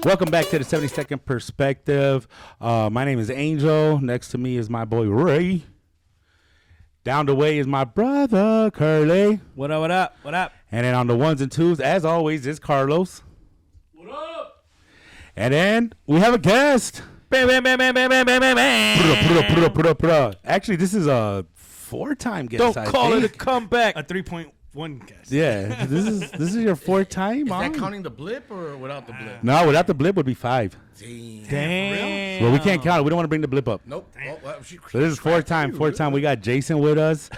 Welcome back to the 70-second perspective. My name is Angel. Next to me is my boy Ray. Down the way is my brother Curly. What up, what up, what up? And then on the ones and twos, as always, is Carlos. What up? And then we have a guest. Bam, bam, bam, bam, bam, bam, bam, bam, bam. Actually, this is a four-time guest. Don't I call think. it a comeback. A 3.1 guess. Yeah, this is your fourth time. Is that counting the blip or without the blip? No, without the blip would be 5. Damn. Well, we can't count it. We don't want to bring the blip up. Nope. So this is fourth time. We got Jason with us,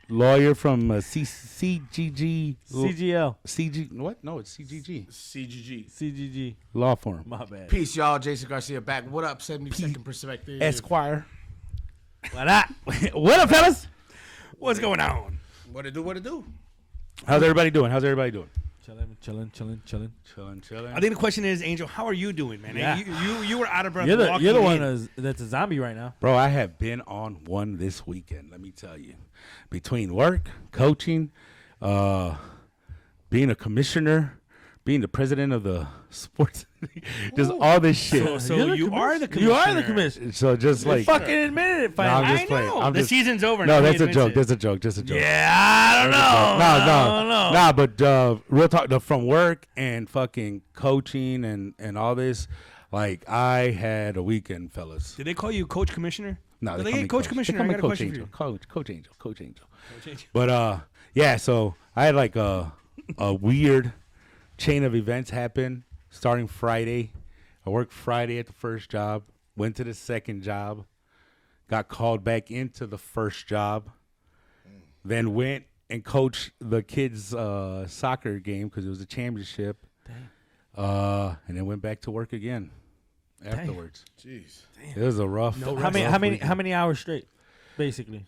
lawyer from CGG. CGL. CG. What? No, it's CGG. CGG. Law firm. My bad. Peace, y'all. Jason Garcia back. What up, 70-second perspective? Esquire. What up? What up, fellas? What's going on? What it do? How's everybody doing? Chilling. I think the question is, Angel, how are you doing, man? Yeah. You were out of breath. You're the walking one that's a zombie right now. Bro, I have been on one this weekend, let me tell you. Between work, coaching, being a commissioner, being the president of the sports, just all this shit. So you are the commissioner. You are the commissioner. So just You like, fucking admitted it no, finally. I'm just playing. The season's over. No, now. that's He a joke. admits That's a joke. Just a joke. Yeah, I don't know. No, but real talk, from work and fucking coaching and all this, like, I had a weekend, fellas. Did they call you Coach Commissioner? No, Did they they call get me Coach Commissioner? They I call got me a Coach question Angel. for you. Coach Angel. Coach Angel. But yeah, so I had like a weird chain of events happen starting Friday. I worked Friday at the first job, went to the second job, got called back into the first job, then went and coached the kids' soccer game because it was a championship, and then went back to work again afterwards. Jeez. It was a rough. How many hours straight, basically?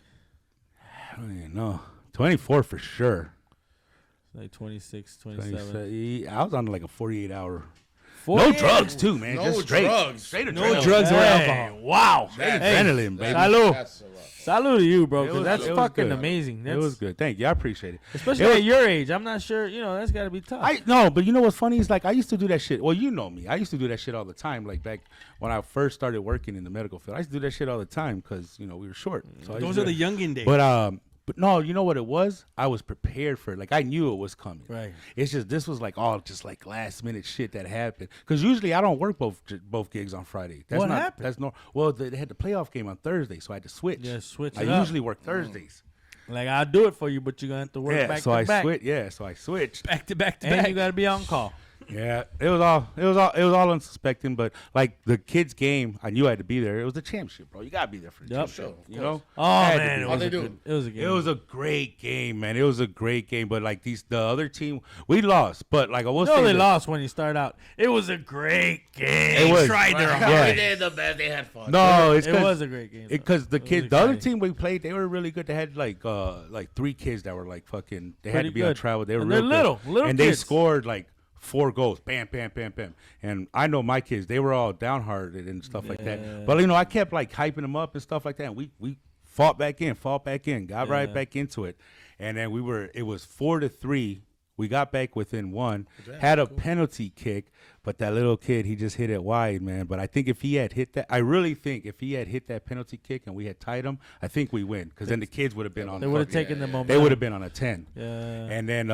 I don't even know. 24 for sure. Like 26, 27. I was on like a 48-hour. 40? No drugs too, man. No Just straight. drugs. Straight No drugs or Hey, alcohol. Wow. Adrenaline, baby. Salud. Salud to you, bro, It because was- that's it was fucking good. amazing. It was good. Thank you. I appreciate it. Especially at your age. I'm not sure, that's got to be tough. No, but you know what's funny is like I used to do that shit. Well, you know me. I used to do that shit all the time. Like back when I first started working in the medical field, I used to do that shit all the time because we were short. So I used Those to are do the that. youngin' days. But no, you know what it was? I was prepared for it. Like I knew it was coming. Right. It's just this was like all just like last minute shit that happened. Because usually I don't work both gigs on Friday. That's What not, happened? That's no. Well, they had the playoff game on Thursday, so I had to switch. Yeah, switch I it up. usually work Thursdays. Like, I'll do it for you, but you're going to have to work back so to I back. switched. Yeah, so I switched. back to back to And back. you got to be on call. Yeah, it was all unsuspecting, but like the kids' game, I knew I had to be there. It was the championship, bro. You gotta be there for the Yep. championship, you know. Oh, Had to man. be It there. was, they a do? good, it was a game. It was a great game, man. It was a great game, but like the other team, we lost. But like I will say, they this. lost when you start out. It was a great game. It was. tried their Yeah. hardest. They did the best. They had fun. No, it's It was a great game. because the It was kids, the other exciting. team we played, they were really good. They had like 3 kids that were like fucking. They had Pretty to be on good. travel. They were And real they're good. little and kids. they scored like 4 goals. Bam, bam, bam, bam. And I know my kids, they were all downhearted and stuff like Yeah. that. But I kept like hyping them up and stuff like that. And we fought back in, got right Yeah. back into it. And then it was 4-3. We got back within 1. Had a penalty kick, but that little kid, he just hit it wide, man. But I think if he had hit that, I really think if he had hit that penalty kick and we had tied him, I think we win. Because then the kids would have been on. They would have fucking- taken the momentum. They would have been on a 10. Yeah. And then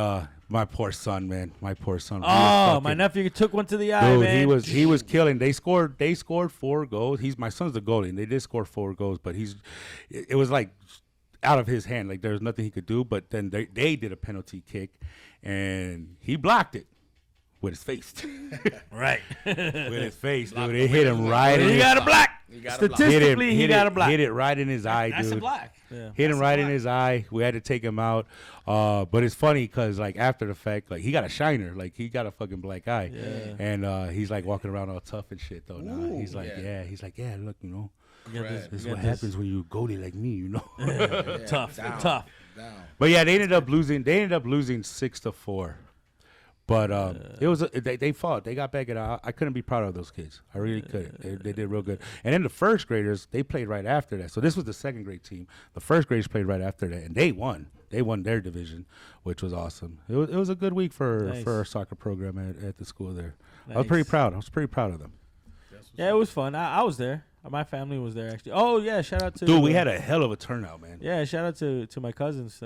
my poor son, man. My poor son. Oh, my nephew took one to the eye, Dude, man. he was killing. They scored 4 goals. My son's the goalie, and they did score 4 goals, but it was like out of his hand. Like there was nothing he could do. But then they did a penalty kick, and he blocked it with his face. Right. With his face, dude. It hit him right in He his got a black. You got Statistically, he got a black. Hit it right in his eye, That's dude. a black. Yeah. Hit him That's right a in black. his eye. We had to take him out. But it's funny because like after the fact, like he got a shiner, like he got a fucking black eye, Yeah. and he's like walking around all tough and shit though. Now Ooh, he's like, yeah. he's like, yeah, look, You got Right. this is you what got happens when you goalie like me, Yeah, Tough. down, Tough. Down. But yeah, they ended up losing. They ended up losing 6-4. But it was they fought. They got back at. I couldn't be proud of those kids. I really couldn't. They did real good. And then the first graders, they played right after that. So this was the second grade team. The first graders played right after that, and they won. they won their division, which was awesome. It was a good week for our soccer program at the school there. Nice. I was pretty proud. of them. Yeah, it was fun. I was there. My family was there actually. Oh yeah, shout out to Dude, we had a hell of a turnout, man. Yeah, shout out to my cousins,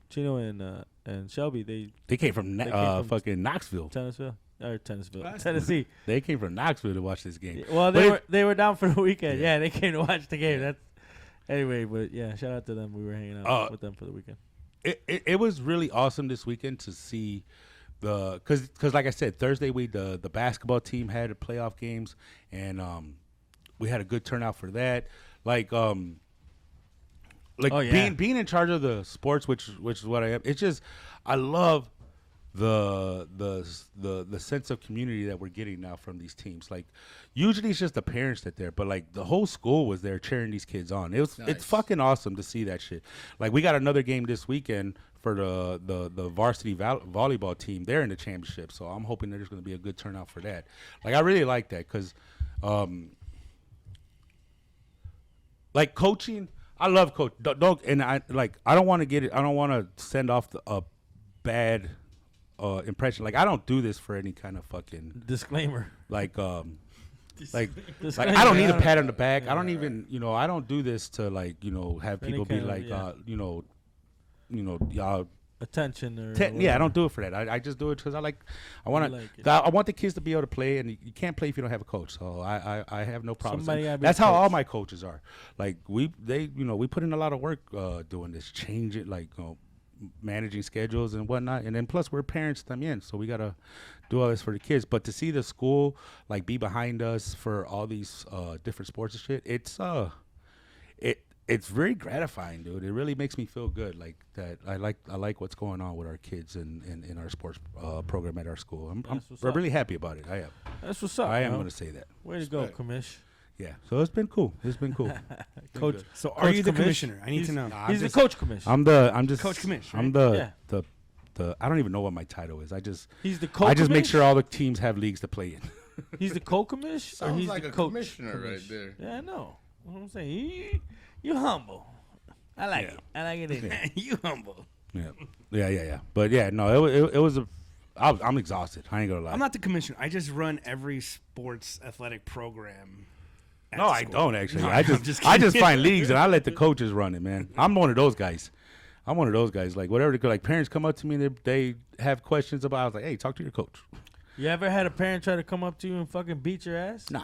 Chino and Shelby. They came from fucking Knoxville, Tennessee. They came from Knoxville to watch this game. Well, they were down for the weekend. Yeah, they came to watch the game. That's anyway, but yeah, shout out to them. We were hanging out with them for the weekend. It was really awesome this weekend to see because like I said, Thursday the basketball team had playoff games, and we had a good turnout for that. Being in charge of the sports, which is what I am. It's just I love the sense of community that we're getting now from these teams. Like usually it's just the parents that there, but like the whole school was there cheering these kids on. It's fucking awesome to see that shit. Like we got another game this weekend for the varsity volleyball team. They're in the championship, so I'm hoping there's going to be a good turnout for that. Like I really like that because like coaching, I love coach. I don't want to get it. I don't want to send off a bad impression. Like I don't do this for any kind of fucking disclaimer. Like I don't need a pat on the back. I don't even I don't do this to have people be like y'all attention or I don't do it for that. I just do it because I want the kids to be able to play, and you can't play if you don't have a coach. So I have no problem. That's how all my coaches are. Like we put in a lot of work doing this, managing schedules and whatnot, and then plus we're parents también, so we gotta do all this for the kids. But to see the school be behind us for all these different sports and shit, it's very gratifying, dude. It really makes me feel good, like that. I like what's going on with our kids in our sports program at our school. I'm really happy about it. I am. That's what's up. I am going to say that. Way to go, Commish. Yeah. So it's been cool. Coach. So are you the commissioner? I need to know. He's the coach commissioner. I'm just Coach Commish. Right? I'm the I don't even know what my title is. He's the coach. I just make sure all the teams have leagues to play in. He's the co-commish? Sounds or he's like the a coach commissioner right there. Yeah, I know. What I'm saying, you humble. I like it. I like it. Yeah. You humble. Yeah. But yeah, no, it was I'm exhausted. I ain't gonna lie. I'm not the commissioner. I just run every sports athletic program. No, I don't actually. No, I just find leagues and I let the coaches run it, man. I'm one of those guys. Like whatever, like parents come up to me and they have questions about. I was like, hey, talk to your coach. You ever had a parent try to come up to you and fucking beat your ass? Nah.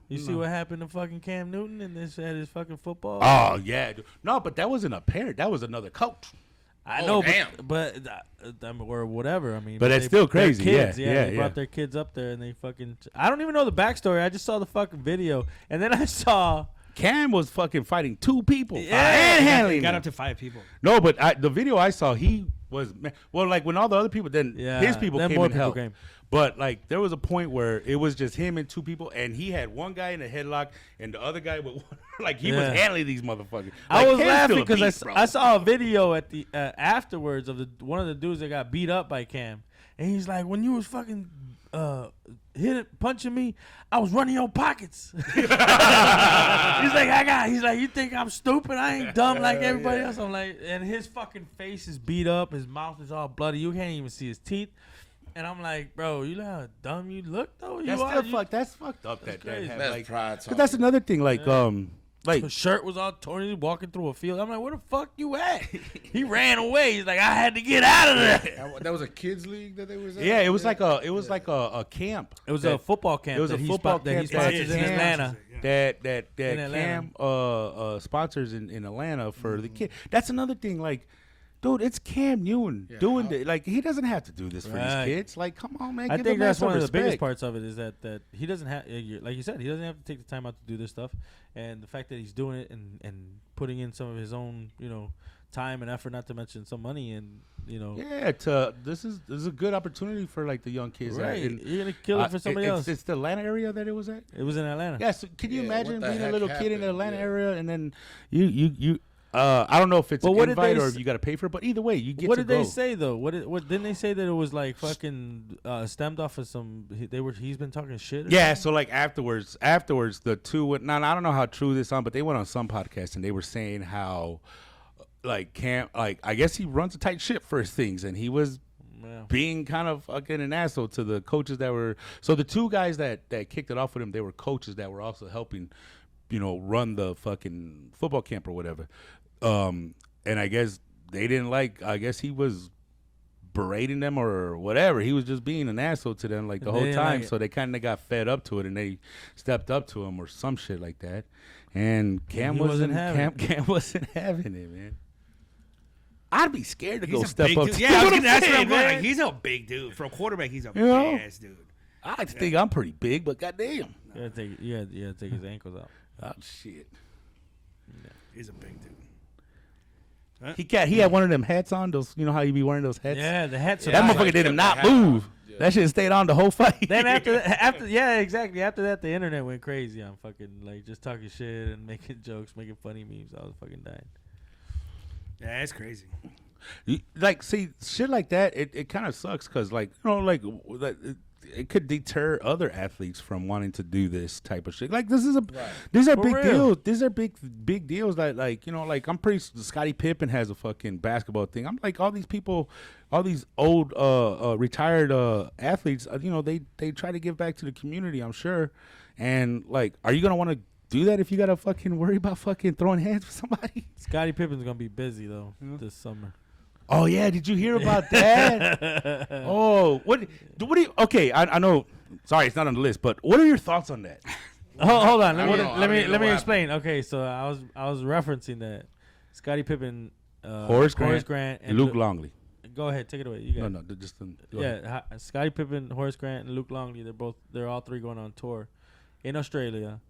You see what happened to fucking Cam Newton and this at his fucking football? Oh yeah, dude. No, but that wasn't a parent. That was another coach. I know, but or whatever. I mean, but it's still crazy. Kids, they brought their kids up there and they fucking. I don't even know the backstory. I just saw the fucking video, and then I saw Cam was fucking fighting 2 people. He got up to 5 people. No, but the video I saw, he was like when all the other people, then his people came and helped. But like there was a point where it was just him and 2 people, and he had one guy in a headlock and the other guy with he was handling these motherfuckers. I was laughing because I saw a video at the afterwards of one of the dudes that got beat up by Cam, and he's like, when you was fucking punching me, I was running your pockets. He's like, you think I'm stupid? I ain't dumb like everybody else. I'm like, and his fucking face is beat up, his mouth is all bloody. You can't even see his teeth. And I'm like, bro, you know how dumb you look though. That's fucked up. That's pride. But that's another thing. Like his shirt was all torn. He's walking through a field. I'm like, where the fuck you at? He ran away. He's like, I had to get out of there. That was a kids league that they was at? Yeah, it was like a camp. It was a football camp. It was a football camp that he sponsors in Atlanta. That Cam sponsors in Atlanta for the kid. That's another thing. Like, dude, it's Cam Newton doing it. Like, he doesn't have to do this for his kids. Like, come on, man. I think that's one of the biggest parts of it is that he doesn't have, like you said, he doesn't have to take the time out to do this stuff. And the fact that he's doing it and putting in some of his own, time and effort, not to mention some money and, Yeah, this is a good opportunity for, like, the young kids. Right. You're going to kill it for somebody else. It's the Atlanta area that it was at? It was in Atlanta. Yeah, so can you imagine being a little kid in the Atlanta area and then you I don't know if it's But an what did invite they or s- if you got to pay for it, but either way, you get What to did go. they say though? What didn't they say that it was like fucking stemmed off of some? He's been talking shit. Or Yeah, something? so like afterwards, the two went. Now I don't know how true this on, but they went on some podcast and they were saying how, like I guess he runs a tight ship for things, and he was Yeah. being kind of fucking an asshole to the coaches that were. So the two guys that kicked it off with him, they were coaches that were also helping, run the fucking football camp or whatever. And I guess they didn't like. I guess he was berating them or whatever. He was just being an asshole to them like the And whole they didn't time. like it. So they kind of got fed up to it and they stepped up to him or some shit like that. And Cam he wasn't wasn't having it. Cam wasn't having it, man. I'd be scared to go He's a step big up. dude. To Yeah, you know that's what saying, I'm going. man? Like, he's a big dude. For a quarterback, he's a You know? big ass dude. I like to think I'm pretty big, but goddamn. You gotta take his ankles out. Oh shit. He's a big dude. He had one of them hats on. Those, you know how you be wearing those hats. Yeah, the head's That motherfucker did him not move. That shit stayed on the whole fight. Then after exactly. After that, the internet went crazy on fucking like just talking shit and making jokes, making funny memes. I was fucking dying. Yeah, that's crazy. Like, see, shit like that, it kind of sucks because, like, it could deter other athletes from wanting to do this type of shit. Like, these are For big real. deals. These are big deals. Like I'm pretty. Scottie Pippen has a fucking basketball thing. I'm like, all these people, all these old retired athletes. They try to give back to the community. I'm sure. And like, are you gonna want to do that if you gotta fucking worry about fucking throwing hands with somebody? Scottie Pippen's gonna be busy though this summer. Oh yeah, did you hear about that? Oh, what do you? Okay, I know. Sorry, it's not on the list, but what are your thoughts on that? Hold on, I don't know. I let don't even me know what explain. Okay, so I was referencing that Scottie Pippen, Horace Grant, and Luke Longley. Go ahead, take it away. You got No, it. just go ahead. Yeah, Scottie Pippen, Horace Grant, and Luke Longley. They're all three going on tour in Australia,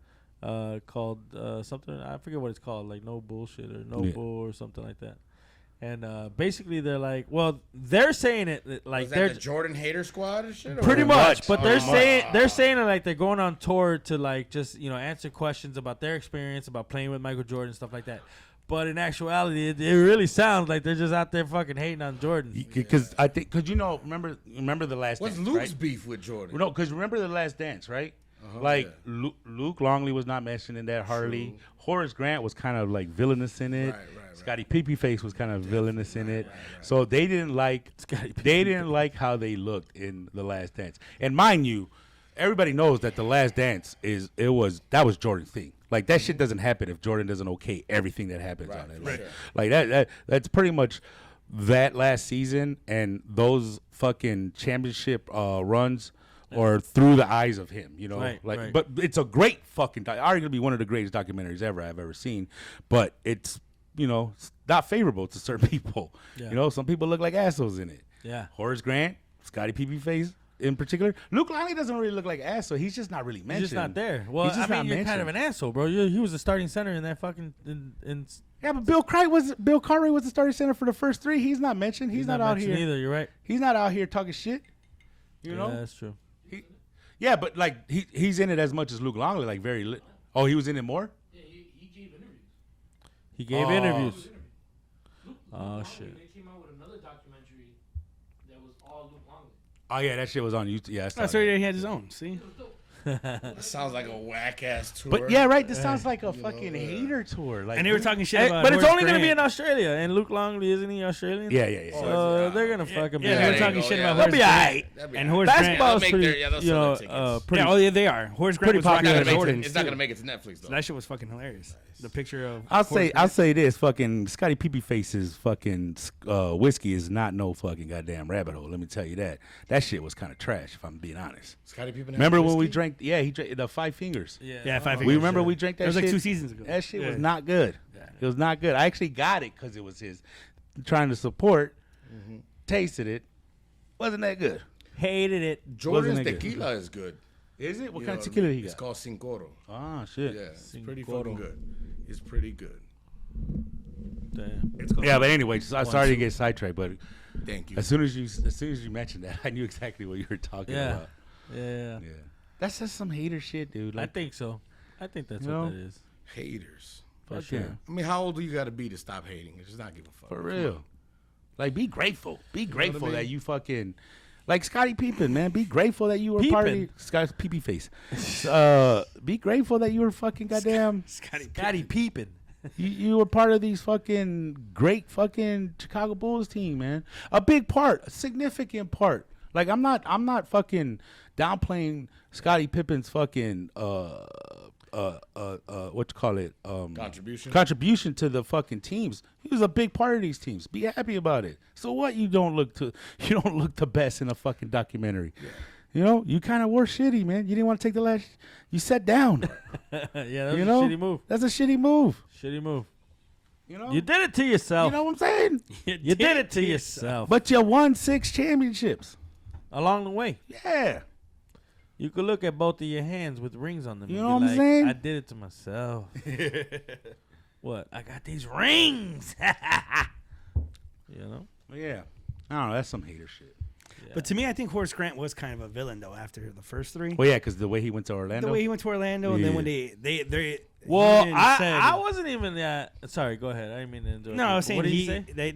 called something, I forget what it's called, like No Bullshit or No Yeah. Bull or something like that. And basically they're like, well, they're saying it like Was they're that the Jordan Hater squad or shit? Or pretty what? much, but they're Oh. saying it like they're going on tour to like just answer questions about their experience about playing with Michael Jordan and stuff like that. But in actuality, it really sounds like they're just out there fucking hating on Jordan. Because I think, remember the Last What's Dance, Luke's right? beef with Jordan? No, because remember the Last Dance, right? Luke Longley was not mentioned in that hardly. True. Horace Grant was kind of like villainous in it. Right. Scottie Face was kind of villainous in it. So they didn't like how they looked in the Last Dance. And mind you, everybody knows that the Last Dance that was Jordan's thing. Like that shit doesn't happen if Jordan doesn't okay everything that happens on it. Like that's pretty much that last season and those fucking championship runs or through the eyes of him, Right. But it's a great fucking arguably one of the greatest documentaries ever I've ever seen, but it's not favorable to certain people. Yeah. Some people look like assholes in it. Yeah. Horace Grant, Scottie Face in particular. Luke Longley doesn't really look like an asshole. He's just not really mentioned. He's just not there. Well, He's just I mean, not you're kind of mentioned. an asshole, bro. He was the starting center in that fucking. Yeah, but Bill Cartwright was the starting center for the first three. He's not mentioned. He's not out mentioned here. either. You're right. He's not out here talking shit. You Yeah, know? that's true. Yeah, but like he's in it as much as Luke Longley, like Oh, he was in it more? Yeah, he gave interviews. He gave Oh. interviews. Luke Oh, Longley, shit. They came out with another documentary that was all Luke Longley. Oh yeah, that shit was on YouTube. Yeah, I saw Oh, so that. he had his own. See, It was dope. That sounds like a whack ass tour. But yeah, right. This sounds like a fucking hater tour. Like, and they were talking shit Hey, about. but it's Horace only going to be Grant. in Australia, and Luke Longley isn't he Australian? Yeah. So they're gonna fucking be. Yeah, they were there talking you go, shit yeah. about They'll Horace be Grant. alright. That'd be And all Horace right. Grant. Basketball's They'll make pretty, their- yeah, they'll sell their tickets. pretty. Yeah, oh yeah, they are. Horace Grant was It's not rocking gonna out make Jordan. it's not gonna make it to Netflix though. That shit was fucking hilarious. The picture of. I'll Horace say Grant. this: fucking Scottie Face's fucking whiskey is not no fucking goddamn rabbit hole. Let me tell you that. That shit was kind of trash, if I'm being honest. Scottie Pippen. Remember when we drank? Yeah, he drank the Five Fingers. Yeah, 5 We Fingers. remember we drank that. It was shit? like 2 seasons ago. That shit Yeah. was not good. It was not good. I actually got it because it was his. Trying to support. Tasted it. Wasn't that good? Hated it. Jordan's Wasn't that good? tequila is good. Is it? What You kind know of what I tequila mean? he It's got? called Cincoro. Ah, shit. Yeah, it's pretty Cincoro. fucking good. It's pretty good. Damn. It's called- Yeah, but anyway, sorry to get sidetracked, but Thank you. as soon as you mentioned that, I knew exactly what you were talking Yeah. about. Yeah. Yeah, that's just some hater shit, dude. I Like, think so. I think that's You what know? that is. Haters. Fuck sure. yeah. I mean, how old do you got to be to stop hating? It's just not give a fuck. For Come real. on. Like, be grateful. Be grateful mean? that you fucking... Like Scottie Pippen, man. Be grateful that you were part of the... Scott's pee-pee face. Be grateful that you were fucking goddamn... Scotty peeping. You were part of these fucking great fucking Chicago Bulls team, man. A big part. A significant part. Like, I'm not fucking downplaying Scottie Pippen's fucking... what you call it? Contribution to the fucking teams. He was a big part of these teams. Be happy about it. So what? You don't look the best in a fucking documentary. Yeah. You know, you kind of were shitty, man. You didn't want to take the last. You sat down. Yeah, that was you a know? shitty move. That's a shitty move. Shitty move. You know, You did it to yourself. You know what I'm saying? You did it to yourself. But you won 6 championships. Along the way, Yeah. you could look at both of your hands with rings on them. You and know be what I'm like, saying? I did it to myself. What? I got these rings. You know? Yeah. I don't know. That's some hater shit. Yeah. But to me, I think Horace Grant was kind of a villain though after the first 3. Well, yeah, because the way he went to Orlando. The way he went to Orlando, and then when Yeah. they Well, he I wasn't even that. Sorry, go ahead. I didn't mean to interrupt. No, I was you. saying What did he say?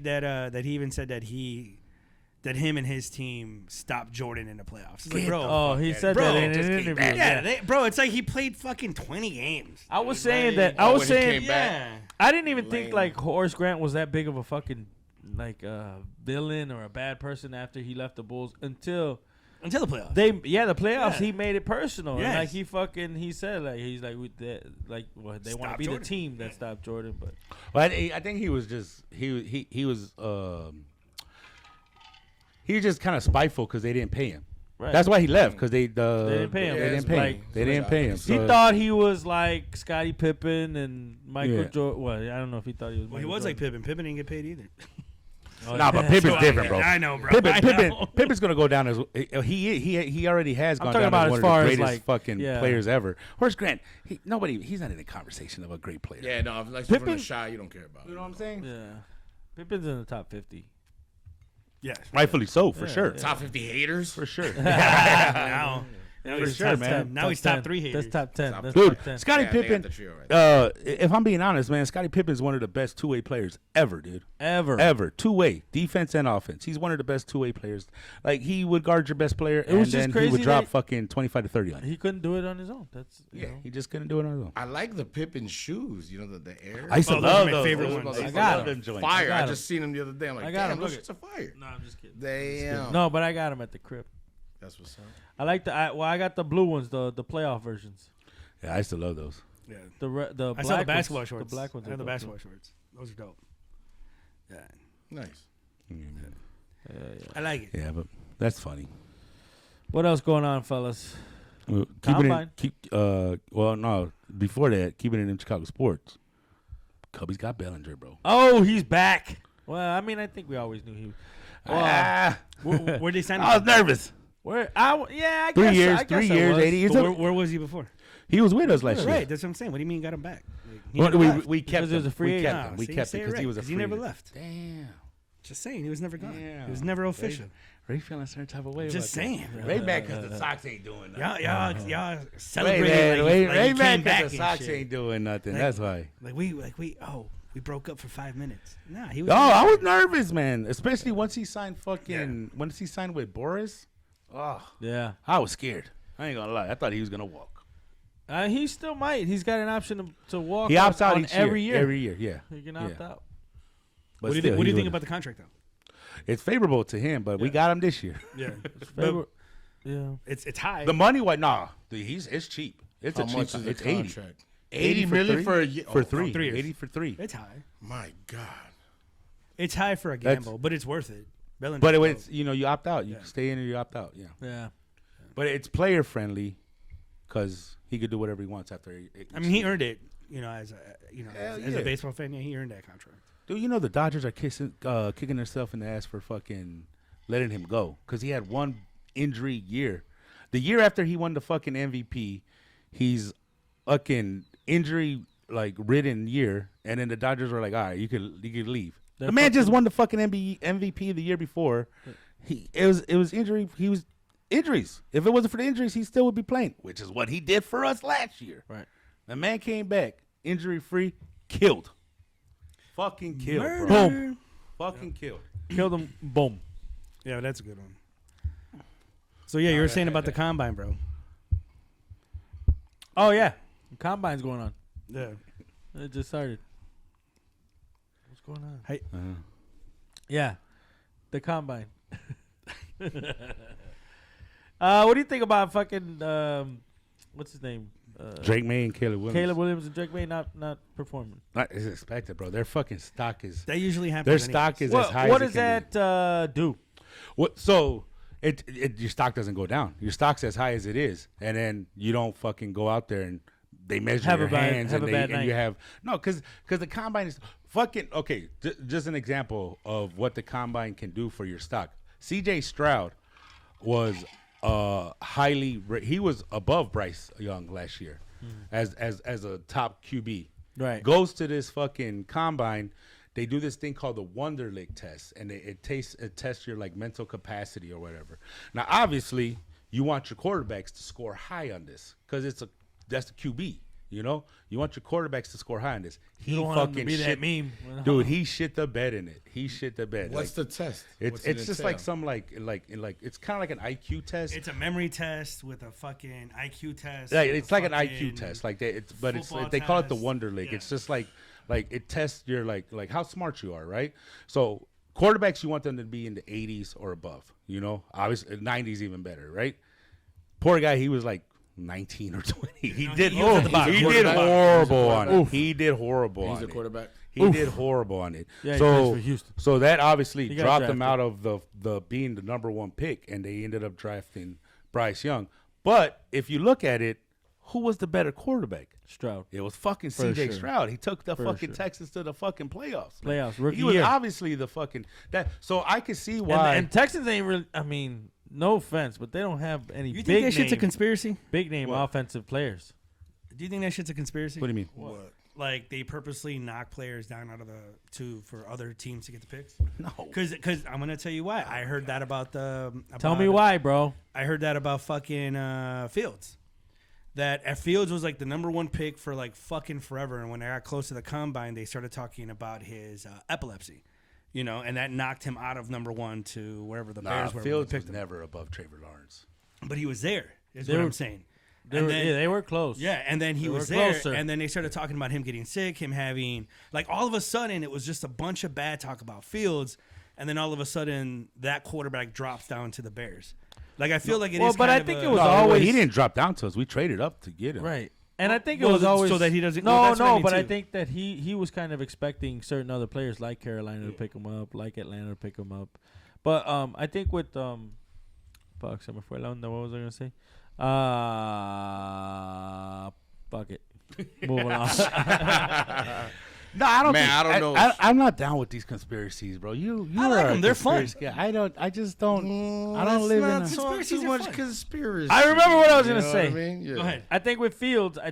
that he even said that him and his team stopped Jordan in the playoffs. It's like, bro, Oh, he said bro, that in an just came interview. back. yeah, bro, it's like he played fucking 20 games. I was saying that. Oh, I was when he saying. came back. Yeah. I didn't even think Lame. like Horace Grant was that big of a fucking like villain or a bad person after he left the Bulls until Until the playoffs. the playoffs Yeah. he made it personal. Yes. And like he said like he's like with that they want to Stop be Jordan. the team that stopped Jordan, but Well, I think he was just he was just kind of spiteful because they didn't pay him. right. That's why he left because they didn't pay him. They Yeah, didn't it's pay him. like- They didn't pay him. he So- thought he was like Scottie Pippen and Michael Yeah. Jordan. Well, I don't know if he thought he was. Well, he Michael was like Jordan. Pippen. Pippen didn't get paid either. Oh, Nah, but yeah. Pippen's So different, bro. I know, bro. I know. Pippen's gonna go down as he already has I'm gone talking down about as as one far of as, the greatest like, fucking yeah. players ever. Horace Grant, he's not in the conversation of a great player. Yeah, no, if like from Pippen- the shy, you don't care about. You know what I'm saying? Yeah, Pippen's in the top 50. Yes. Rightfully so, for Yeah, sure, yeah. Top 50 haters. for sure. Now For he's sure, top man. 10. Now he's top 3 haters. That's top 10. Top That's Dude, top 10. Scottie Yeah, they got Pippen. the trio right If I'm being honest, man, Scottie Pippen's one of the best two-way players ever, dude. Ever. Two-way, defense and offense. He's one of the best two-way players. Like, he would guard your best player, It and was just then he crazy would drop that- fucking 25 to 30 on you. He couldn't do it on his own. That's you Yeah, know. he just couldn't do it on his own. I like the Pippen shoes. You know the air. I used to Oh, those love are my those. favorite Those ones. are I my got favorite them. joints. Fire. got I 'em. just seen them the other day. I'm like, I got 'em. damn, those Look shits are fire. No, I'm just kidding. Damn. No, but I got him at the crib. That's what's up. I like I got the blue ones, the playoff versions. Yeah, I used to love those. Yeah. The I black saw the basketball ones, shorts. The black ones. I have the are dope, basketball shorts. Those are dope. Yeah. Nice. too. Yeah. I like it. Yeah, but that's funny. What else going on, fellas? Keeping Combine. well, no, before that, keeping it in Chicago sports. Cubby's got Bellinger, bro. Oh, he's back. Well, I mean, I think we always knew he. Well, Where'd they sign him? I was nervous. where? I 3 guess. years, I guess 3 I years, was. 80 years. But where was he before? He was with us last year. Right, that's what I'm saying. What do you mean you got him back? Like, he Well, never left. we kept Because he was him. a free We agent. kept him. We See, kept say him it because he right, was a 'cause free he never agent. left. Damn. Just saying, he was never gone. Damn. He was never official. Ray feeling a certain type of way. Just about that. saying. Ray back because the Sox ain't doing nothing. Y'all Ray, celebrating man, like, Ray, like Ray he back came back because the and Sox shit. ain't doing nothing. Like- That's why. We broke up for 5 minutes. Nah, he was. Oh, I was nervous, man. Especially once he signed once he signed with Boris. Oh, Yeah. I was scared. I ain't gonna lie. I thought he was gonna walk. He still might. He's got an option to walk. He opts out on each every year. Every year, yeah. He can opt Yeah. out. But What do you still, think? What do you he's think doing about the contract though? it. It's favorable to him, but we got him this year. Yeah, Favor- yeah. it's high. The money, it's cheap. It's How a cheap. much is the It's 80. contract? 80 million three? for a year? For Oh, 3. 3 years. 80 for 3. It's high. My God. It's high for a That's- gamble, but it's worth it. Bellinger's But dope. it's you opt out. You Yeah. stay in or you opt out. Yeah. Yeah. But it's player friendly because he could do whatever he wants after. I mean, he earned it. As Hell as yeah. a baseball fan, yeah, he earned that contract. Dude, you know the Dodgers are kicking themselves in the ass for fucking letting him go because he had one injury year. The year after he won the fucking MVP, he's fucking injury ridden year, and then the Dodgers were like, all right, you could leave. They're The man just fucking- won the fucking MVP the year before. It was injury. He was injuries. If it wasn't for the injuries, he still would be playing, which is what he did for us last year. Right. The man came back injury free, killed. Fucking killed, Murder. bro. Boom. Fucking killed. Killed him. Boom. Yeah, that's a good one. So yeah, you were saying about the combine, bro. Oh yeah, combine's going on. Yeah. It just started. What's going on? Hey. Yeah, the combine. What do you think about fucking what's his name? Drake May and Caleb Williams. Caleb Williams and Drake May not performing. Not as expected, bro. Their fucking stock is. That usually happens. Their stock is as high What as does that do? What? So it your stock doesn't go down. Your stock's as high as it is, and then you don't fucking go out there and they measure Have your a bad- hands have and a they bad and you night. have no because the combine is fucking okay. Just an example of what the combine can do for your stock. C.J. Stroud was he was above Bryce Young last year as a top QB. Right. Goes to this fucking combine. They do this thing called the Wonderlic test, and it tests your like mental capacity or whatever. Now, obviously, you want your quarterbacks to score high on this because that's the QB. You know, you want your quarterbacks to score high on this. You don't want him to be that meme. Dude. He shit the bed in it. He shit the bed. What's the test? It's just like some like it's kind of like an IQ test. It's a memory test with a fucking IQ test. Yeah, with it's a like an fucking IQ test. Like football they call it the test. Wonderlic. Yeah. It's just like it tests your like how smart you are, right? So quarterbacks, you want them to be in the 80s or above. You know, obviously 90s even better, right? Poor guy, he was like 19 or 20. He did horrible on it. He did horrible on it. He's a quarterback. He did horrible on it. Yeah, he plays for Houston. So that obviously He got dropped him drafted. out of the being the number one pick, and they ended up drafting Bryce Young. But if you look at it, who was the better quarterback? Stroud. It was fucking For C.J. sure. Stroud. He took the For fucking sure. Texans to the fucking playoffs. Rookie He was year. obviously the fucking that. So I could see why. And Texans ain't really. I mean, no offense, but they don't have any You big think that shit's a name, conspiracy? big name offensive players. Do you think that shit's a conspiracy? What do you mean? What? Like they purposely knock players down out of for other teams to get the picks? No. Because I'm gonna tell you why. I heard that about Tell me why, bro. I heard that about fucking Fields. That Fields was like the number one pick for like fucking forever, and when they got close to the combine, they started talking about his epilepsy, you know, and that knocked him out of number one to wherever the Bears were. when they Fields picked was him. never above Trevor Lawrence. But he was there. Is They what were- I'm saying. They were close. Yeah, and then he They was were there, closer. and then they started talking about him getting sick, him having like all of a sudden it was just a bunch of bad talk about Fields, and then all of a sudden that quarterback drops down to the Bears. Like I feel like it is. Well, but kind I of think a- it was No, always he didn't drop down to us. We traded up to get him. right. And I think it Well, was always so that he doesn't- No, well, that's what I no, mean, but I too. think that he was kind of expecting certain other players like Carolina to pick him up, like Atlanta to pick him up. But I think with fuck, se me fue la onda. What was I gonna say? Fuck it. Moving on. No, I don't. Man, think, I don't know. I'm not down with these conspiracies, bro. You I like are a 'em. They're fun. conspiracy guy. I just don't. I don't Let's live not in. talk Conspiracies too are much fun. conspiracy. I remember what I was You gonna know say. what I mean? Yeah. Go ahead. I think with Fields, or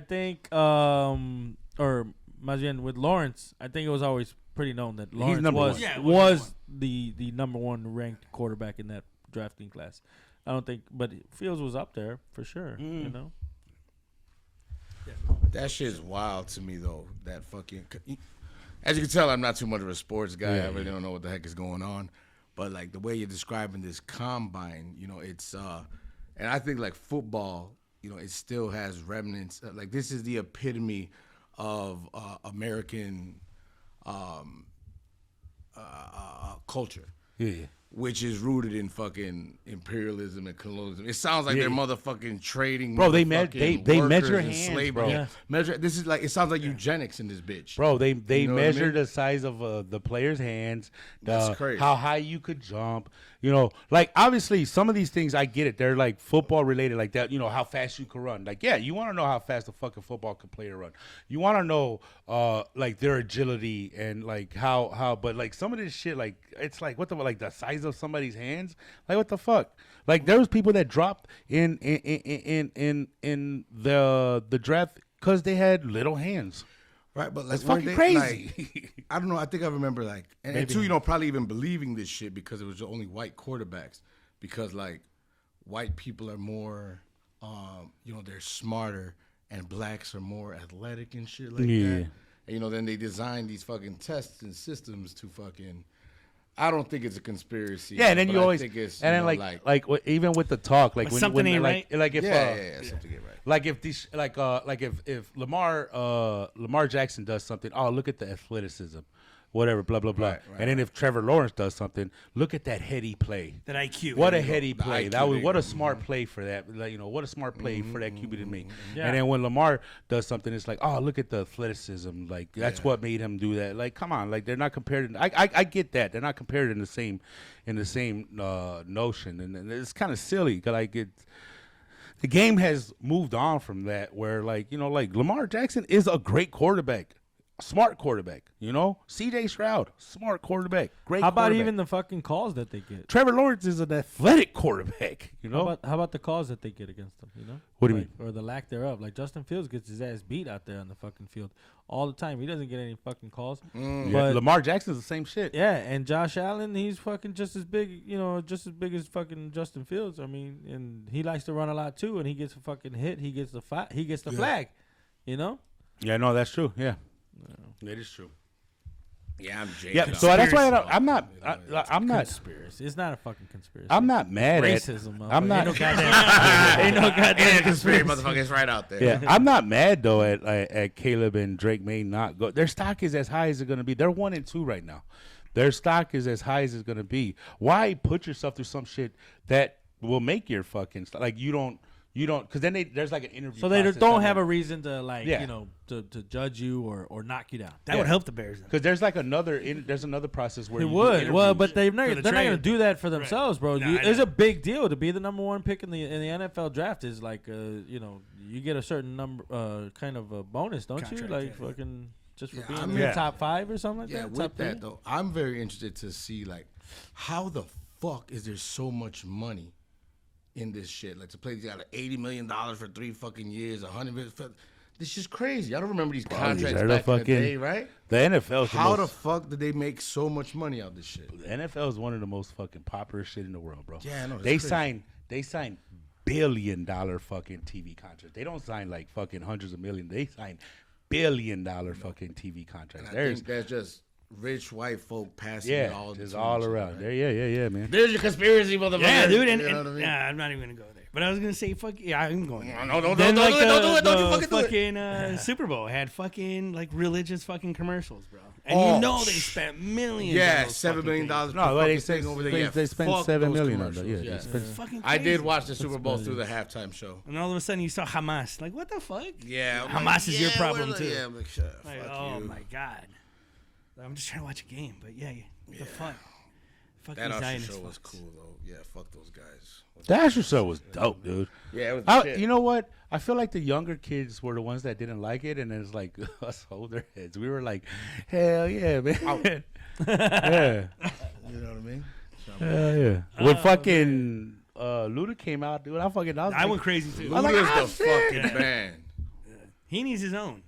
más bien with Lawrence, I think it was always pretty known that Lawrence number was one. Yeah, was the number one ranked quarterback in that drafting class. I don't think, but Fields was up there for sure. You know, That shit's wild to me though. That fucking. As you can tell, I'm not too much of a sports guy. I really don't know what the heck is going on. But like the way you're describing this combine, you know, it's and I think like football, you know, it still has remnants. Like this is the epitome of American culture. Yeah. Which is rooted in fucking imperialism and colonialism. It sounds like they're motherfucking trading. Bro, they motherfucking they workers measure and hands, slavery. bro. Yeah. Measure. This is like it sounds like eugenics in this bitch. Bro, they You know what I measure mean? the size of the player's hands, That's crazy. how high you could jump. You know, like obviously some of these things I get it. They're like football related, like that. You know how fast you can run. Like yeah, you want to know how fast a fucking football player run. You want to know like their agility and like how. But like some of this shit, like it's like what the like the size of somebody's hands. Like what the fuck? Like there was people that dropped in the draft because they had little hands. Right, but like That's weren't fucking they, crazy. like, I don't know. I think I remember like, and two, you know, probably even believing this shit because it was only white quarterbacks. Because like, white people are more, you know, they're smarter, and blacks are more athletic and shit like Yeah. that. And, then they design these fucking tests and systems to fucking. I don't think it's a conspiracy. Yeah, and then you always, think it's, and then like even with the talk, like when something ain't like, right. like if something ain't right. like if these like if Lamar Jackson does something, oh look at the athleticism, whatever, blah blah blah, Right, and then if Trevor Lawrence does something, look at that heady play, That IQ. what a heady play, IQ, that was what there a smart play for that, like, what a smart play for that QB to make, Yeah. and then when Lamar does something, it's like, oh look at the athleticism, like that's what made him do that, like come on, like they're not compared. I get that they're not compared in the same notion, and it's kind of silly because like the game has moved on from that where like like Lamar Jackson is a great quarterback, smart quarterback, CJ Stroud, smart quarterback, great How about quarterback. even the fucking calls that they get? Trevor Lawrence is an athletic quarterback, How about the calls that they get against them? What do you mean? Or the lack thereof. Like Justin Fields gets his ass beat out there on the fucking field all the time. He doesn't get any fucking calls. Yeah, But Lamar Jackson's the same shit. yeah, and Josh Allen, he's fucking just as big, just as big as fucking Justin Fields. I mean, and he likes to run a lot too. And he gets a fucking hit. He gets the flag. Yeah, no, that's true. Yeah, it is true. Yeah, I'm Jake. Yeah, so that's why I'm not. I'm not. Conspiracy. It's not a fucking conspiracy. I'm not mad racism. at. I'm not. Ain't no goddamn conspiracy, motherfucker. It's right out there. Yeah, I'm not mad though at Caleb and Drake may not go. Their stock is as high as it's gonna be. They're 1-2 right now. Their stock is as high as it's gonna be. Why put yourself through some shit that will make your fucking like you don't because then there's like an interview. So they don't have a reason to to judge you or knock you down. That would help the Bears. Because there's like another process where It you do would. Well, interviews. but they're not For the going to trade. do that for themselves, bro. No, I It's know. a big deal to be the number one pick in the NFL draft. Is like you get a certain number kind of a bonus, don't you? Contract, Like yeah. fucking just for Yeah, being I in mean- the top 5 or something like Yeah, that. with Top that 3? though, I'm very interested to see like how the fuck is there so much money in this shit? Like to play, they got like $80 million for 3 fucking years, $100 million. This is crazy. I don't remember these contracts are the back in the fucking- day, right? The NFL. How the fuck did they make so much money out of this shit? The NFL is one of the most fucking popular shit in the world, bro. Yeah, I know. They sign $1 billion fucking TV contracts. They don't sign like fucking hundreds of millions. They sign $1 billion fucking TV contracts. And I think that's just rich white folk passing it Yeah, all. just to all each other, around. right? There, yeah, man. There's your conspiracy, motherfucker. Yeah, dude. And, You know what I mean? nah, I'm not even gonna go there. But I was gonna say, fuck yeah, I'm going there. No, don't Then, do like, it. Don't do it. Don't you the fucking do it. fucking Super Bowl had fucking like religious fucking commercials, bro. And Oh, you know they spent millions. Yeah, on those $7 million. fucking No, per they fucking thing over there. they, Yeah, they spent fuck $7 those million on that. commercials, Yeah, yeah. they spent. things. Fucking I crazy. did watch the Super Bowl through the halftime show. And all of a sudden you saw Hamas. Like, what the fuck? Yeah, I'm Hamas like, is your yeah, problem we're too. Yeah, I'm like, shut up. Like, Fuck oh you. my god. I'm just trying to watch a game, but yeah, the fuck. Fuck That these Usher Zionists show was fucks. cool though. Yeah, fuck those guys. The Asher show was dope, dude. Yeah, it was the shit. You know what? I feel like the younger kids were the ones that didn't like it, and it's like us older heads. We were like, hell yeah, man. Yeah, You know what I mean? hell yeah. When fucking Luda came out, dude, I was I like, went crazy too. I'm like, Luda's the shit. fucking man. He needs his own.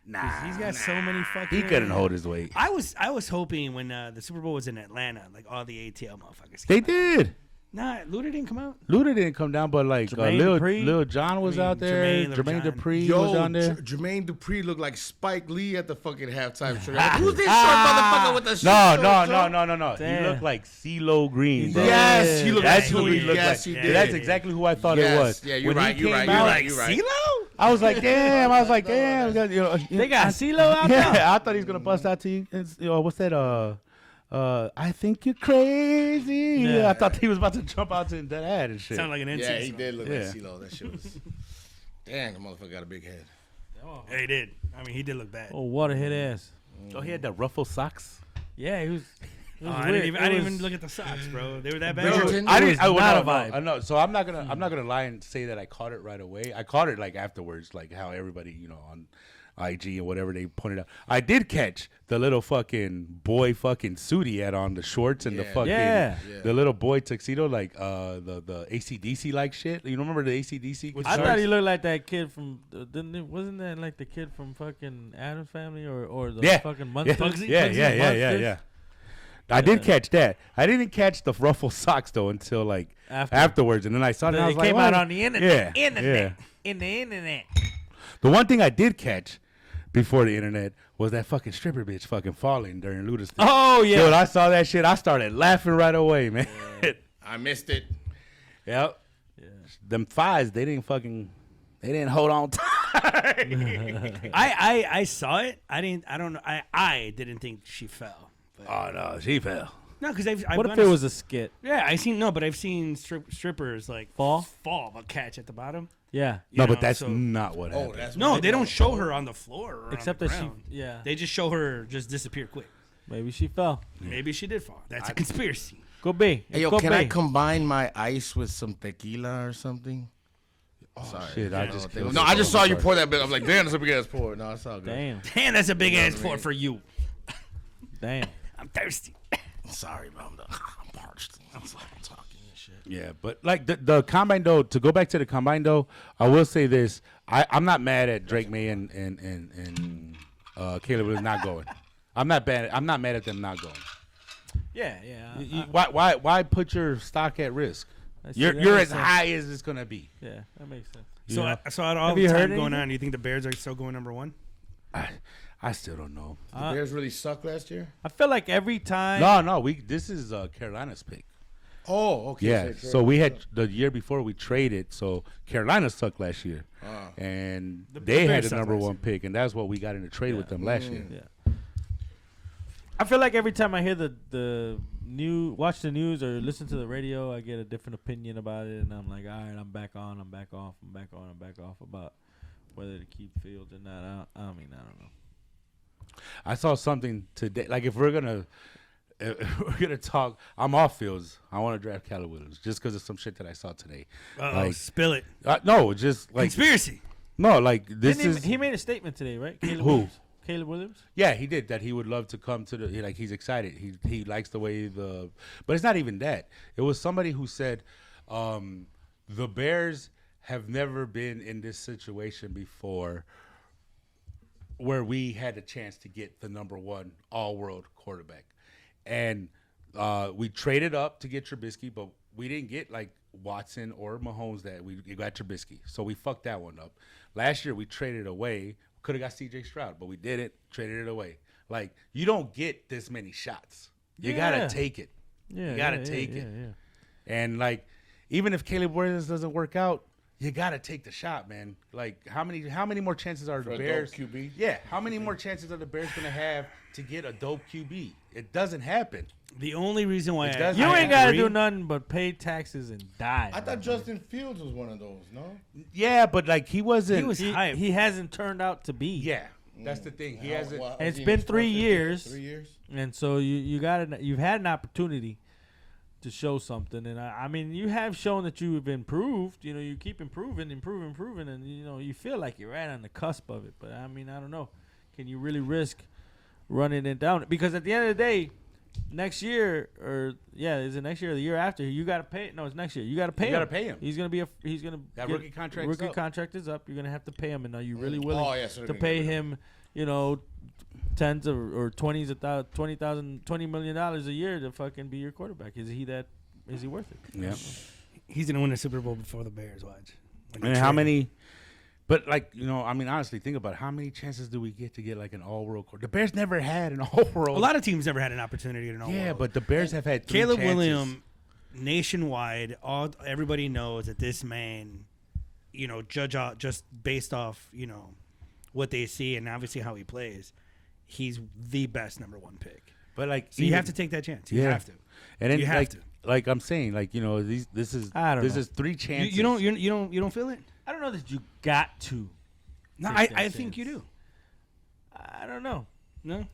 nah, He's got so many fucking. he couldn't hold his weight. I was hoping when the Super Bowl was in Atlanta, like all the ATL motherfuckers. They came out. did. Nah, Luda didn't come out. Luda didn't come down, but like Jermaine Dupri? Lil John was out there. Jermaine Jermaine John. Dupri Yo, was on there. Jermaine Dupri looked like Spike Lee at the fucking halftime show. Like, who's this short motherfucker with the shit? No. He Damn. looked like CeeLo Green, bro. Yes, he looked That's like who he looked yes, like. he did. That's exactly who I thought Yes, it was. yeah, you're When right, he you're came right, you're out, right, you're right. CeeLo? I was like, damn. I was like, damn. They got CeeLo out there. Yeah, I thought he was gonna bust out to you. It's, what's that? I think you're crazy. Yeah. I thought he was about to jump out to that ad and shit. Sound like an NC. Yeah, he song. did look Yeah. like CeeLo. That shit was. Damn, the motherfucker got a big head. Yeah, he did. I mean, he did look bad. Oh, waterhead ass. Oh, he had the ruffle socks. Yeah, he was. It was I weird. didn't It even was- look at the socks, bro. They were that bad. Bridgerton? I It didn't. was not a no, vibe. I know. So I'm not gonna lie and say that I caught it right away. I caught it like afterwards, like how everybody, on IG and whatever they pointed out. I did catch the little fucking boy fucking suit he had on, the shorts and the Yeah. fucking Yeah. the little boy tuxedo, like the AC/DC like shit. You remember the AC/DC? I thought he looked like that kid from. Wasn't that like the kid from fucking Addams Family or the Yeah. fucking Yeah, Munsters? yeah. I did catch that. I didn't catch the ruffle socks though until like afterwards, and then I saw it. And I was It like, came what? out on the internet. Yeah, yeah. In the internet. The one thing I did catch before the internet was that fucking stripper bitch fucking falling during Luda's thing. Oh yeah. Dude, I saw that shit. I started laughing right away, man. I missed it. Yep. Yeah. Them thighs, they didn't hold on tight. I saw it. I don't know. I didn't think she fell. But Oh no, she fell. no, because I've What gone if it to- was a skit? Yeah, but I've seen strippers like Fall, but catch at the bottom. yeah. No, You but know, that's so- not what Oh, happened. that's No, what they don't show her on the floor. Or Except on that the ground. yeah. They just show her just disappear quick. Maybe she fell. Maybe she did fall. That's a conspiracy. Could be. Hey, yo, Could can I be. combine my ice with some tequila or something? Oh Sorry. shit, I just killed No, I just saw you somebody. pour that bit. I'm like, damn, that's a big ass pour. No, it's all good. Damn. Damn, that's a big ass pour for you. Damn. I'm thirsty. Sorry, bro. I'm parched. I'm talking and shit. Yeah, but like the combine though, to go back to the combine though, I will say this: I'm not mad at Drake May and Caleb Williams not going. I'm not mad at them not going. Yeah, yeah. Why put your stock at risk? I see, You're that you're makes as sense. high as it's gonna be. Yeah, that makes sense. So, Yeah. so out of all Have the you time heard going anything? on, do you think the Bears are still going number one? I still don't know. The Bears really sucked last year? I feel like every time. No. This is Carolina's pick. Oh, okay. Yeah. So we had the year before we traded. So Carolina sucked last year, and The they had Bears the sucked number last one year. pick, and that's what we got in the trade with them last year. Yeah. I feel like every time I hear watch the news or listen to the radio, I get a different opinion about it, and I'm like, all right, I'm back on, I'm back off, I'm back on, I'm back off about whether to keep Fields or not. I don't know. I saw something today. Like if we're gonna talk, I'm off Fields. I want to draft Caleb Williams just because of some shit that I saw today. Like, Spill it. no, just like Conspiracy. no, like this is He made a statement today, right? Caleb Who? Williams. Caleb Williams. yeah, he did that. He would love to come to like he's excited. He likes the way but it's not even that. It was somebody who said the Bears have never been in this situation before where we had a chance to get the number one all-world quarterback. And we traded up to get Trubisky, but we didn't get like Watson or Mahomes that we got Trubisky. So we fucked that one up. Last year we traded away. Could have got CJ Stroud, but we didn't. Traded it away. Like, you don't get this many shots. You got to take it. Yeah, You got to yeah, take yeah, it. Yeah. And, like, even if Caleb Williams doesn't work out, you got to take the shot, man. Like, how many more chances are the a Bears? dope QB? Yeah. How many more chances are the Bears going to have to get a dope QB? It doesn't happen. The only reason why It does- You I ain't got to agree- do nothing but pay taxes and die. I thought Justin Fields was one of those, no? Yeah, but, like, he wasn't. He was hype. He hasn't turned out to be. Yeah. That's the thing. He hasn't. Well, It's was he in been his 3 fourth, fifth years. 3 years? And so you've had an opportunity to show something, and I mean you have shown that you have improved. You know, you keep improving, and you know you feel like you're right on the cusp of it. But I mean, I don't know, can you really risk running it down? Because at the end of the day, next year is it next year or the year after? You got to pay. No, it's next year. You got to pay. You gotta pay him. He's gonna be That rookie contract's Rookie up. contract is up. You're gonna have to pay him, and are you really willing Oh, yeah, so they're to gonna pay get rid of him? You know, tens or twenties of $20 million a year to fucking be your quarterback. Is he worth it? Yeah. He's gonna win the Super Bowl before the Bears. Watch. When they And how trade him. many? But like I mean, honestly, think about it. How many chances do we get to get like an all-world quarterback? The Bears never had an all-world. A lot of teams never had an opportunity to know. Yeah, but the Bears have had three Caleb chances. Williams, nationwide, everybody knows that this man, you know, judge out just based off, you know, what they see and obviously how he plays, he's the best number one pick. But like, So you have to take that chance. You have to. And then You have like, to. like I'm saying, like this is I don't know. is three chances. You don't feel it? I don't know that you got to. No, Take I that think you chance. do. I don't know. No.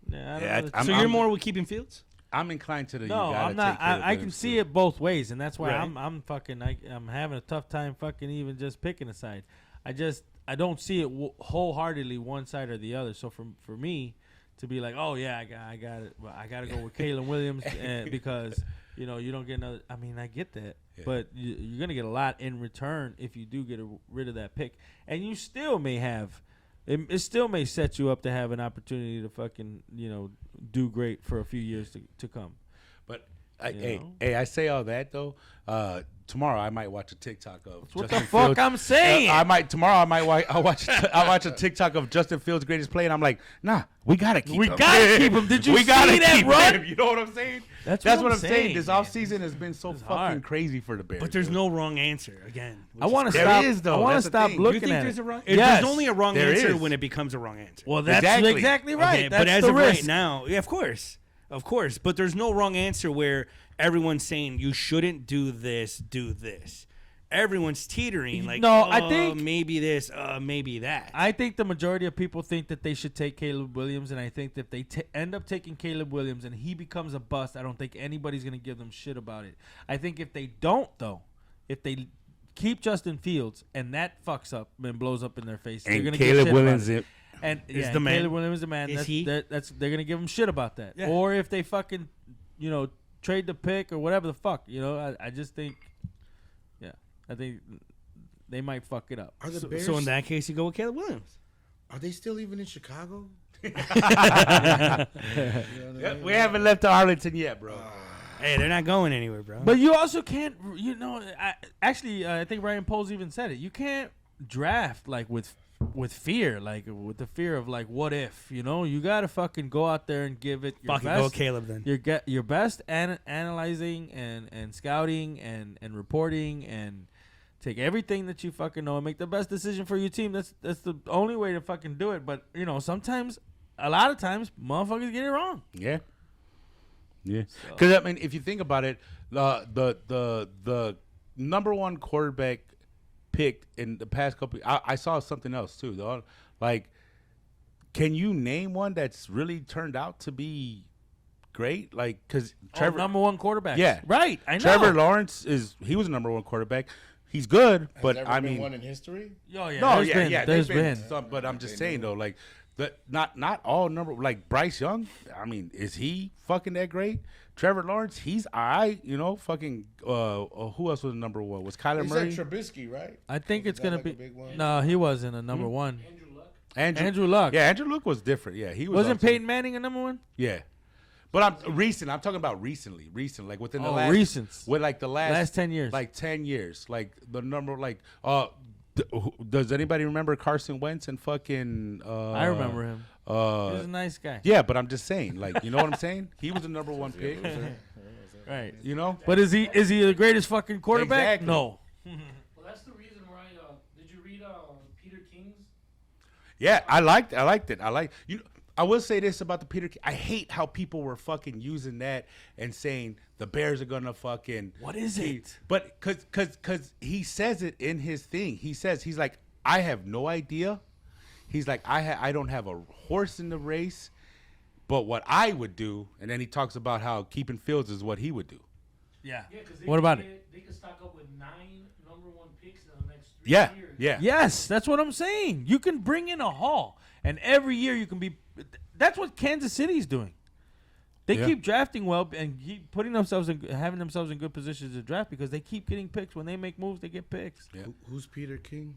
Yeah, I don't Yeah, know that I'm- So you're more with keeping Fields? I'm inclined to the. no, you gotta I'm not. take Caleb I can Williams see too. it both ways, and that's why Right. I'm having a tough time fucking even just picking a side. I don't see it wholeheartedly one side or the other. So for me to be like, oh yeah, I got it. Well, I got to go with Caleb Williams because you know you don't get another. I mean, I get that, but you're gonna get a lot in return if you do get rid of that pick, and you still may have. It still may set you up to have an opportunity to fucking do great for a few years to come. But You know? hey, I say all that though. tomorrow I might watch a TikTok of What Justin the fuck Fields. I'm saying? I'll watch a TikTok of Justin Fields' greatest play, and I'm like, nah, we gotta keep him. We gotta keep him. Did you we see gotta that keep run? him. You know what I'm saying? That's what what I'm I'm saying. saying, This man. offseason has been so fucking hard. crazy for the Bears. But there's dude. no wrong answer again. I want to There stop. is, though. I want That's to the stop thing. You looking think at there's it. a wrong? Yes. There's only a wrong There answer is. when it becomes a wrong answer. Well, that's Exactly. exactly right. Okay, That's but as the of risk. right now, yeah, of course. But there's no wrong answer where everyone's saying you shouldn't do this, do this. Everyone's teetering like, No, I think- maybe this, maybe that. I think the majority of people think that they should take Caleb Williams, and I think that if they end up taking Caleb Williams and he becomes a bust, I don't think anybody's going to give them shit about it. I think if they don't, though, if they keep Justin Fields and that fucks up and blows up in their face, they're And going to Caleb get Williams shit about it. And is yeah, the man. Caleb Williams is the man. Is That's, he? they're going to give him shit about that. Yeah. Or if they fucking, trade the pick or whatever the fuck, I just think, I think they might fuck it up. Are the Bears? So in that case, you go with Caleb Williams. Are they still even in Chicago? Yep, we haven't left Arlington yet, bro. Hey, they're not going anywhere, bro. But you also can't, I think Ryan Poles even said it. You can't draft like with fear, like with the fear of like what if, you got to fucking go out there and give it your fucking best. go Caleb then. Your best analyzing and scouting and reporting and take everything that you fucking know and make the best decision for your team. That's the only way to fucking do it. But sometimes, a lot of times, motherfuckers get it wrong. Yeah. Yeah. Because I mean, if you think about it, the number one quarterback picked in the past couple, I saw something else too, though. Like, can you name one that's really turned out to be great? Like, because Trevor, number one quarterback. Yeah. Right. I know. Trevor Lawrence he was a number one quarterback. He's good, Has but there I ever been mean, one in history? Oh, yeah. no, There's been. some, but I'm just saying though, like not all number like Bryce Young. I mean, is he fucking that great? Trevor Lawrence, he's fucking. Who else was number one? Was Kyler He Murray? said Trubisky, right? I think it's that going like to a be. big one? No, he wasn't a number one. Andrew Luck. Andrew Luck. Yeah, Andrew Luck was different. Yeah, he was. Wasn't also- Peyton Manning a number one? Yeah, but I'm recent. I'm talking about recently, like within the Oh, last recent. with like the last 10 years. like 10 years, like the number like does anybody remember Carson Wentz and fucking? I remember him. He was a nice guy. Yeah, but I'm just saying, like, you know what I'm saying? He was the number one pick. Right. You know? But is he the greatest fucking quarterback? Exactly. No. Well, that's the reason why. Did you read Peter King's? Yeah, I liked it. I will say this about the Peter. I hate how people were fucking using that and saying the Bears are gonna fucking. What is it? But cause he says it in his thing. He's like, I have no idea. He's like, I don't have a horse in the race, but what I would do, and then he talks about how keeping Fields is what he would do. Yeah. Yeah, because What about They could stock up with 9 number one picks in the next 3 Yeah, years. yeah. Yes, that's what I'm saying. You can bring in a haul, and every year you can be. That's what Kansas City's doing. They Yeah. keep drafting well and keep putting themselves having themselves in good positions to draft because they keep getting picks. When they make moves, they get picks. Yeah. Who's Peter King?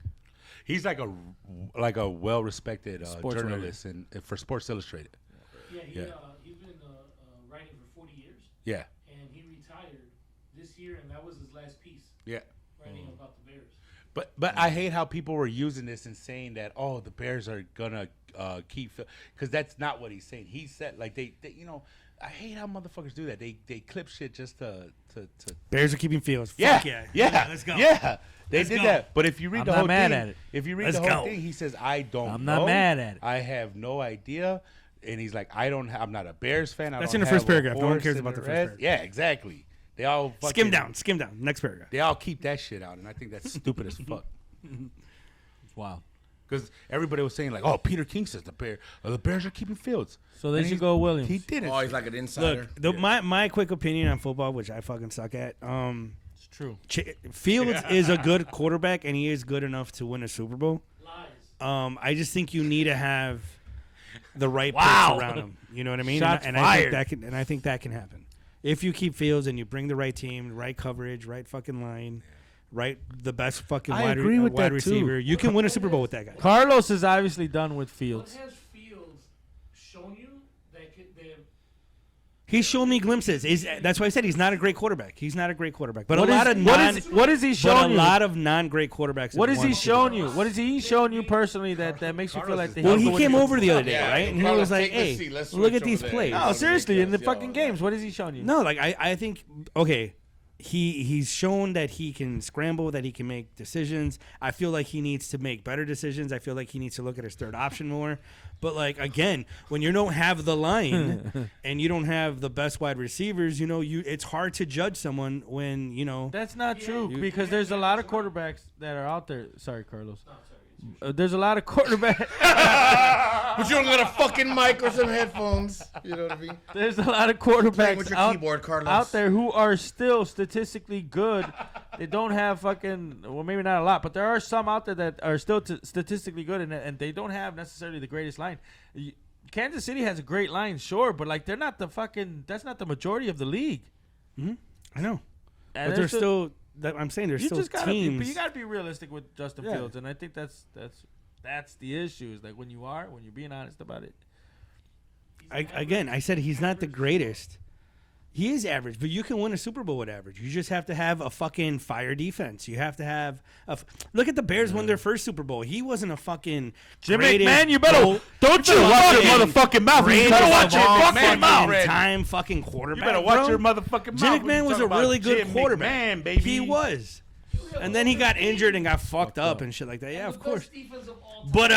He's like a well-respected Sports journalist for Sports Illustrated. Yeah, Yeah. He's been writing for 40 years, Yeah, and he retired this year, and that was his last piece, yeah. writing about the Bears. But I hate how people were using this and saying that the Bears are gonna keep because that's not what he's saying. He said like they I hate how motherfuckers do that. They clip shit just to Bears are keeping Fields. yeah, Fuck yeah. yeah, Let's go. Yeah, they Let's did go. that. But if you read I'm the not whole mad thing, at it. if you read Let's the whole go. thing, he says I don't. I'm know. not mad at it. I have no idea, and he's like I'm not a Bears fan. That's don't in the have first a paragraph. No one horse cares in about the first rest. paragraph. Yeah, exactly. They all Skim fucking- down. Next paragraph. They all keep that shit out, and I think that's stupid as fuck. Wow. Because everybody was saying like, "Oh, Peter King says the Bears are keeping Fields." So they And should he's- go Williams. He didn't. Oh, he's like an insider. Look, my quick opinion on football, which I fucking suck at. It's true. Fields is a good quarterback, and he is good enough to win a Super Bowl. Lies. I just think you need to have the right Wow. picks around him. You know what I mean? Shots and fired. I think that can happen if you keep Fields and you bring the right team, right coverage, right fucking line, right the best fucking I wide, agree with wide that, too. receiver. You can win a Super Bowl with that guy. Carlos is obviously done with What Fields. has Fields shown you that He's shown me glimpses. That's why I said he's not a great quarterback. He's not a great quarterback. But What is he showing you? A lot of non-great quarterbacks. What is he showing you? What is he showing you personally that makes you feel like Well, he came over the other day, right? And he Carlos, was like, take the "Hey, seat. Let's look switch at these over there." plays." No, seriously, in the Yo, fucking games, what is he showing you? No, like I think okay. He's shown that he can scramble, that he can make decisions. I feel like he needs to make better decisions. I feel like he needs to look at his third option more. But like again, when you don't have the line and you don't have the best wide receivers, it's hard to judge someone when That's not true because there's a lot of quarterbacks that are out there. Sorry, Carlos. There's a lot of quarterbacks. But you don't got a fucking mic or some headphones. You know what I mean? There's a lot of Playing quarterbacks with your keyboard, Carlos. out there who are still statistically good. They don't have maybe not a lot, but there are some out there that are still statistically good, and they don't have necessarily the greatest line. Kansas City has a great line, sure, but like they're not that's not the majority of the league. Mm-hmm. I know, And but they're still. I'm saying there's still teams. But you gotta be realistic with Justin Fields, and I think that's the issue. Is like when you're being honest about it. I said he's not the greatest. He is average, but you can win a Super Bowl with average. You just have to have a fucking fire defense. You have to have look at the Bears won their first Super Bowl. He wasn't a fucking Jim McMahon. You better don't you watch your motherfucking mouth. You better watch your fucking mouth. Time fucking quarterback. You better watch your motherfucking mouth. Jim McMahon was a really good quarterback. Man, baby. He was. And then he got injured and got fucked up and shit like that. Yeah, of course. But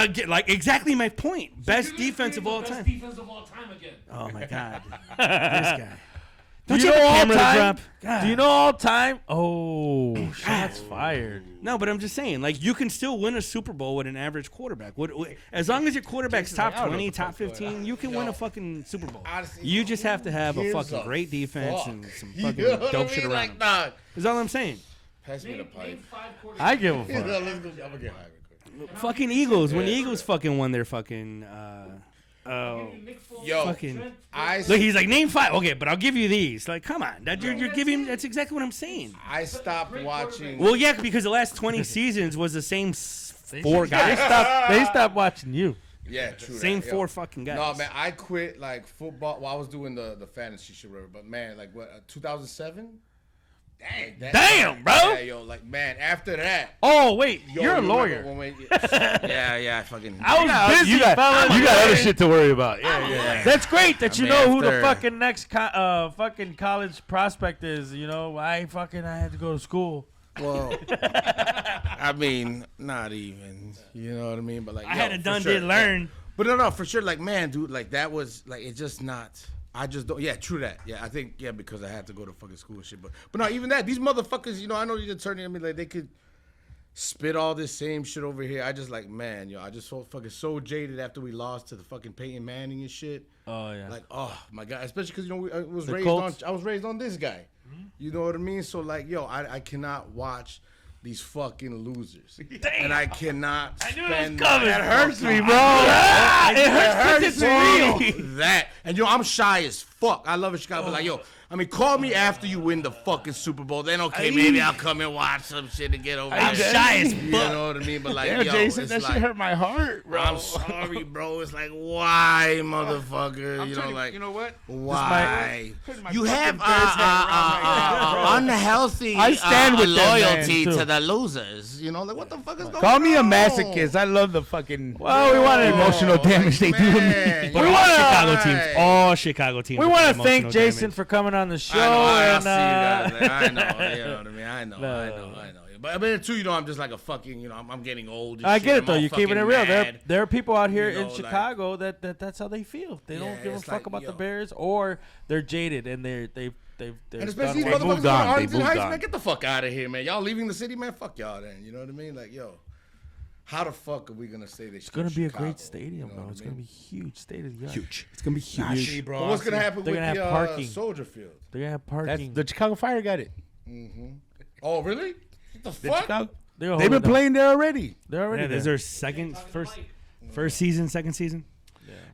exactly my point. Best defense of all time. Best defense of all time again. Oh my god, this guy. Do you know all time? Do you know all time? Oh, shots fired. No, but I'm just saying, like, you can still win a Super Bowl with an average quarterback. As long as your quarterback's top 20, top 15, you can win a fucking Super Bowl. You just have to have a fucking great defense and some fucking dope shit around. That's all I'm saying. Pass me the pipe. I give a I'm fuck. gonna get high real quick. Fucking Eagles. When the Eagles fucking won their fucking. Yo, fucking. look, he's like, name 5. Okay, but I'll give you these. Like, come on. You're giving. That's exactly what I'm saying. I stopped watching. Well, yeah, because the last 20 seasons was the same 4 guys. They stopped watching you. Yeah, true. Same 4 fucking guys. No, man, I quit like football. Well, I was doing the fantasy shit, whatever. But man, like what, 2007? Damn, bro. Yeah, yo, like man, after that. Oh wait, Yo, you're a you lawyer. remember when I fucking. I was busy, You got other fellas. shit to worry about. Yeah. That's great that you mean, know who the after- fucking next fucking college prospect is. You know, I had to go to school. Well, I mean, not even. You know what I mean? But like, I had a done, did learn. But no, for sure. Like, man, dude, like that was like it's just not. I just don't. Yeah, true that. Yeah, I think because I had to go to fucking school and shit. But no, even that. These motherfuckers. I know the attorney. I mean, like they could spit all this same shit over here. I just like, man, I just felt fucking so jaded after we lost to the fucking Peyton Manning and shit. Oh yeah. Like, oh my god, especially because I was The raised Colts? on. I was raised on this guy. You know what I mean? So like, I cannot watch these fucking losers, and I cannot. I knew it spend was coming. that It hurts me, fucking- bro. It hurts it's me. That and I'm shy as fuck. I love it, Chicago. But like, I mean, call me after you win the fucking Super Bowl. Then okay, maybe I'll come and watch some shit and get over it. I'm shy as fuck. You know what I mean? But like, Damn, Jason, it's that like, shit hurt my heart, bro. I'm sorry, bro. It's like, why, motherfucker? You know what? Why? my You fucking have Bears hat around my neck, unhealthy I stand with that man, loyalty too. to the losers. Like what the fuck is going on? Call me a masochist. I love the fucking Well, we want to emotional damage they do to me. Man, But We all wanna- Chicago teams. All Chicago teams. We have want to emotional thank Jason damage. for coming on the show. I know, and, I see you guys. I know, you know what I mean. I know. No. But I mean, too, I'm just like a fucking, I'm getting old. And I shit. get it I'm though. all You're keeping it fucking real. mad. There are people out here in like- Chicago that's how they feel. They don't Yeah, give a it's fuck like, about the yo. Bears, or they're jaded and they're And done especially these with- They moved motherfuckers from on. They Arlington moved Heights, on. man, get the fuck out of here, man. Y'all leaving the city, man. Fuck y'all then. You know what I mean? Like, how the fuck are we gonna say this? It's gonna be a great stadium, bro. It's gonna be huge, state of the art. Huge. It's gonna be huge. But what's gonna happen They're with gonna the have parking. Soldier Field? They're gonna have That's parking. the Chicago Fire got it. Oh, really? What the The fuck? Chicago, They're gonna they've hold been it down. playing there already. They're already Yeah, there. is their first season, second season?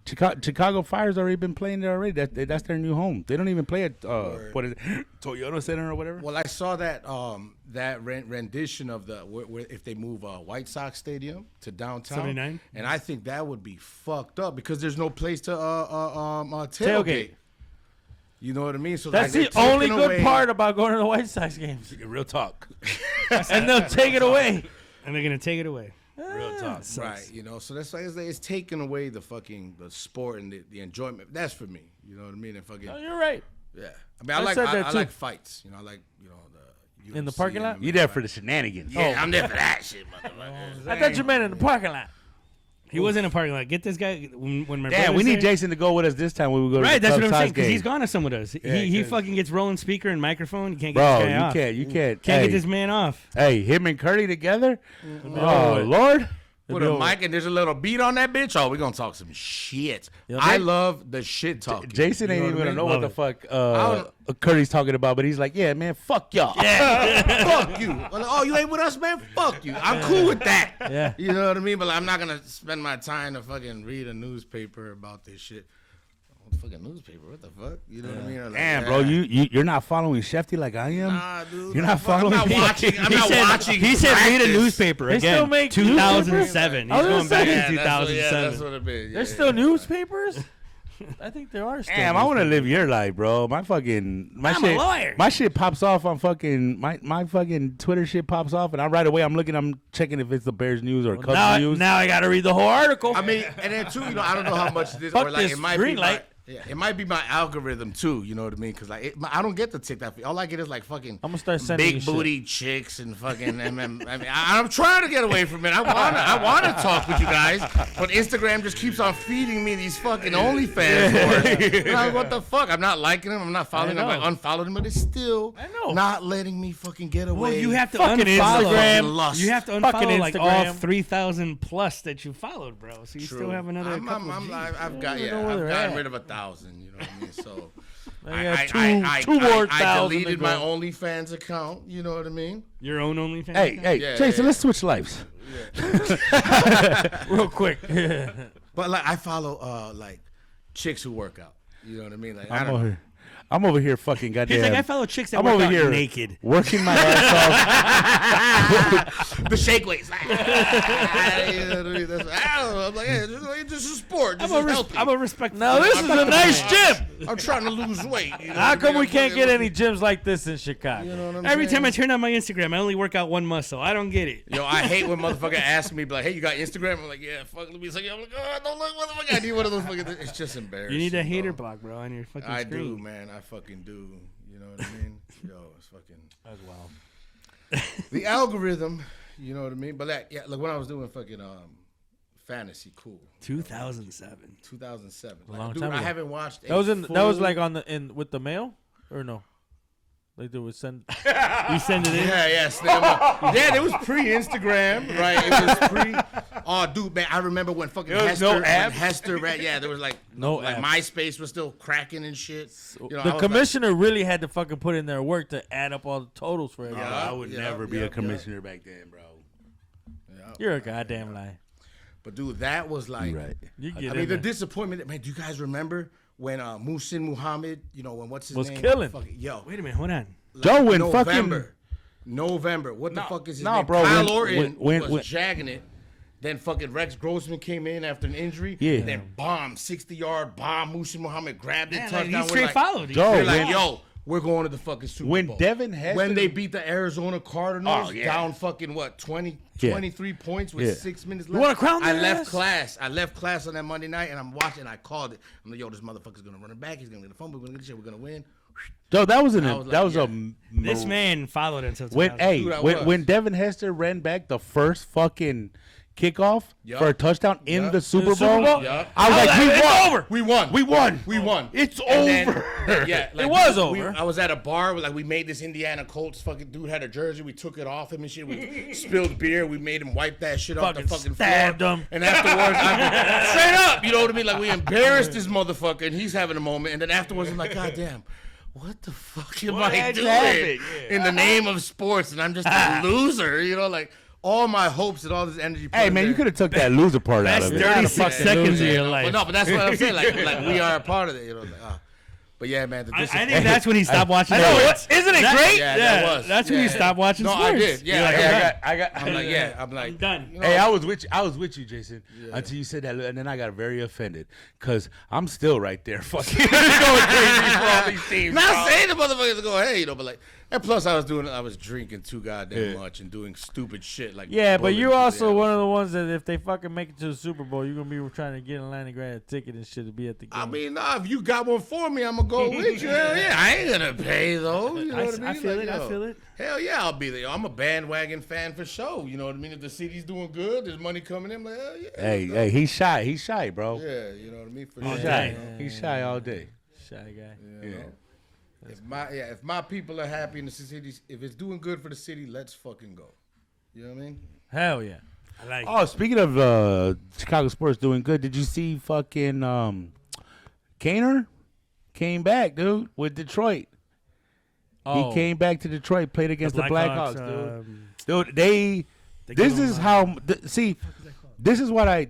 Chicago Fire's already been playing there already. That's their new home. They don't even play at what is it, Toyota Center or whatever. Well, I saw that rendition of the where if they move White Sox Stadium to downtown, 79? and I think that would be fucked up because there's no place to tailgate. Tailgate. You know what I mean? So That's like, the only good away, part about going to the White Sox games. Real talk. And they'll take it away. And they're gonna take it away. Real talk. Right, you know, so that's like it's taking away the sport and the enjoyment. That's for me, you know what I mean? And fucking, No, you're right. yeah. I mean, I like fights, you know. I like, you know, the In the UFC parking lot? and You there for the shenanigans? Yeah, I'm there for that shit, motherfucker. I thought you meant in the parking lot. He was in a parking lot. Get this guy when my Damn, brother's we need there. Jason to go with us this time when we go to Right, the that's Cubs what I'm Sox saying. Because game. he's gone to some with us. He fucking gets rolling speaker and microphone. You can't get Bro, this guy off. you can't. Can't Hey, get this man off. hey, him and Curdy together? Mm-hmm. Oh, Lord. Put a mic and there's a little beat on that bitch. Oh, we're gonna talk some shit. Yeah, I man. love the shit talking. Jason ain't You even what I gonna mean? know what Love the fuck Curdy's talking about, but he's like, yeah, man, fuck y'all. Fuck you. Well, oh, you ain't with us, man? Fuck you. I'm cool with that. Yeah. You know what I mean? But I'm not gonna spend my time to fucking read a newspaper about this shit. Fucking newspaper, what the fuck? You know what I mean? Like, Damn, bro, you're not following Shefty like I am. Nah, dude. You're not following I'm not me. watching. I'm not watching. He said read a practice. newspaper They again. still make 2007. I was He's gonna going back say, to Yeah, 2007. that's what it is. There's still newspapers? I think there are still. Damn, I want to live your life, bro. My I'm a shit, lawyer. My shit pops off on fucking my fucking Twitter shit pops off, and right away I'm checking if it's the Bears news or Cubs news. Now I got to read the whole article. I mean, and then too, you know, I don't know how much this Fuck or like this it might green be light. it might be my algorithm too. You know what I mean? Because like I don't get the TikTok. All I get is like fucking I'm gonna start sending you big shit. booty chicks and fucking. I mean, I'm trying to get away from it. I wanna talk with you guys, but Instagram just keeps on feeding me these fucking OnlyFans. And I'm like, what the fuck? I'm not liking them. I'm not following them. I unfollowed them, but it's still not letting me fucking get away. Well, you have to Fucking unfollow. Instagram. Lust. You have to Fucking unfollow like all Instagram. 3,000 plus that you followed, bro. So you still have another couple of Gs. I've know where they're gotten at. rid of 1,000. You know what I mean? So I got two more I thousand to deleted go. my OnlyFans account. You know what I mean? Your own OnlyFans. Hey, Yeah, Jason, yeah. let's switch lives. Real quick. But like I follow like chicks who work out. You know what I mean? Like I don't know. I'm over here fucking goddamn. He's like, I follow chicks that I'm work over out here naked. working my ass The shake weights. You know what I mean? That's- I don't know. I'm like, hey, this is a sport. This is healthy. I'm a respectful. Now this is a nice gym. I'm trying to lose weight. You know How what I come mean? we I'm can't fucking get any gyms like this in Chicago? You know what I'm Every saying? time I turn on my Instagram, I only work out one muscle. I don't get it. Yo, I hate when motherfucker ask me, like, hey, you got Instagram? I'm like, yeah, fuck, let me say, I'm like, oh, don't look, motherfucker. I need one of those fucking, it's just embarrassing. You need a bro. hater block, bro, on your fucking I screen. do, man. I fucking do. You know what I mean? Yo, it's fucking. As well. The algorithm, you know what I mean? But like, yeah, like when I was doing fucking fantasy, cool. 2007. 2007. A Like, long dude, time I ago. haven't watched. That was like on the with the mail or no? Like they would send. You send it in? Yeah, yeah, it was pre-Instagram, right? It was pre. Oh, dude, man, I remember when fucking There was Hester, no when apps? Hester, right? Yeah, there was like No like apps. MySpace was still cracking and shit. You know, I The was commissioner really had to fucking put in their work to add up all the totals for everything. Yeah. I would Yeah, never be yeah, a commissioner back then, bro. Like, yeah. You're a goddamn lie. But dude, that was like, Right. You I get mean, in the there. disappointment. Man, do you guys remember when Muhsin Muhammad, you know, when what's his Was name? killing. Fucking, yo, Wait a minute, hold on. Joe, when November. What the No, fuck is his no, name? bro, Kyle when- Orton when- was jagging it. Then fucking Rex Grossman came in after an injury. Yeah. And then bomb, 60-yard bomb. Muhsin Muhammad grabbed it, Man, touchdown. he We're straight like, followed. Joe, They're when- like, yo, we're going to the fucking Super when Bowl. Devin Hester- when they beat the Arizona Cardinals Oh, yeah. down fucking what 20, Yeah. 23 points with Yeah. 6 minutes left. wanna crown I their left ass? class. I left class on that Monday night, and I'm watching. I called it. I'm like, yo, this motherfucker's gonna run it back. He's gonna get the fumble. We're gonna get the shit. We're gonna win. Joe, that was I was like, yeah. This man followed until when 2000. hey Dude, I when, was. when Devin Hester ran back the first fucking kickoff Yup. for a touchdown in Yup. the Super Super Bowl, Bowl? Yup. I was like, we it's won. over. We won. We won. We won. It's And then- over. yeah, like, It was we- over. I was at a bar. Like we made this Indiana Colts fucking dude had a jersey. We took it off him and shit. We spilled beer. We made him wipe that shit off the Fucking fucking stabbed floor. him. And afterwards, straight up, you know what I mean? Like we embarrassed this motherfucker, and he's having a moment. And then afterwards, I'm like, God damn. What the fuck am What I had doing happened? in the name of sports? And I'm just a loser, you know, like all my hopes and all this energy. put Hey in man, there. you could have took that loser part out That's of it. 36 Not a fucking seconds loser. of your But life. no, but that's what I'm saying. Like we are a part of it. You know, like, But yeah, man. I think that's when he stopped watching. Isn't it great? Yeah, that was. That's when you stopped watching sports. I did. Yeah, I'm like, I'm done. You know, Hey, I was with you, Jason, until you said that, and then I got very offended because I'm still right there, fucking going crazy for all these teams. not saying the motherfuckers go, hey, you know, but like, and plus I was drinking too goddamn much and doing stupid shit like. Yeah, but you're bullying also people. one of the ones that if they fucking make it to the Super Bowl, you're gonna be trying to get in line and grab a ticket and shit to be at the game. I mean, nah, if you got one for me, I'm gonna go with you. Hell yeah, I ain't gonna pay though. You know what I mean? I feel it. Hell yeah, I'll be there. I'm a bandwagon fan for sure. You know what I mean? If the city's doing good, there's money coming in. I'm like, hell yeah. Hey, he's shy, bro. Yeah, you know what I mean? For He's sure. shy. He's shy all day. Shy guy. You know? If my people are happy in the city, if it's doing good for the city, let's fucking go. You know what I mean? Hell yeah. I like. Oh, speaking of Chicago sports doing good, did you see fucking Kaner came back, dude, with Detroit? Oh. He came back to Detroit, played against the Blackhawks, dude. Dude, this is how. See, this is why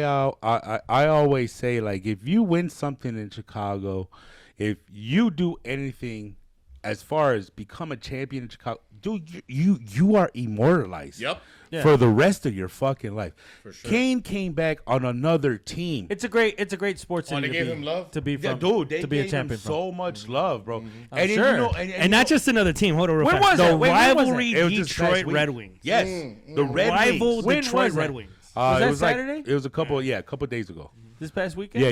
I always say, like, if you win something in Chicago, if you do anything as far as become a champion in Chicago, dude, you are immortalized. Yep. Yeah. For the rest of your fucking life. For sure. Kane came back on another team. It's a great sports city they to gave be, him love? to be Yeah, from, dude, they to be a gave champion him so much love, bro. I'm And sure. you know, And not just another team. Hold on, real When fast. was The that? Wait, when was rivalry that? It was just last Detroit week. Red Wings. Yes, the Red Rival Wings. When Detroit was Red that? Wings. Was it that was Saturday? Like, it was a couple days ago. this past weekend.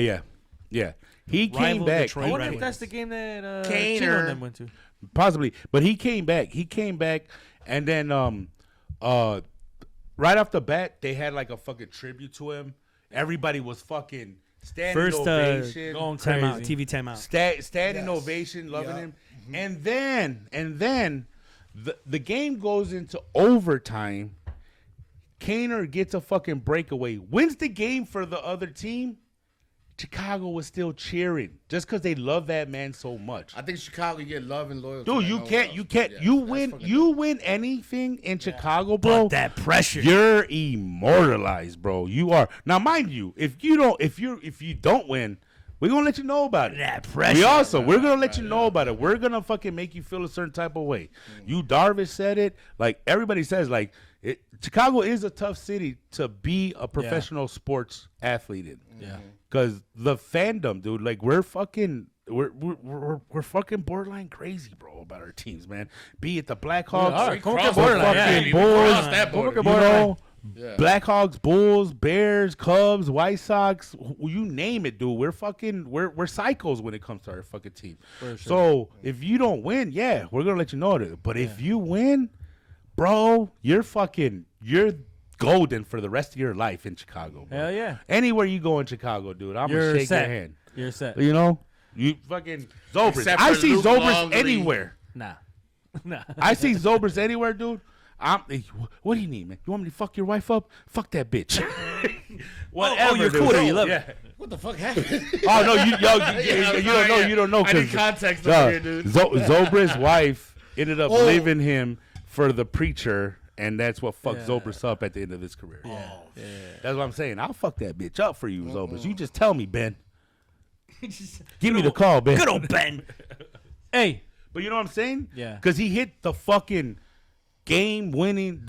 Yeah. He came Rival back. Detroit I wonder Red if that's Wings. the game that Kaner. Chino and them went to. Possibly, but he came back. And then right off the bat, they had like a fucking tribute to him. Everybody was fucking standing First ovation, going timeout, crazy. TV timeout. standing ovation, loving him. And then the game goes into overtime. Kaner gets a fucking breakaway, wins the game for the other team. Chicago was still cheering just because they love that man so much. I think Chicago get love and loyalty. Dude, like you no one can't. else. You can't. Yeah, You that's win. fucking You win anything in Chicago, bro. But that pressure. You're immortalized, bro. You are. Now, mind you, if you don't win, we're gonna let you know about it. That pressure. We're gonna let you know about it. We're gonna fucking make you feel a certain type of way. You Darvish said it. Like everybody says, like Chicago is a tough city to be a professional sports athlete in. Yeah. Cause the fandom, dude, like we're fucking borderline crazy, bro, about our teams, man. Be it the Blackhawks, We fucking crossed borderline, yeah. fucking We Bulls, crossed that border. you know, Yeah. Blackhawks, Bulls, Bears, Cubs, White Sox, you name it, dude. We're psychos when it comes to our fucking team. For sure. So if you don't win, yeah, we're gonna let you know that. But if you win, bro, you're golden for the rest of your life in Chicago, bro. Hell yeah. Anywhere you go in Chicago, dude, I'm You're gonna shake set. your hand. You're set. You know, you fucking Zobers. Except I for see Luke Zobers Longley. anywhere. Nah. I see Zobers anywhere, dude. What do you need, man? You want me to fuck your wife up? Fuck that bitch. Whatever. you're dude. cool, you love yeah. What the fuck happened? Oh no, you don't know. You don't know. I need 'cause, context over here, dude. Zobrist's wife ended up Oh. leaving him for the preacher, and that's what fucked Yeah. Zobrist up at the end of his career. Yeah. That's what I'm saying. I'll fuck that bitch up for you, Zobrist. You just tell me, Ben. Give me the call, Ben. Good old Ben. Hey. But you know what I'm saying? Yeah. Because he hit the fucking game-winning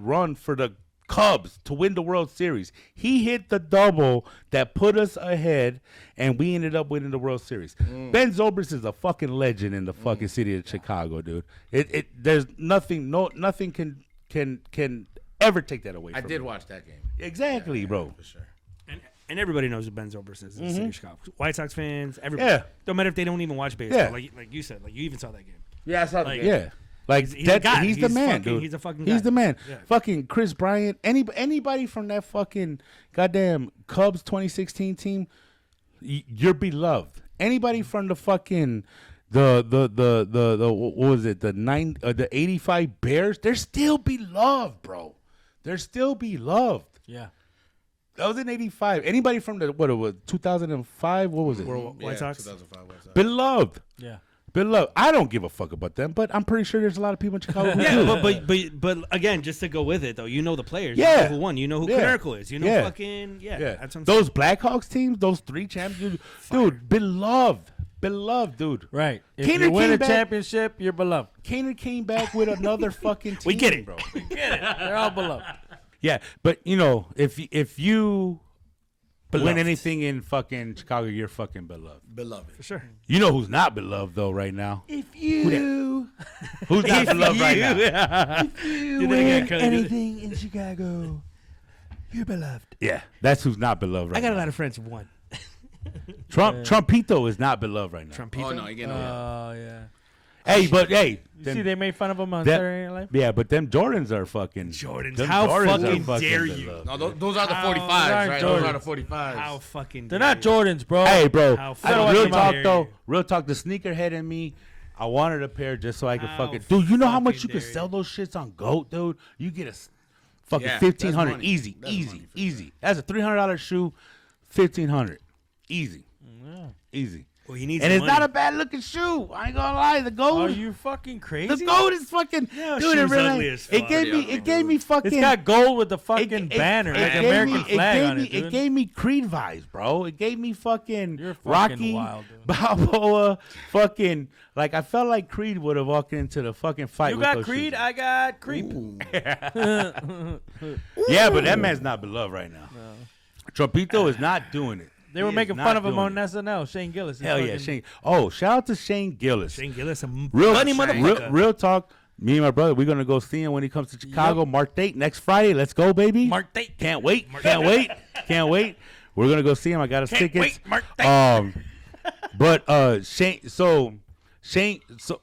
run for the Cubs to win the World Series. He hit the double that put us ahead, and we ended up winning the World Series. Ben Zobrist is a fucking legend in the fucking city of Chicago, dude. There's nothing can ever take that away I from did him. watch that game. Exactly, bro. For sure. And everybody knows who Ben Zobrist is in the city of Chicago. White Sox fans, everybody. Yeah. Don't matter if they don't even watch baseball. Yeah. Like you said, like you even saw that game. Yeah, I saw the Like, game. Yeah. Like He's a guy. he's the He's man, fucking- dude. he's a fucking He's guy. the man. Yeah. Fucking Chris Bryant. Anybody from that fucking goddamn Cubs 2016 team, you're beloved. Anybody from the fucking the what was it? The 85 Bears, they're still beloved, bro. They're still beloved. Yeah. That was in 85. Anybody from the what it was 2005? What was it? White Sox. 2005 White Sox. Beloved. Yeah. Beloved. I don't give a fuck about them, but I'm pretty sure there's a lot of people in Chicago who do. Yeah, but again, just to go with it though, you know the players. Yeah. You know who won. You know who Yeah. Clerical is. You know Yeah. fucking yeah. Yeah, That's what I'm those Blackhawks teams, those 3 champions, dude, beloved. beloved, dude. Right. If Kaner you win came a back- championship, you're beloved. Kaner came back with another fucking team. We get it. bro. They're all beloved. Yeah, but if you Beloved. win anything in fucking Chicago, you're fucking beloved. Beloved. For sure. You know who's not beloved though right now? If you Who's not beloved right now? do that again, Cody. anything in Chicago, you're beloved. Yeah, that's who's not beloved right I got now. a lot of friends of one. Trumpito is not beloved right now. Trumpito. Oh no, you get no. Oh, yeah. Hey, but hey, You see, they made fun of him on that- Saturday Night Live. yeah, but them Jordans are fucking Jordans. them How Jordans are fucking dare you? beloved. No, those are the How- 45s, aren't right? Those are Jordans. the 45s. How fucking They're dare not you. Jordans, bro. Hey, bro, How I, fucking real dare talk you. though, real talk. The sneakerhead in me, I wanted a pair just so I could How fucking. Dude, you know how much fucking you could dare sell you. those shits on GOAT, dude? You get a fucking Yeah, 1,500 that's money. easy, That's easy, money for easy. That's a $300 shoe, 1,500 easy, Yeah. easy. Well, he needs And the it's money. not a bad looking shoe. I ain't gonna lie. The Are GOAT, you fucking crazy? the GOAT is fucking. Yeah, dude, it shoe's really. ugly as It fuck. gave me. Pretty It gave me ugly, fucking. It's got gold with the it- fucking it- banner, it like gave American me- flag on me, it, dude. It gave me Creed vibes, bro. It gave me fucking You're fucking Rocky wild, dude. Balboa, fucking like I felt like Creed would have walked into the fucking fight. You with got those Creed, shoes. I got Creep. Yeah, but that man's not beloved right now. Trumpito is not doing it. They were He is making not fun of him doing on it. SNL. Shane Gillis. Hell yeah, Shane. Oh, shout out to Shane Gillis. Shane Gillis, a Real, funny real, motherfucker. real talk. Me and my brother, we're gonna go see him when he comes to Chicago. Mark date next Friday. Let's go, baby. Mark date. Can't wait. Can't wait. Can't wait. We're gonna go see him. I got his tickets. wait, Mark date. But Shane. So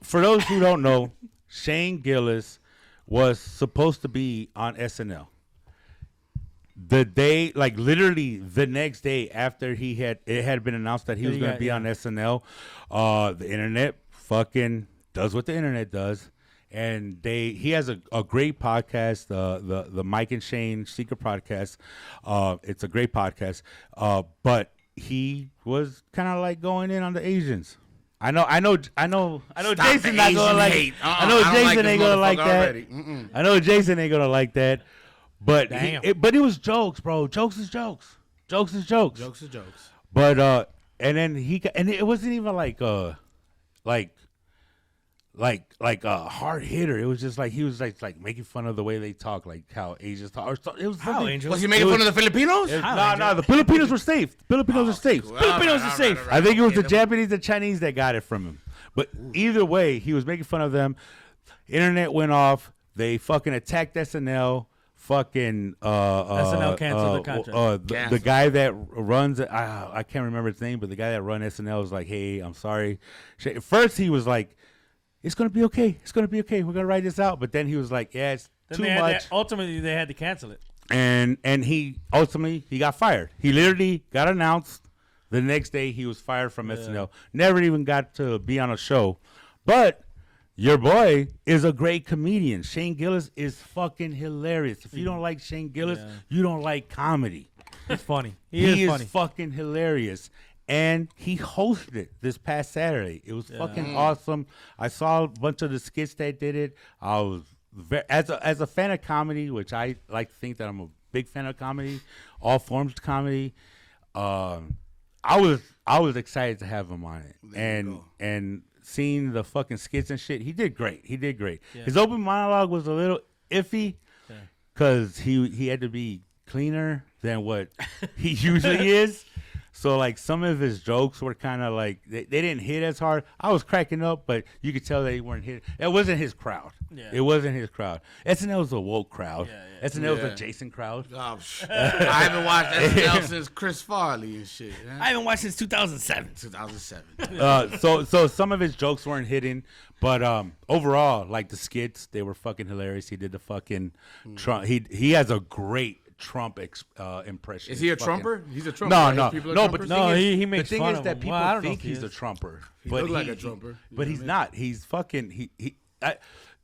for those who don't know, Shane Gillis was supposed to be on SNL. The day, like literally the next day after it had been announced that he was going to be on SNL, the internet fucking does what the internet does, and he has a great podcast, the Mike and Shane Secret Podcast. It's a great podcast, but he was kind of like going in on the Asians. I know. Stop Jason the not gonna Asian like. hate. I know I don't Jason like ain't this gonna like motherfucker that. already. Mm-mm. I know Jason ain't gonna like that. But Damn. but it was jokes, bro. Jokes is jokes. Jokes is jokes. Jokes are jokes. But and then and it wasn't even like a hard hitter. It was just like he was like making fun of the way they talk, like how Asians talk. Or so, it was How, something- Angel? Was he making fun of the Filipinos? No, the Filipinos were safe. Filipinos are safe. Filipinos are safe. I think it was the Japanese and Chinese that got it from him. But either way, he was making fun of them. Internet went off. They fucking attacked SNL. Fucking SNL canceled the contract. The guy that runs I can't remember his name, but the guy that runs SNL was like, "Hey, I'm sorry." At first, he was like, "It's gonna be okay. It's gonna be okay. We're gonna write this out." But then he was like, "Yeah, it's Then too they had much." ultimately, they had to cancel it. And he ultimately he got fired. He literally got announced the next day. He was fired from SNL. Never even got to be on a show. But your boy is a great comedian. Shane Gillis is fucking hilarious. If you don't like Shane Gillis, you don't like comedy. It's funny. He is is funny. fucking hilarious. And he hosted it this past Saturday. It was fucking awesome. I saw a bunch of the skits that did it. I was as a fan of comedy, which I like to think that I'm a big fan of comedy, all forms of comedy. I was excited to have him on it, and seeing the fucking skits and shit. He did great. Yeah. His open monologue was a little iffy because he had to be cleaner than what he usually is. So like some of his jokes were kind of like they didn't hit as hard. I was cracking up, but you could tell they weren't hit. It wasn't his crowd. Yeah. It wasn't his crowd. SNL's a woke crowd. SNL's a Yeah. Jason crowd. Oh, I haven't watched SNL since Chris Farley and shit. I haven't watched since 2007. 2007. So some of his jokes weren't hitting, but overall, like the skits, they were fucking hilarious. He did the fucking Trump. He has a great Trump impression. Is he a Fucking- Trumper? He's a Trumper. No, right? no, People are no. But the Trumpers? No, thing is, he makes the thing fun is of that him. people Well, I don't know think if he he's is. a Trumper. He But look like a Trumper. But he's not. He's fucking.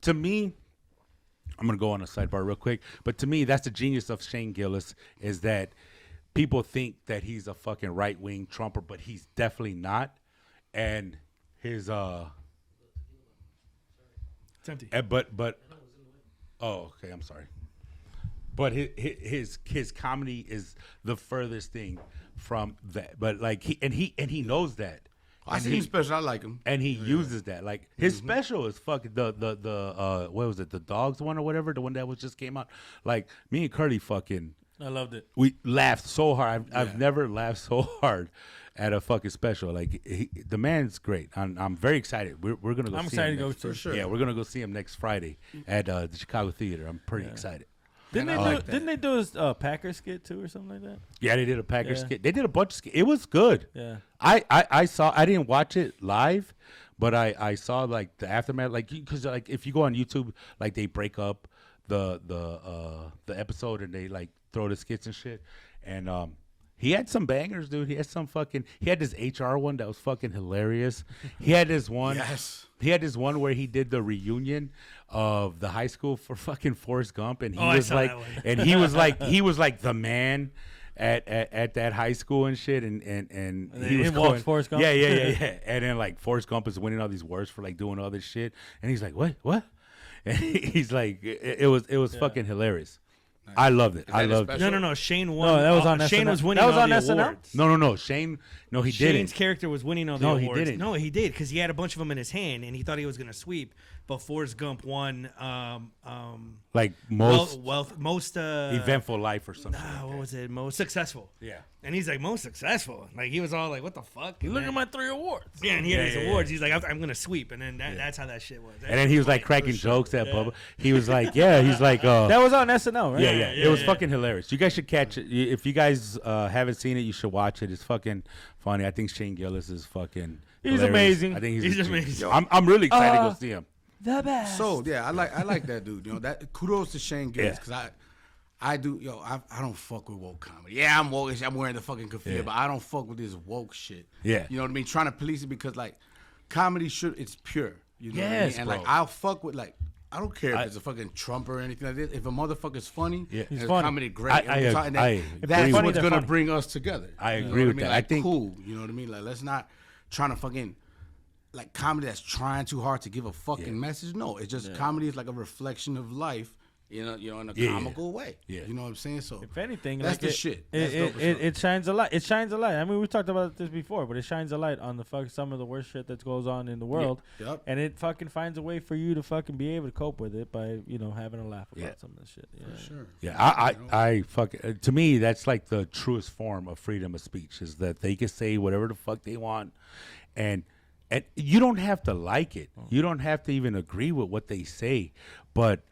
To me, I'm gonna go on a sidebar real quick. But to me, that's the genius of Shane Gillis is that people think that he's a fucking right wing Trumper, but he's definitely not. And his It's empty. but oh, okay, I'm sorry. But his comedy is the furthest thing from that. But like he knows that. I see him special. I like him. And he uses that. Like his special is fucking the what was it? The dogs one or whatever, the one that was just came out. Like me and Curly fucking I loved it. we laughed so hard. I've never laughed so hard at a fucking special. Like the man's great. I'm very excited. We're gonna go. I'm see excited him to go next- for sure. Yeah, we're gonna go see him next Friday at the Chicago Theater. I'm pretty excited. Didn't they do a Packer skit too or something like that? Yeah, they did a Packers Yeah. skit. They did a bunch of skit. It was good. Yeah. I saw. I didn't watch it live, but I saw like the aftermath. Like because like if you go on YouTube, like they break up the episode and they like throw the skits and shit. And he had some bangers, dude. He had this HR one that was fucking hilarious. He had this one. Yes. He had this one where he did the reunion of the high school for fucking Forrest Gump, and he I was saw like, that one. and he was like the man at that high school and shit, and he was he walks Forrest Gump? Yeah, and then like Forrest Gump is winning all these awards for like doing all this shit, and he's like, what? And he's like, it was fucking hilarious. I loved it. I that a loved it. special? No. Shane won. No, that was on Shane SNL. was winning That was all on the SNL? awards. No. Shane, no, he Shane's didn't. character was winning all the No, he awards. didn't. No, he did because he had a bunch of them in his hand and he thought he was gonna sweep. But Forrest Gump won. Like most most eventful life or something. what was it? Most successful. Yeah. And he's like most successful. Like he was all like, "What the fuck?" And Look then- at my 3 awards. Yeah, and he had Yeah, his yeah, awards. He's like, "I'm gonna sweep," and then that's how that shit was. And then he was like cracking jokes at Bubba. He was like, he's like, That was on SNL, right? yeah. It was fucking hilarious. You guys should catch it. If you guys haven't seen it, you should watch it. It's fucking funny. I think Shane Gillis is fucking. He's hilarious. amazing. I think He's amazing. I'm really excited to go see him. The best. So yeah, I like that dude. You know that. Kudos to Shane Gillis Yeah. because I do. I don't fuck with woke comedy. Yeah, I'm woke. I'm wearing the fucking keffiyeh, Yeah. but I don't fuck with this woke shit. Yeah. You know what I mean? Trying to police it because like comedy it's pure. You know what I Yes, mean? And bro. like I'll fuck with like. I don't care if it's a fucking Trump or anything like this. If a motherfucker's funny, Yeah. and He's it's funny. comedy great. I and agree that's with what's that. gonna Funny. bring us together. I You know agree what with mean? that. Like, I think- cool. You know what I mean? Like let's not trying to fucking like comedy that's trying too hard to give a fucking message. No, it's just comedy is like a reflection of life. In a Yeah. comical way. Yeah. You know what I'm saying? So If anything, that's like the it, shit. It, That's dope as it, fuck. it shines a light. It shines a light. I mean, we talked about this before, but it shines a light on the some of the worst shit that goes on in the world, Yep. and it fucking finds a way for you to fucking be able to cope with it by having a laugh about Yeah. some of this shit. Sure. Yeah, I fuck. To me, that's like the truest form of freedom of speech is that they can say whatever the fuck they want, and you don't have to like it. You don't have to even agree with what they say, but.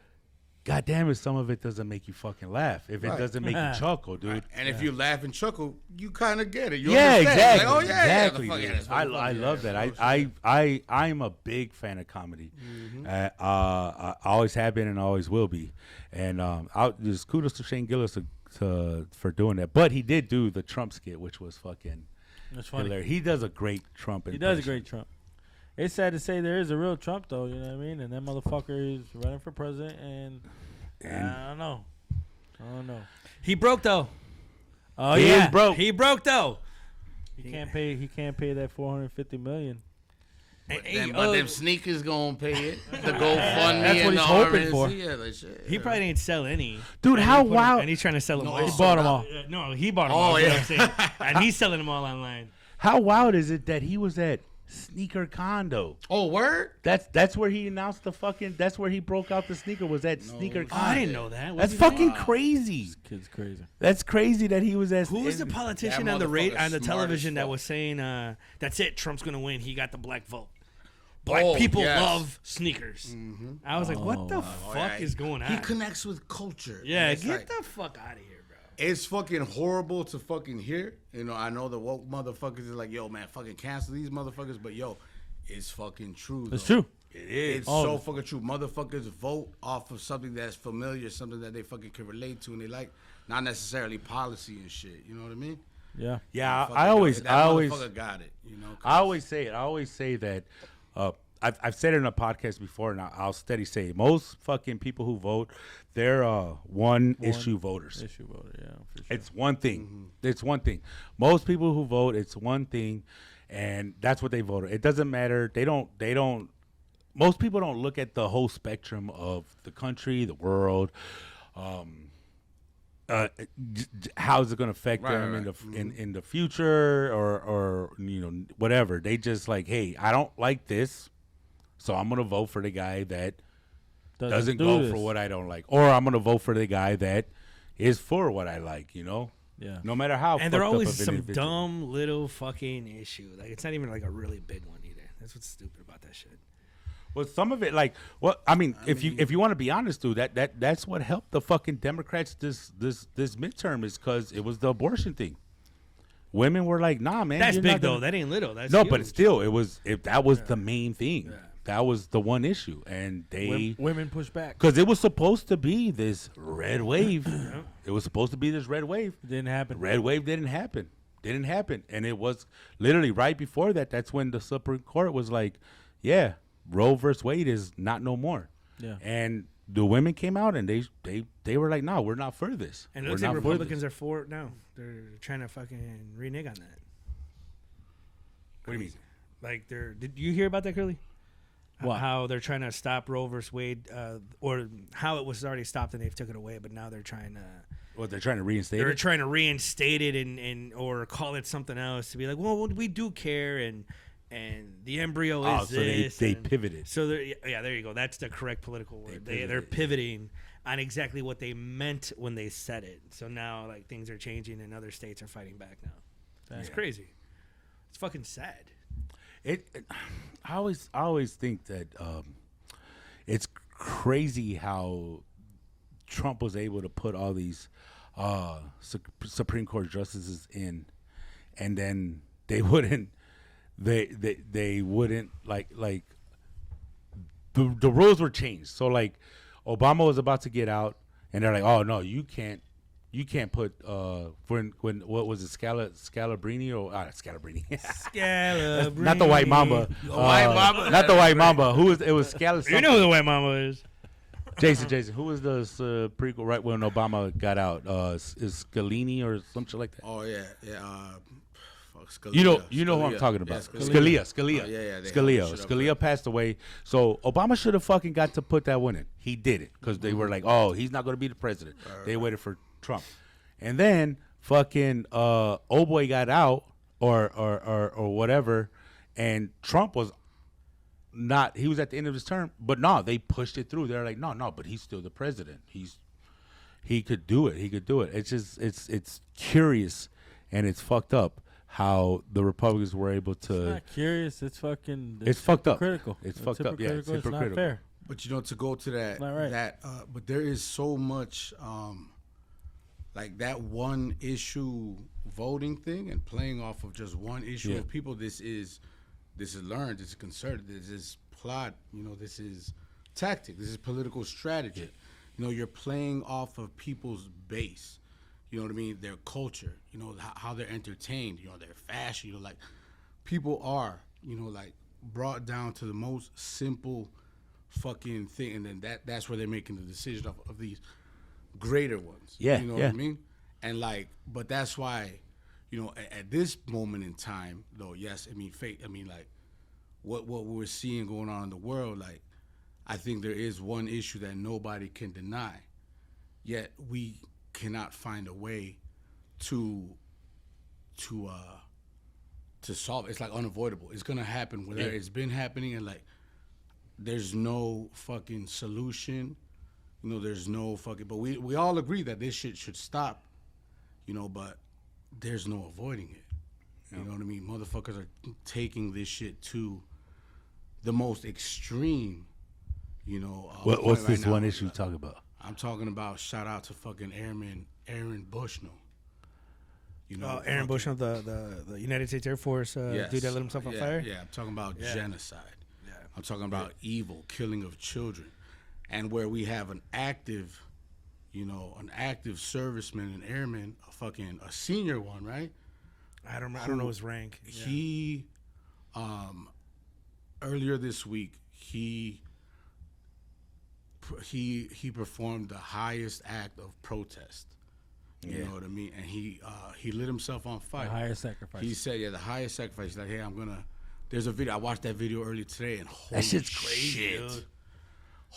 God damn it, some of it doesn't make you fucking laugh. If it Right. doesn't make you chuckle, dude. And if you laugh and chuckle, you kind of get it. You Yeah, understand. exactly. Like, oh yeah, exactly. yeah, the fuck, dude. yeah, that's I funny. love Yeah, that. I'm a big fan of comedy. I always have been and always will be. And just kudos to Shane Gillis for doing that. But he did do the Trump skit, which was fucking That's funny. hilarious. He does a great Trump. He does a great Trump. It's sad to say there is a real Trump though. You know what I mean? And that motherfucker is running for president, and I don't know. He broke though. Oh He yeah, is broke. He broke though. He can't pay. He can't pay that $450 million. But them sneakers gonna pay it. The GoFundMe That's what and he's the hoping RNC, for. Yeah, like shit. He probably didn't sell any. Dude, And how he put 'em- wild- And he's trying to sell them No, all. it's Bought them all. No, he bought them Oh, all. yeah. That's what I'm saying. And he's selling them all online. How wild is it that he was at Sneaker Condo? Oh, word? That's where he announced the fucking. That's where he broke out the sneaker. Was at Sneaker Oh, Condo. I didn't know that. That's What's his name? fucking crazy. Kid's crazy. That's crazy that he was at. Who was the politician on the motherfucker's on the smart television as that fuck. was saying, "That's it, Trump's gonna win. He got the black vote. Black Oh, people yes. love sneakers." I was like, "What the Oh, fuck yeah. is going on?" He connects with culture. yeah, It's get like- the fuck out of here, bro. It's fucking horrible to fucking hear. You know, I know the woke motherfuckers is like, yo, man, fucking cancel these motherfuckers. But, yo, it's fucking true. It's though. true. It is. It's so fucking true. Motherfuckers vote off of something that's familiar, something that they fucking can relate to and they like. Not necessarily policy and shit. You know what I mean? Yeah. Yeah, Fucking I always, that I always, motherfucker got it. You know? 'cause- I always say it. I always say that. I've said it in a podcast before, and I'll steady say it. Most fucking people who vote, they're one issue voters. Issue voter. Yeah, for sure. It's one thing. It's one thing. Most people who vote, it's one thing, and that's what they voted. It doesn't matter. They don't. Most people don't look at the whole spectrum of the country, the world, how's it going to affect Right, them right. in the future or whatever. They just like, hey, I don't like this, so I'm going to vote for the guy that doesn't go for what I don't like, or I'm going to vote for the guy that is for what I like. Yeah. No matter how. And there are fucked up always of an some individual. dumb little fucking issue. Like it's not even like a really big one either. That's what's stupid about that shit. Well, some of it, like, if you want to be honest, dude, that's what helped the fucking Democrats this midterm is because it was the abortion thing. Women were like, nah, man. That's you're big not gonna-" though. That ain't little. That's No, huge. but still, that was the main thing. Yeah. That was the one issue, and Women push back. because it was supposed to be this red wave. It was supposed to be this red wave. It didn't happen. Red wave didn't happen. And it was literally right before that. That's when the Supreme Court was like, yeah, Roe versus Wade is not no more. Yeah. And the women came out and they were like, no, we're not for this. And it We're looks like not for Republicans this." are for it now. They're trying to fucking renege on that. What do you mean? Like did you hear about that, Curly? What? How they're trying to stop Roe versus Wade, or how it was already stopped and they've took it away, but now they're trying to. What, they're trying to reinstate They're it? trying to reinstate it and or call it something else to be like, well, we do care and the embryo is so this. they and- pivoted. So yeah, there you go. That's the correct political word. They're pivoting on exactly what they meant when they said it. So now like things are changing and other states are fighting back now. It's crazy. It's fucking sad. I always think that it's crazy how Trump was able to put all these Supreme Court justices in, and then they wouldn't like the rules were changed. So like Obama was about to get out, and they're like, oh no, you can't put when what was it, Scalabrini or Scalabrini? Scalabrini. Not the white mamba. White Mamba? Not the white mamba. It was Scalabrini. You know who the white mama is. Jason. Who was the Supreme Court right when Obama got out? Is Scalini or some shit like that? Oh yeah. Fuck, Scalia. You know who I'm Scalia. talking about. Yeah, Scalia. Oh, yeah, they Scalia. held the shit up there. Scalia passed away. So Obama should have fucking got to put that one in. He did it because they were like, oh, he's not going to be the president. They waited for Trump. And then fucking old boy got out or whatever, and Trump was not. He was at the end of his term, but no, they pushed it through. They're like, no, but he's still the president. He could do it. It's just it's curious and it's fucked up how the Republicans were able to. It's not curious. It's fucking. It's fucked up. Hypocritical. It's fucked up. Yeah, it's It's not hypocritical. fair. But to go to that, Not right. but there is so much, like that one issue voting thing and playing off of just one issue Yeah. of people. This is learned. This is concerted. This is plot. This is tactic. This is political strategy. You're playing off of people's base. You know what I mean? Their culture. How they're entertained. Their fashion. Like people are. Like brought down to the most simple fucking thing, and then that's where they're making the decision of these greater ones. Yeah, You know what I mean? And like, but that's why, at this moment in time, though, yes, fate. Like, what we're seeing going on in the world, like, I think there is one issue that nobody can deny, yet we cannot find a way to solve it. It's like unavoidable. It's gonna happen. Whether it's been happening, and like, there's no fucking solution. There's no fucking. But we all agree that this shit should stop. But there's no avoiding it. You know what I mean? Motherfuckers are taking this shit to the most extreme. What's point this right one now. issue you talk about? I'm talking about shout out to fucking Aaron Bushnell. Aaron Bush of the United States Air Force Yes. dude that lit himself on fire. Yeah, I'm talking about genocide. Yeah. I'm talking about evil, killing of children, and where we have an active serviceman and airman, a senior one, right? I don't know his rank. He, earlier this week, he performed the highest act of protest. You know what I mean? And he lit himself on fire. The highest sacrifice. He said, the highest sacrifice. He's like, hey, there's a video. I watched that video earlier today, and holy That shit's crazy, shit. dude.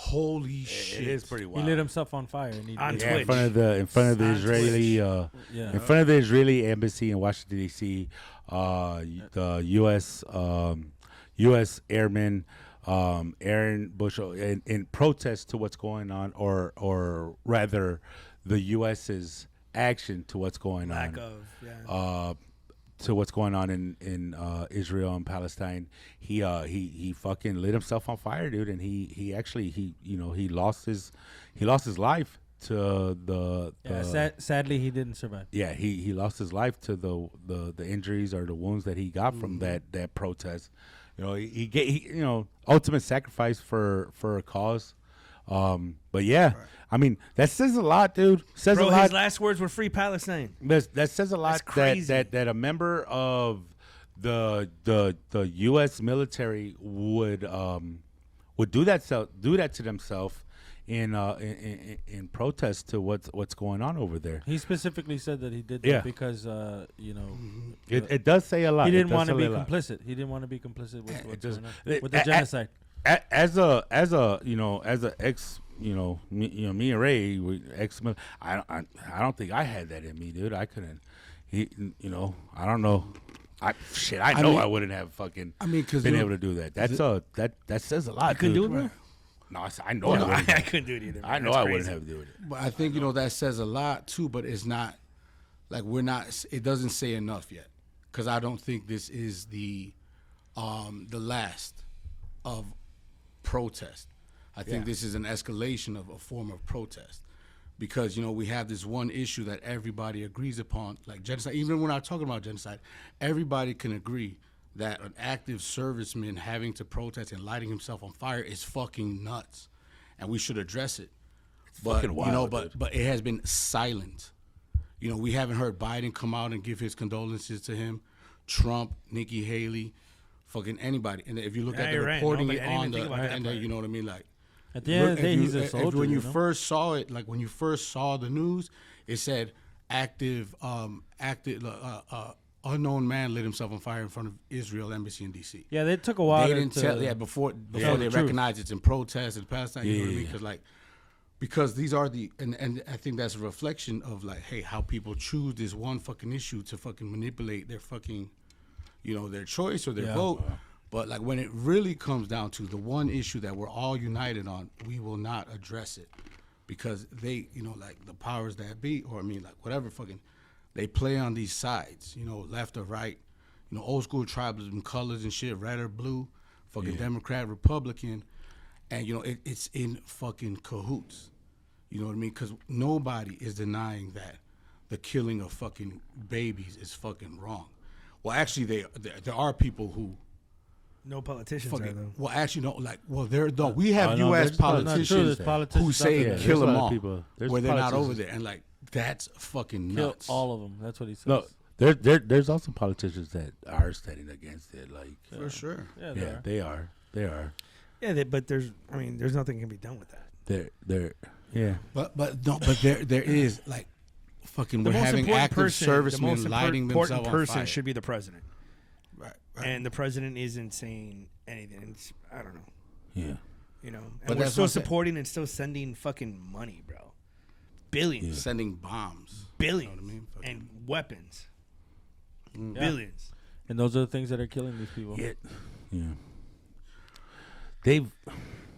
Holy shit! It is pretty He wild. lit himself on fire. And he On did- Yeah, in Twitch. front of the On Israeli Yeah. in front of the Israeli embassy in Washington D.C. The U.S. airmen, Aaron Bush, in protest to what's going on, or rather, the U.S.'s action to what's going Lack on. of, To what's going on in Israel and Palestine, he fucking lit himself on fire, dude, and he actually he lost his life to the sadly, he didn't survive. yeah he lost his life to the injuries or the wounds that he got from that protest. He ultimate sacrifice for a cause. But yeah, I mean that says a lot, dude. Says bro, a lot. his last words were "Free Palestine." That says a lot. That's crazy. That a member of the U.S. military would do that to themselves in protest to what's going on over there. He specifically said that he did that Yeah. because It does say a lot. he It didn't does want to say be a lot. complicit. He didn't want to be complicit with what's just- going it- on with the a- genocide. As a ex, me and Ray, I don't think I had that in me, dude. I couldn't. I don't know. I know mean- I wouldn't have fucking I mean, because been able to do that. That says a lot. couldn't dude. do it, bro? No, I know I wouldn't. I couldn't do it either. I man. know That's I crazy. wouldn't have do it. But I think that says a lot too. But it's not like we're not. It doesn't say enough yet, because I don't think this is the last of protest. I think this is an escalation of a form of protest, because we have this one issue that everybody agrees upon, like genocide. Even when we're not talking about genocide, everybody can agree that an active serviceman having to protest and lighting himself on fire is fucking nuts, and we should address it. But fucking wild, but it has been silent. We haven't heard Biden come out and give his condolences to him, Trump, Nikki Haley, fucking anybody. And if you look Yeah, at the you're right. reporting Nobody- I didn't on even think about that and part. you know what I mean, like. At the end of the day, he's a soldier. When you know? first saw it, like when you first saw the news, it said unknown man lit himself on fire in front of Israel embassy in D.C. Yeah, they took a while. They didn't to, tell before tell they the truth. recognized it's in protest in Palestine. You know what I mean? Yeah. Because these are and I think that's a reflection of like, hey, how people choose this one fucking issue to fucking manipulate their fucking, their choice or their vote. But like when it really comes down to the one issue that we're all united on, we will not address it, because they, like the powers that be, or like whatever fucking, they play on these sides, left or right, old school tribalism, colors and shit, red or blue, fucking Democrat, Republican, and it's in fucking cahoots. You know what I mean? Because nobody is denying that the killing of fucking babies is fucking wrong. Well, actually, there are people who. No politicians are though. Well, actually, no. Like, we have no, U.S. there's not- not true. politicians There's politicians who out say there. kill There's a them lot of all, people. There's where they're not over politicians. there, and like that's fucking kill nuts. all of them. That's what he says. No, there's also politicians that are standing against it. Like, for sure. Yeah, yeah, they are. Yeah, but there's nothing can be done with that. They're yeah. But there is like fucking we're having active servicemen lighting themselves on fire. Should be the president, Right. and the president isn't saying anything. It's, I don't know. Yeah. And But we're that's still what I'm saying. supporting and still sending fucking money, bro. Billions, Sending bombs. billions, You know what I mean? Fucking- and weapons, Yeah. billions. And those are the things that are killing these people. Yeah. They've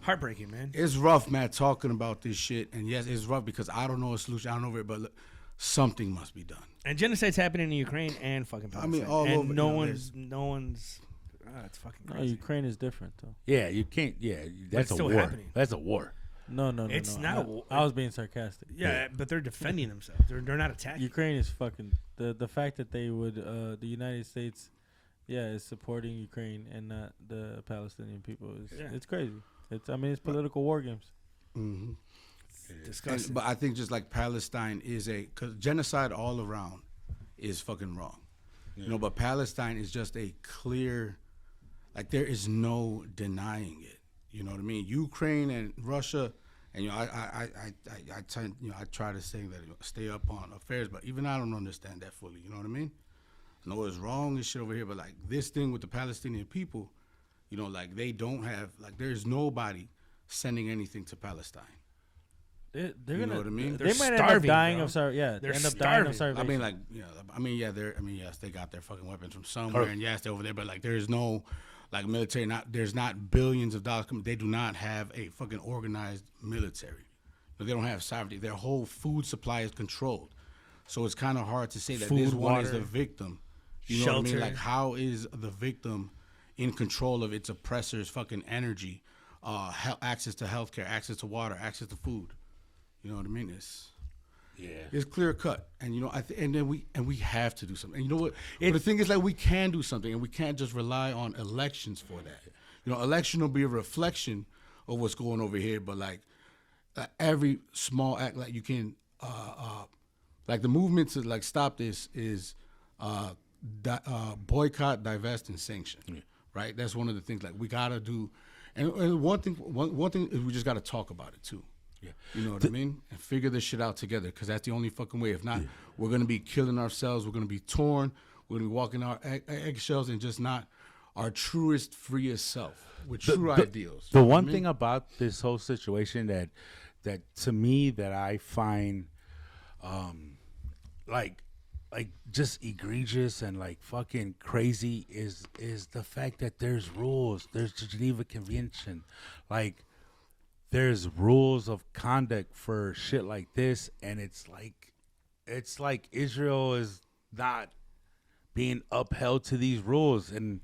Heartbreaking, man. It's rough, man, talking about this shit. And yes, it's rough because I don't know a solution. I don't know it, but look, something must be done. And genocide's happening in Ukraine and fucking I mean, Palestine. all and over, no you know, one's. It's fucking No, crazy. Ukraine is different though. yeah, you can't that's it's a still war. happening. That's a war. No. It's not a war. I was being sarcastic. Yeah, but they're defending themselves. They're not attacking. Ukraine is fucking the fact that they would the United States, is supporting Ukraine and not the Palestinian people is it's crazy. It's political war games. Mm-hmm. Disgusting. But I think just like Palestine is because genocide all around is fucking wrong. But Palestine is just a clear, like there is no denying it. You know what I mean? Ukraine and Russia, and I try to say that stay up on affairs, but even I don't understand that fully. You know what I mean? I know it's wrong and shit over here, but like this thing with the Palestinian people, like they don't have, like there's nobody sending anything to Palestine. They're You gonna. know what I mean? They They're might end up starving, dying bro. of starvation. Yeah, They're end up dying of starving. starvation. Yes, they got their fucking weapons from somewhere, and yes, they're over there, but like, there's no, like, military. There's not billions of dollars coming. They do not have a fucking organized military. They don't have sovereignty. Their whole food supply is controlled, so it's kind of hard to say that this Food, one is water, the victim. You know what I mean? shelter. Like, how is the victim in control of its oppressor's fucking energy, access to healthcare, access to water, access to food? You know what I mean? It's clear cut, and you know, and then we have to do something. And you know what? But the thing is, like, we can do something, and we can't just rely on elections for that. You know, election will be a reflection of what's going over here, but like every small act, like you can, like the movement to like stop this is boycott, divest, and sanction. Right? That's one of the things like we gotta do, and one thing is we just gotta talk about it too. Yeah. You know what I mean? And figure this shit out together, because that's the only fucking way. If not, we're going to be killing ourselves. We're going to be torn. We're going to be walking our eggshells and just not our truest, freest self with true ideals. The one thing about this whole situation that to me that I find like just egregious and like fucking crazy is the fact that there's rules. There's the Geneva Convention. Like, there's rules of conduct for shit like this, and it's like Israel is not being upheld to these rules, and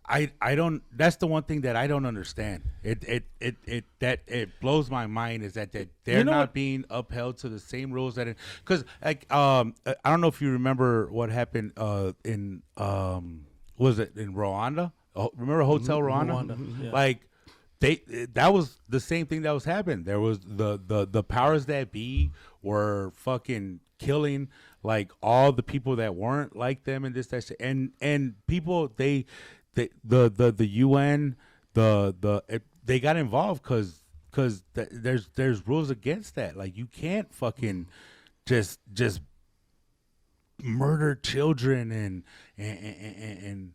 I don't. That's the one thing that I don't understand. It blows my mind is that they're not being upheld to the same rules that because like I don't know if you remember what happened in was it in Rwanda? Remember Hotel Rwanda? Yeah. Like. That was the same thing that was happening. There was the powers that be were fucking killing like all the people that weren't like them and this that shit. And people the UN they got involved because there's rules against that. Like, you can't fucking just murder children and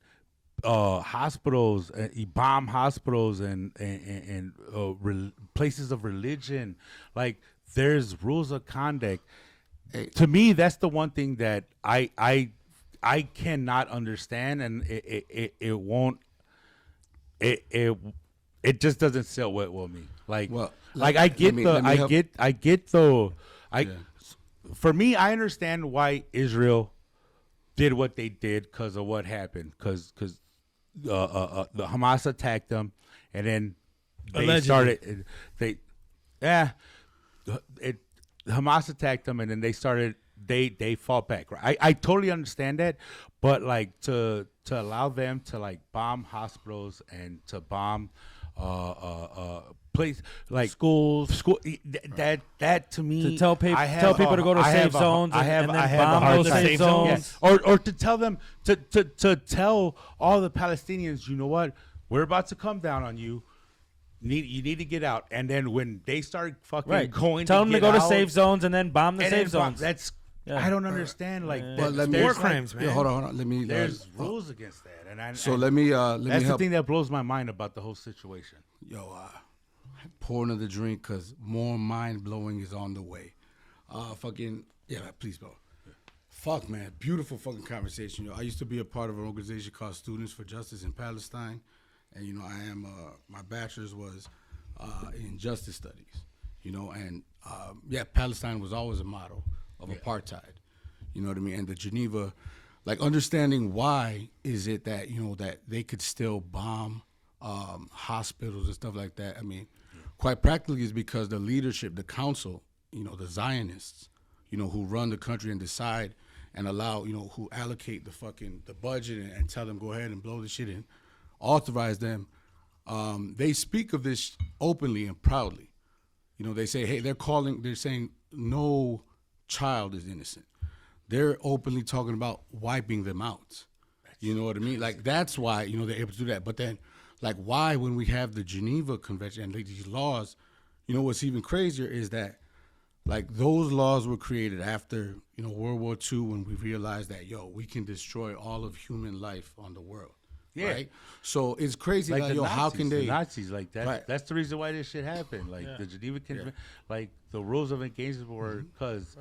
hospitals, bomb hospitals and places of religion. Like, there's rules of conduct. To me, that's the one thing that I cannot understand, and it won't. It just doesn't sit well with me. Like, I get for me, I understand why Israel did what they did because of what happened. Because the Hamas attacked them, and then they Allegedly. Hamas attacked them, and then they fought back. Right? I totally understand that, but like to allow them to like bomb hospitals and to bomb place like school that to me, to tell people to go to safe zones and then bomb those safe zones. Yeah. Or to tell them to tell all the Palestinians, you know what, we're about to come down on you. You need to get out. And then when they start fucking going, tell them to go to out, safe zones and then bomb the safe zones. That's I don't understand. Like, But let me, war crimes, man. Yeah, hold on. Let me. There's rules against that, and let me that's the help. thing that blows my mind about the whole situation. Yo, pour another drink because more mind blowing is on the way. Please, bro. Fuck, man, beautiful fucking conversation. Yo, I used to be a part of an organization called Students for Justice in Palestine, and you know, I am my bachelor's was in justice studies. You know, and Palestine was always a model of apartheid. You know what I mean? And the Geneva, like, understanding why is it that, you know, that they could still bomb hospitals and stuff like that. I mean, quite practically is because the leadership, the council, you know, the Zionists, you know, who run the country and decide and allow, you know, who allocate the budget and tell them go ahead and blow the shit in, authorize them. They speak of this openly and proudly. You know, they say, hey, they're saying no child is innocent. They're openly talking about wiping them out. You know what I mean? Like, that's why, you know, they're able to do that. But then, like, why, when we have the Geneva Convention and these laws, you know, what's even crazier is that, like, those laws were created after, you know, World War II, when we realized that, we can destroy all of human life on the world. Yeah. Right? So it's crazy. Like, the yo, Nazis, how can they? The Nazis, like that. Right. That's the reason why this shit happened. Like the Geneva Convention, like the rules of engagement were because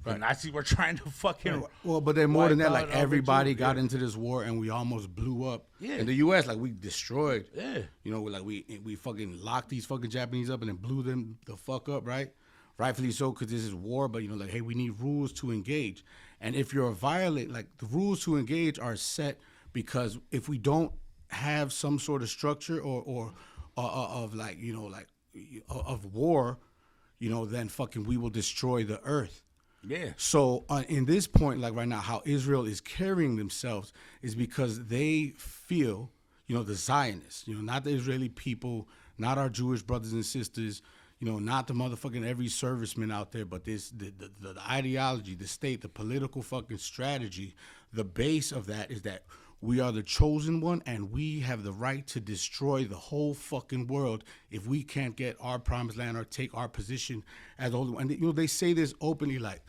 the Nazis were trying to fucking. Well, but then more than that, wipe like out all the everybody Jews, got into this war and we almost blew up. Yeah. In the U.S., like we destroyed. Yeah. You know, like we fucking locked these fucking Japanese up and then blew them the fuck up, right? Rightfully so, because this is war. But you know, like, hey, we need rules to engage. And if you're a violate, like the rules to engage are set because if we don't have some sort of structure or of like, you know, like of war, you know, then fucking we will destroy the earth. Yeah. So in this point, like right now, how Israel is carrying themselves is because they feel, you know, the Zionists, you know, not the Israeli people, not our Jewish brothers and sisters, you know, not the motherfucking every serviceman out there, but this the ideology, the state, the political fucking strategy, the base of that is that we are the chosen one and we have the right to destroy the whole fucking world if we can't get our promised land or take our position as the only one. And you know, they say this openly, like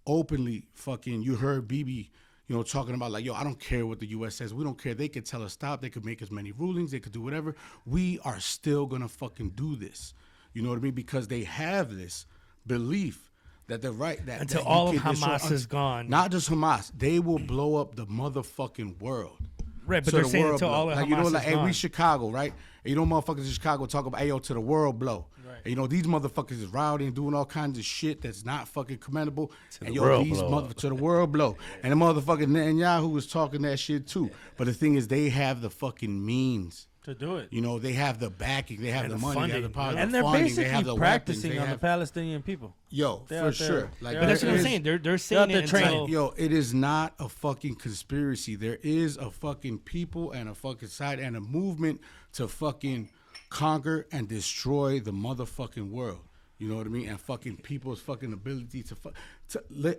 openly fucking, you heard Bibi, you know, talking about like, yo, I don't care what the U.S. says. We don't care. They could tell us stop. They could make as many rulings. They could do whatever. We are still going to fucking do this. You know what I mean? Because they have this belief that they're right. That Until that all of you can Hamas destroy- is gone. Not just Hamas. They will blow up the motherfucking world. Right, but So they're the saying world until blow. all of like, Hamas you know, is like, hey, gone. we Chicago, right? And you know, motherfuckers in Chicago talk about, hey, yo, to the world blow. Right. And you know, these motherfuckers is rowdy and doing all kinds of shit that's not fucking commendable. the And yo, world these blow. to the world blow. And the motherfucking Netanyahu was talking that shit too. But the thing is, they have the fucking means. To do it. You know, they have the backing, they have And the the money, they have the funding. power, And the they're funding, basically they have the practicing weapons, on they the have, Palestinian people. yo, They're for out there- sure. Like, they're But that's out what I'm there- saying. They're saying there it training. until, yo, it is not a fucking conspiracy. There is a fucking people and a fucking side and a movement to fucking conquer and destroy the motherfucking world. You know what I mean? And fucking people's fucking ability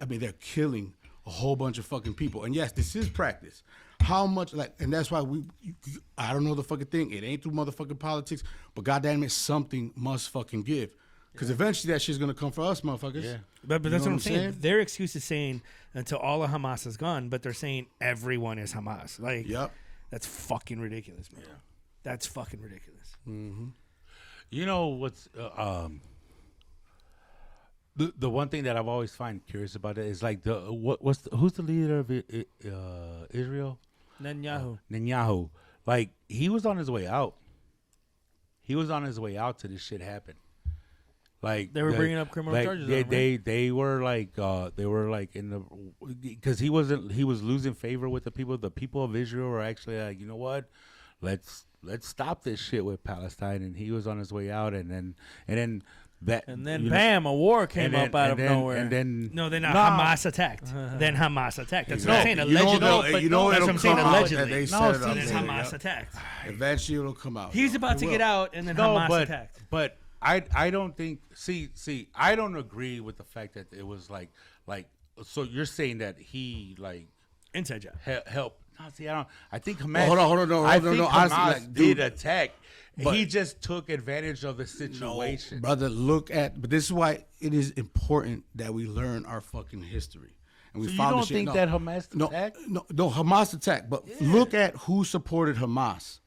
I mean, they're killing a whole bunch of fucking people. And yes, this is practice. How much, like, and that's why I don't know the fucking thing. It ain't through motherfucking politics, but goddamn it, something must fucking give. Because eventually that shit's gonna come for us, motherfuckers. Yeah. but You that's know what I'm saying. Their excuse is saying until all of Hamas is gone, but they're saying everyone is Hamas. Like, Yep. that's fucking ridiculous, man. That's fucking ridiculous. You know what's the one thing that I've always find curious about it is like who's the leader of Israel? Netanyahu. Like he was on his way out. He was on his way out to this shit happen. Like They were bringing up criminal charges on him, right? They were like in the because he was losing favor with the people of Israel were actually like, you know what, let's stop this shit with Palestine, and he was on his way out, and then bam, a war came up out of nowhere. and then No, then Hamas attacked. Then Hamas attacked. That's what I'm saying. You know Allegedly. they'll- you know that's it'll what I'm saying. come out Allegedly. that they No, set it then up Hamas there, yep. attacked. Eventually it'll come out. He's about to get out, and then Hamas attacked. But I don't think. See, I don't agree with the fact that it was like. So you're saying that he like Inside job. helped. No, see, I think Hamas. Well, hold on, I think honestly, Hamas like, dude, did attack. but- He just took advantage of the situation. Brother, but this is why it is important that we learn our fucking history. And we So you follow don't this shit. think that Hamas attacked? No, Hamas attacked. But look at who supported Hamas.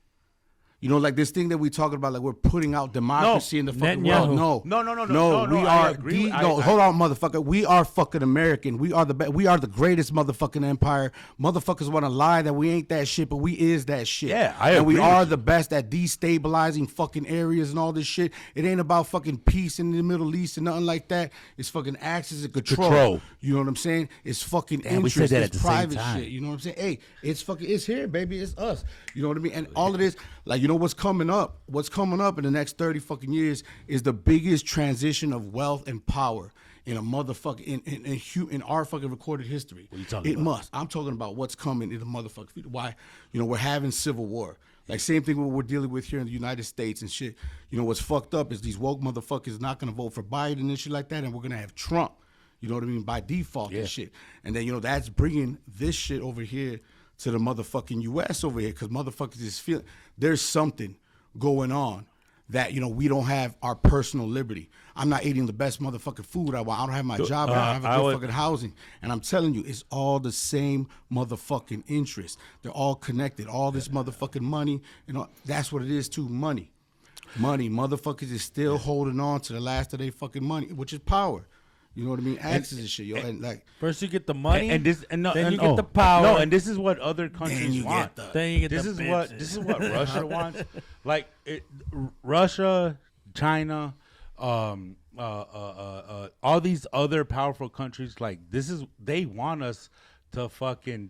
You know, like this thing that we talking about, like we're putting out democracy in the fucking Netanyahu. world. No, we I are. agree. Hold on, motherfucker. We are fucking American. We are we are the greatest motherfucking empire. Motherfuckers want to lie that we ain't that shit, but we is that shit. Yeah, I and we agree are with the best at destabilizing fucking areas and all this shit. It ain't about fucking peace in the Middle East and nothing like that. It's fucking axis of control. You know what I'm saying? It's fucking Damn, we said interest. that It's at the same private time. shit. You know what I'm saying? Hey, it's here, baby. It's us. You know what I mean? And all of this, like, you know what's coming up? What's coming up in the next 30 fucking years is the biggest transition of wealth and power in a motherfucking in our fucking recorded history. What are you talking about? Must. I'm talking about what's coming in the motherfucking future. Why? You know, we're having civil war. Like same thing what we're dealing with here in the United States and shit. You know what's fucked up is these woke motherfuckers not gonna vote for Biden and shit like that, and we're gonna have Trump. You know what I mean? By default and shit. And then, you know, that's bringing this shit over here to the motherfucking U.S. over here because motherfuckers is feeling there's something going on that, you know, we don't have our personal liberty. I'm not eating the best motherfucking food I want. I don't have my job. I don't have a good fucking housing. And I'm telling you, it's all the same motherfucking interest. They're all connected. All this motherfucking money, you know, that's what it is too, money. Money. Motherfuckers is still holding on to the last of their fucking money, which is power. You know what I mean? Access and shit, yo. And like, first you get the money, then you get the power. No, and this is what other countries want. Then you get this the is bitches. this is what Russia wants. Like Russia, China, all these other powerful countries. Like they want us to fucking.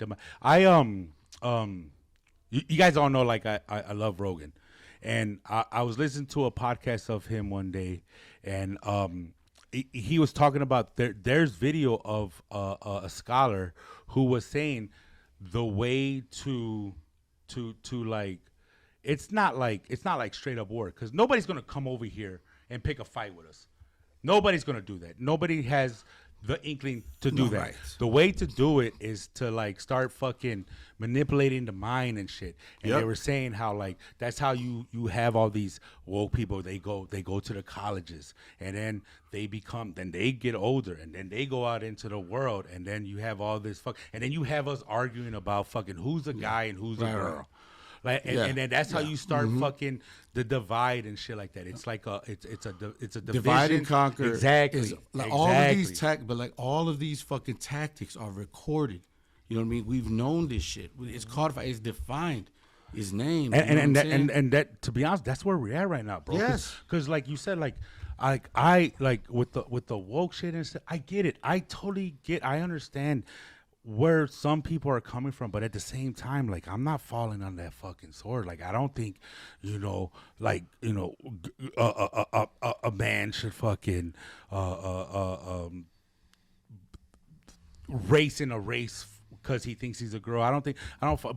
You guys all know, like I love Rogan, and I was listening to a podcast of him one day, and he was talking about there's video of a scholar who was saying the way to like it's not like straight up war, because nobody's gonna come over here and pick a fight with us. Nobody's gonna do that. Nobody has the inkling to do that. Right. The way to do it is to like start fucking manipulating the mind and shit. And they were saying how like that's how you have all these woke people. They go to the colleges, and then they get older, and then they go out into the world, and then you have all this and then you have us arguing about fucking who's a guy and who's a girl. Like, and then that's how you start fucking the divide and shit like that. It's like it's a division. Divide and conquer. Exactly. Like all of these all of these fucking tactics are recorded. You know what I mean? We've known this shit. It's codified. It's defined. It's named. And that to be honest, that's where we're at right now, bro. Yes. Because like you said, I with the woke shit and stuff, I get it. I totally I understand where some people are coming from, but at the same time, like, I'm not falling on that fucking sword. Like, I don't think, a man should fucking race in a race because he thinks he's a girl.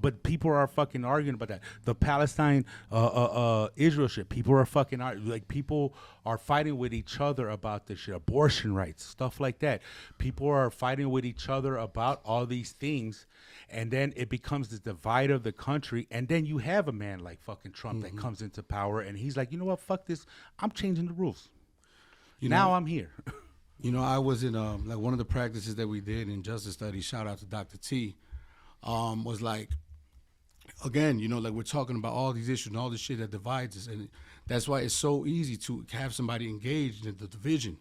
But people are fucking arguing about that. The Palestine, Israel shit, people are fucking people are fighting with each other about this shit, abortion rights, stuff like that. People are fighting with each other about all these things, and then it becomes this divide of the country, and then you have a man like fucking Trump that comes into power, and he's like, you know what, fuck this, I'm changing the rules. Now I'm here. You know, I was in like one of the practices that we did in justice studies. Shout out to Dr. T. Was like, again, you know, like we're talking about all these issues and all this shit that divides us, and that's why it's so easy to have somebody engaged in the division.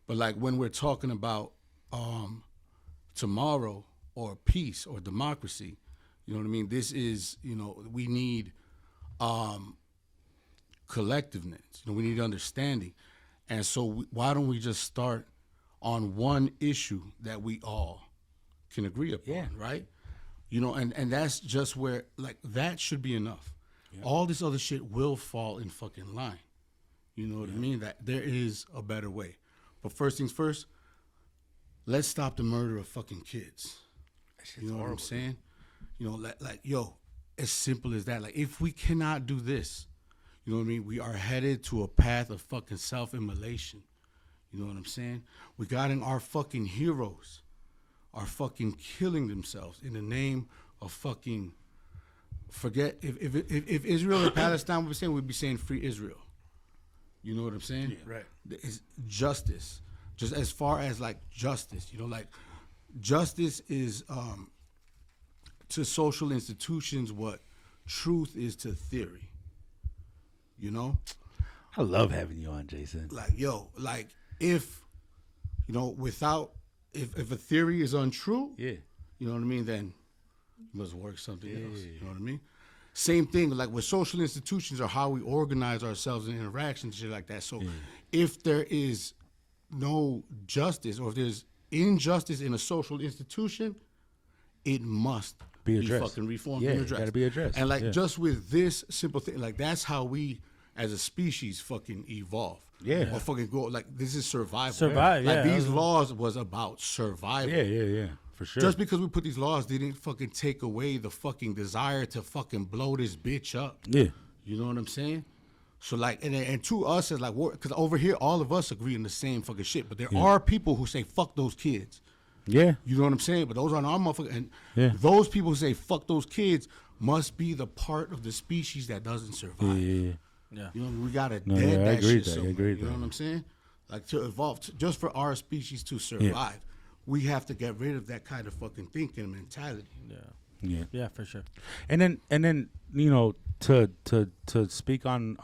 But like when we're talking about tomorrow or peace or democracy, you know what I mean? This is, you know, we need collectiveness. You know, we need understanding. And so why don't we just start on one issue that we all can agree upon, right? You know, and that's just where, like, that should be enough. Yeah. All this other shit will fall in fucking line. You know what I mean? That there is a better way. But first things first, let's stop the murder of fucking kids. You know what I'm saying? You know, like, yo, as simple as that. Like, if we cannot do this, you know what I mean? We are headed to a path of fucking self-immolation. You know what I'm saying? We got in our fucking heroes are fucking killing themselves in the name of fucking, forget, if Israel and Palestine were saying, we'd be saying free Israel. You know what I'm saying? Yeah. Right. It's justice. Just as far as like justice, you know, like justice is to social institutions what truth is to theory. You know? I love having you on, Jason. Like, yo, like if, you know, if a theory is untrue, you know what I mean, then you must work something else. You know what I mean? Same thing, like with social institutions or how we organize ourselves in interactions, shit like that. So if there is no justice or if there's injustice in a social institution, it must be fucking reformed and addressed. Gotta be addressed. And like just with this simple thing, like that's how we as a species fucking evolve. Or fucking go, like this is survival. Like these laws was about survival. Yeah. For sure. Just because we put these laws didn't fucking take away the fucking desire to fucking blow this bitch up. Yeah. You know what I'm saying? So like, and to us as like, because over here all of us agree on the same fucking shit, but there are people who say fuck those kids. Yeah. You know what I'm saying? But those aren't our motherfuckers. And those people who say fuck those kids must be the part of the species that doesn't survive. Yeah. Yeah. You know, we gotta No, dead yeah, I that agree shit with that. I somewhere. agree with You know that. what I'm saying? Like to evolve, just for our species to survive, we have to get rid of that kind of fucking thinking and mentality. Yeah. Yeah, for sure. And then you know, to speak on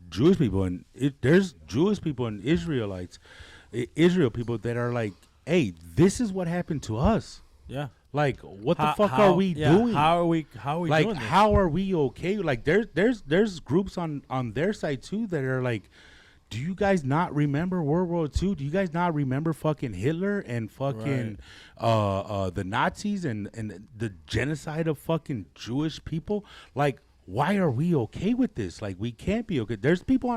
Jewish people, and there's Jewish people and Israelites, Israel people that are like, hey, this is what happened to us. Yeah. Like, what the fuck are we doing? How are we like, doing this? how are we okay? Like, there's groups on their side too that are like, do you guys not remember World War II? Do you guys not remember fucking Hitler and fucking the Nazis and the genocide of fucking Jewish people? Like, why are we okay with this? Like, we can't be okay. There's people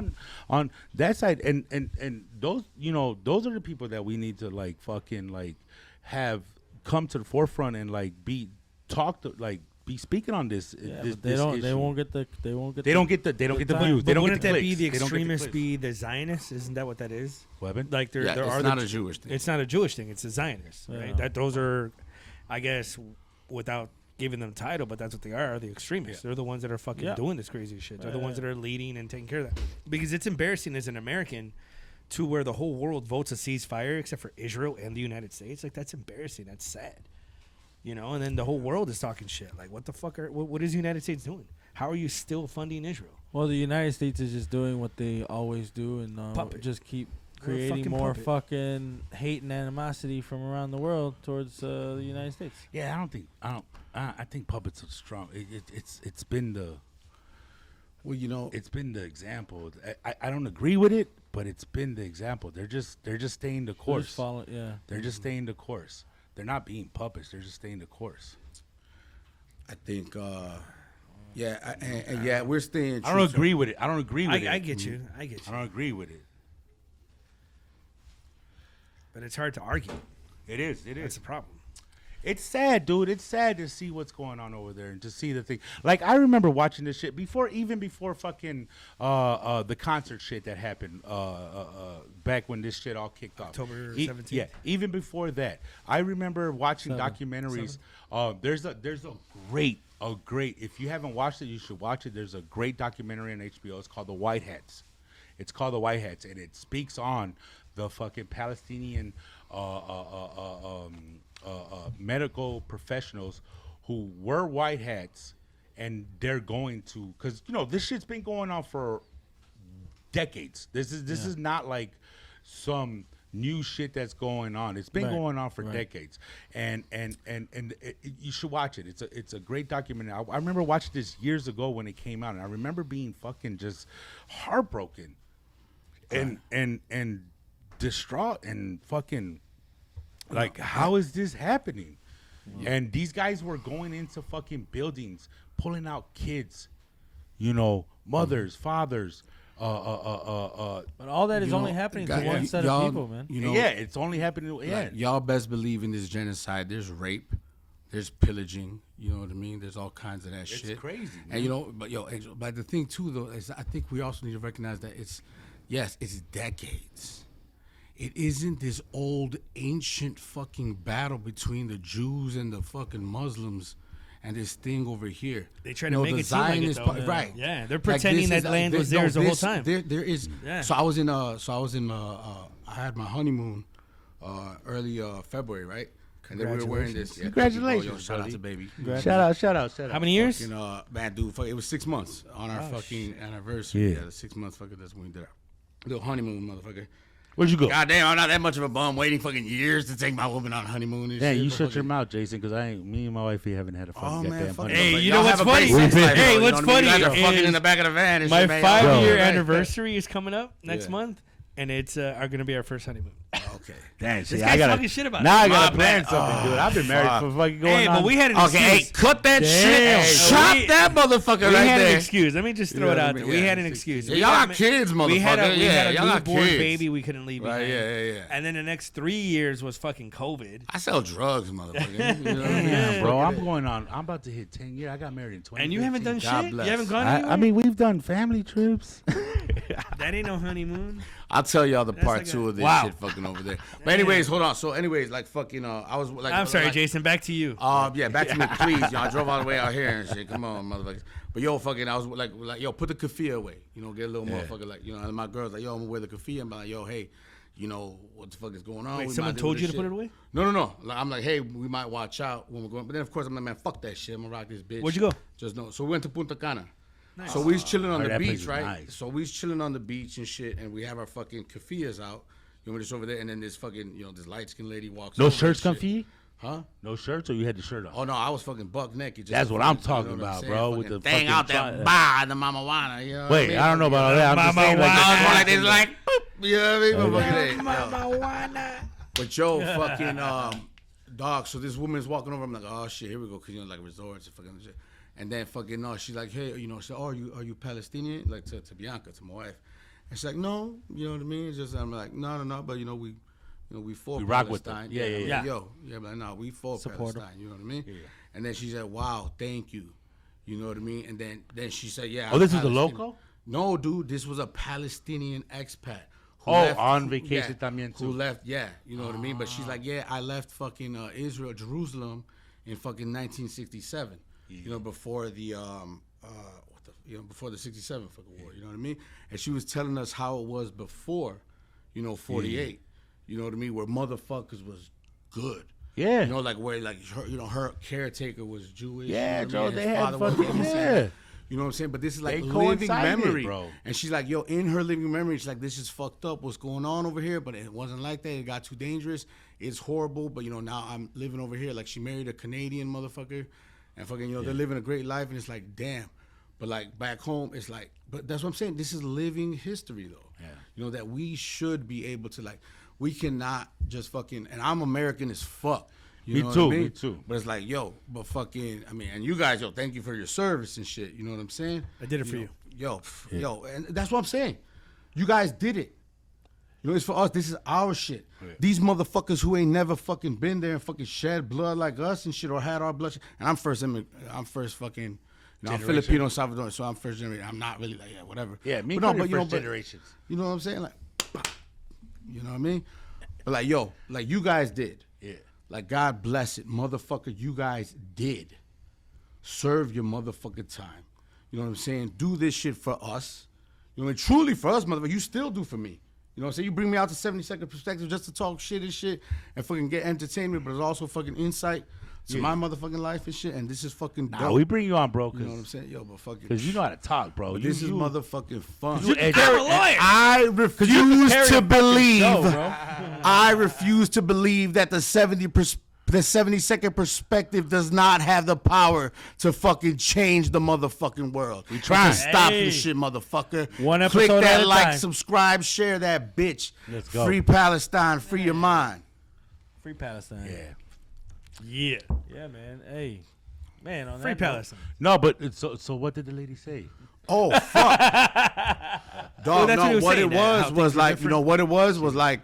on that side, and those, you know, those are the people that we need to like fucking like have come to the forefront and like be speaking on this. Yeah, this but they don't. They issue. won't get the. They don't get the views. They don't Wouldn't get the that clicks. be the They don't get extremists clicks. be the Zionists? Isn't that what that is? Weapon? Like there Yeah, are it's the not a Jewish thing. It's not a Jewish thing. It's a Zionist, right? Yeah. That those are, I guess, without giving them a title, but that's what they are the extremists. They're the ones that are fucking doing this crazy shit. They're the ones that are leading and taking care of that. Because it's embarrassing as an American to where the whole world votes a ceasefire except for Israel and the United States. Like, that's embarrassing. That's sad. You know, and then the whole world is talking shit. Like, what the fuck what is the United States doing? How are you still funding Israel? Well, the United States is just doing what they always do and Puppet. just keep We're a creating fucking more puppet. fucking hate and animosity from around the world towards the United States. Yeah, I think puppets are strong. It's been the. Well, you know, It's been the example. I don't agree with it, but it's been the example. They're just staying the course. Just follow, yeah. They're just staying the course. They're not being puppets. They're just staying the course. I think, we're staying. I don't agree with it. I don't agree with it. I get you. I get I you. don't agree with it. But it's hard to argue. It is. That's the problem. It's sad, dude. It's sad to see what's going on over there and to see the thing. Like, I remember watching this shit before fucking the concert shit that happened back when this shit all kicked off. October 17th? Yeah, even before that. I remember watching documentaries. There's a great, if you haven't watched it, you should watch it. There's a great documentary on HBO. It's called The White Hats. And it speaks on the fucking Palestinian medical professionals who were white hats, and they're going to, because you know this shit's been going on for decades. This is not like some new shit that's going on. It's been going on for decades, and you should watch it. It's a great documentary. I remember watching this years ago when it came out, and I remember being fucking just heartbroken, and distraught, and fucking like, how is this happening? And these guys were going into fucking buildings, pulling out kids, you know, mothers, fathers. But all that is only happening to one set of people, man. You know, Yeah, it's only happening. Yeah, like, y'all best believe in this genocide. There's rape, there's pillaging. You know what I mean? There's all kinds of that shit. it's crazy. Man. And you know, but the thing too, though, is I think we also need to recognize that it's decades. It isn't this old ancient fucking battle between the Jews and the fucking Muslims and this thing over here. They try to make it seem like it, though. Right? Yeah, they're pretending that land was theirs the whole time. There is. Yeah. So I had my honeymoon early February, right? And then we were wearing this. Yeah, Congratulations, shout out buddy. to baby. Shout out. How many years? Fucking, man, dude, it was 6 months on our fucking anniversary. Yeah. Yeah, the 6 months. Fucking, that's when we did our little honeymoon, motherfucker. Where'd you go? God damn, I'm not that much of a bum waiting fucking years to take my woman on honeymoon and Yeah, shit. you but shut your fucking- mouth, Jason, because me and my wife, we haven't had a fucking goddamn fuck honeymoon. Hey, it. you Y'all know what's have a funny? great sex life, Hey, though, what's you know what I mean? funny You guys are fucking is in the back of the van and My shit, man. 5-year Right. anniversary is coming up next Yeah. month, and it's are going to be our first honeymoon. Okay. Damn, see, This I guy's gotta talking shit about now it. I gotta My plan bad. something, dude. I've been married fuck. for fucking going Hey, on. but we had an Okay, hey, excuse. cut that Damn. shit. Chop We- that motherfucker We right had an there. excuse. Let me just throw You it know what I out there. mean? We Yeah. had an excuse. Yeah, We y'all got got kids, motherfucker. We had a y'all got newborn kids. baby we couldn't leave Right, behind. yeah. And then the next 3 years was fucking COVID. I sell drugs, motherfucker. You know what I mean? Yeah, bro, I'm about to hit 10 years. I got married in 20. And you haven't done God shit? bless. You haven't gone anywhere? I mean, we've done family trips. that ain't no honeymoon. I'll tell y'all the part like 2 a- of this wow. shit fucking over there. there. But anyways, hold on. So anyways, like fucking, I was like, I'm sorry, Jason. Back to you. Yeah, back to me, please. Y'all drove all the way out here and shit. Come on, motherfuckers. But yo, fucking, I was like, yo, put the keffiyeh away. You know, get a little motherfucker like, you know, and my girl's like, yo, I'm gonna wear the keffiyeh. I'm like, yo, hey, you know, what the fuck is going on? Wait, We someone might told do you this to put shit. it away? No. Like, I'm like, hey, we might watch out when we're going. But then, of course, I'm like, man, fuck that shit. I'm gonna rock this bitch. Where'd you go? Just no. So we went to Punta Cana. Nice. So we was chilling on the that place beach, is right? nice. So we was chilling on the beach and shit, and we have our fucking keffiyehs out. You know, we're just over there, and then this fucking, you know, this light-skinned lady walks No over shirts, and shit. Comfy? Huh? No shirts, or you had the shirt on? Oh, no, I was fucking buck naked. That's what I'm talking about, bro, with the thing fucking out there, bah, the mama wanna, you know what I Wait, mean? I don't know about all that. I'm just Mama saying, like, I was more like this, like, boop, you know what I mean? Mama wanna. But yo, fucking dog. So this woman's walking over. I'm like, oh shit, here we go, cause you know, like resorts and fucking shit. And then fucking no, she's like, hey, you know, she said, oh, are you Palestinian? Like to Bianca, to my wife. And she's like, no, you know what I mean? It's just I'm like, no, but you know we for We rock with Palestine. them. Yeah. Yo, I'm like, no, we for Support Palestine. You know what I mean? Yeah. And then she said, wow, thank you. You know what I mean? And then she said, yeah. Oh, I'm this is the Palestinian. local? No, dude, this was a Palestinian expat. Who On vacation también Who too. left, yeah, you know what I mean? But she's like, yeah, I left fucking Israel, Jerusalem in fucking 1967. You know, before the before the 67 fucking war, you know what I mean? And she was telling us how it was before, you know, 48. You know what I mean? Where motherfuckers was good. Yeah. You know, like where like her, you know, her caretaker was Jewish. Yeah, you know what I Joe, mean? they His had father was fucking, Muslim. yeah. You know what I'm saying? But this is like They living coincided, memory, bro. And she's like, yo, in her living memory, she's like, this is fucked up. What's going on over here? But it wasn't like that. It got too dangerous. It's horrible. But, you know, now I'm living over here. Like, she married a Canadian motherfucker. And fucking, you know, they're living a great life. And it's like, damn. But, like, back home, it's like, but that's what I'm saying. This is living history, though. Yeah. You know, that we should be able to, like, we cannot just fucking, and I'm American as fuck. You know what I mean? Me too. But it's like, yo, but fucking, I mean, and you guys, yo, thank you for your service and shit. You know what I'm saying? I did it for you. Yo, and that's what I'm saying. You guys did it. You know, it's for us. This is our shit. Yeah. These motherfuckers who ain't never fucking been there and fucking shed blood like us and shit, or had our blood. And I'm first fucking, you know, I'm Filipino, Salvadoran, so I'm first generation. I'm not really like, yeah, whatever. Yeah, me but no, but, first generations. You know what I'm saying? Like, you know what I mean? But like, yo, like you guys did. Yeah. Like, God bless it, motherfucker, you guys did. Serve your motherfucking time. You know what I'm saying? Do this shit for us. You know, and truly for us, motherfucker, you still do for me. You know what I'm saying? You bring me out to 70-second perspective just to talk shit and shit and fucking get entertainment, but it's also fucking insight to my motherfucking life and shit, and this is fucking dope. Nah, we bring you on, bro. You know what I'm saying? Yo, but fucking... Because you know how to talk, bro. This is motherfucking fun. I'm a lawyer. I refuse to believe... I refuse to believe that the 70-second perspective does not have the power to fucking change the motherfucking world. We trying to stop this shit, motherfucker. One Click episode that at a like, time. subscribe, share that bitch. Let's go. Free Palestine, free your mind. Free Palestine. Yeah. Yeah. Yeah, man. Hey, man. On Free that note- Palestine. No, but so what did the lady say? Oh fuck, dog! that's what he No, was what saying, it that how was things are like, you know, different. what it was like,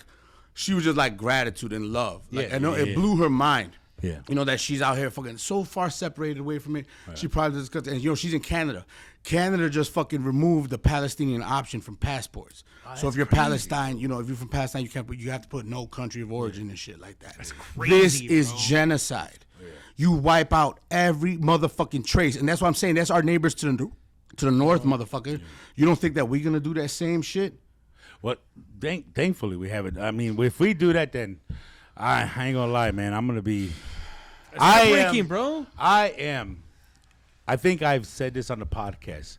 she was just like gratitude and love. Like, Yeah, I know yeah, it yeah. blew her mind. Yeah. You know, that she's out here fucking so far separated away from it. Right. She probably just, and you know, she's in Canada. Canada just fucking removed the Palestinian option from passports. So if you're Palestine, you know, if you're from Palestine, you have to put no country of origin and shit like that. That's crazy. This is genocide. Yeah. You wipe out every motherfucking trace, and that's what I'm saying. That's our neighbors to the north, motherfucker. You don't think that we're gonna do that same shit? Well, thankfully we haven't. I mean, if we do that, then I ain't gonna lie, man. I'm gonna be. Breaking, bro. I am. I think I've said this on the podcast.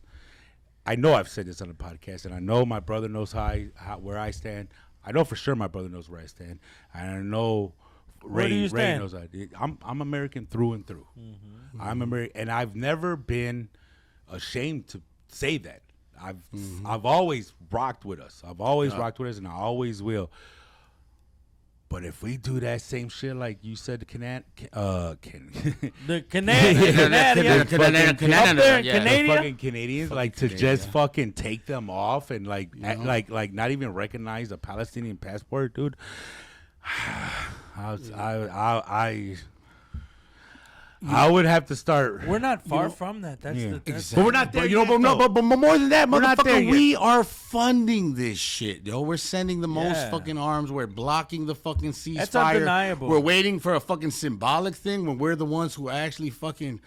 I know I've said this on the podcast, and I know my brother knows where I stand. I know for sure my brother knows where I stand, and I know Where do you Ray stand? knows I'm American through and through. Mm-hmm. I'm American, and I've never been ashamed to say that. I've always rocked with us. I've always rocked with us, and I always will. But if we do that same shit like you said, the Canadian, Canadian, fucking Canadians, like to just fucking take them off and like like not even recognize a Palestinian passport, dude. I would have to start. We're not far from that. That's Yeah. the. That's But we're not there. But, you know, yet, but more than that, We're not there motherfucker, yet. we are funding this shit, yo. We're sending the most Yeah. fucking arms. We're blocking the fucking ceasefire. That's undeniable. We're waiting for a fucking symbolic thing when we're the ones who actually fucking,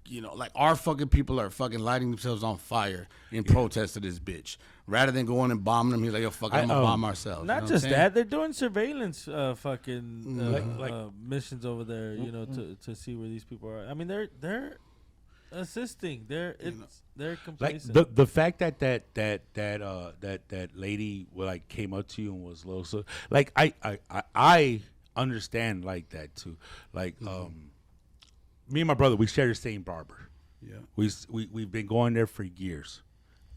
you know, like our fucking people are fucking lighting themselves on fire in protest of this bitch. Rather than going and bombing them, he's like, yo, fuck, I'm gonna bomb ourselves. Not you know just what I'm that, they're doing surveillance, fucking Like- missions over there. You know, to see where these people are. I mean, they're assisting. They're Like complacent. the fact that lady like came up to you and was low, so like I understand like that too. Like me and my brother, we share the same barber. Yeah. We've been going there for years.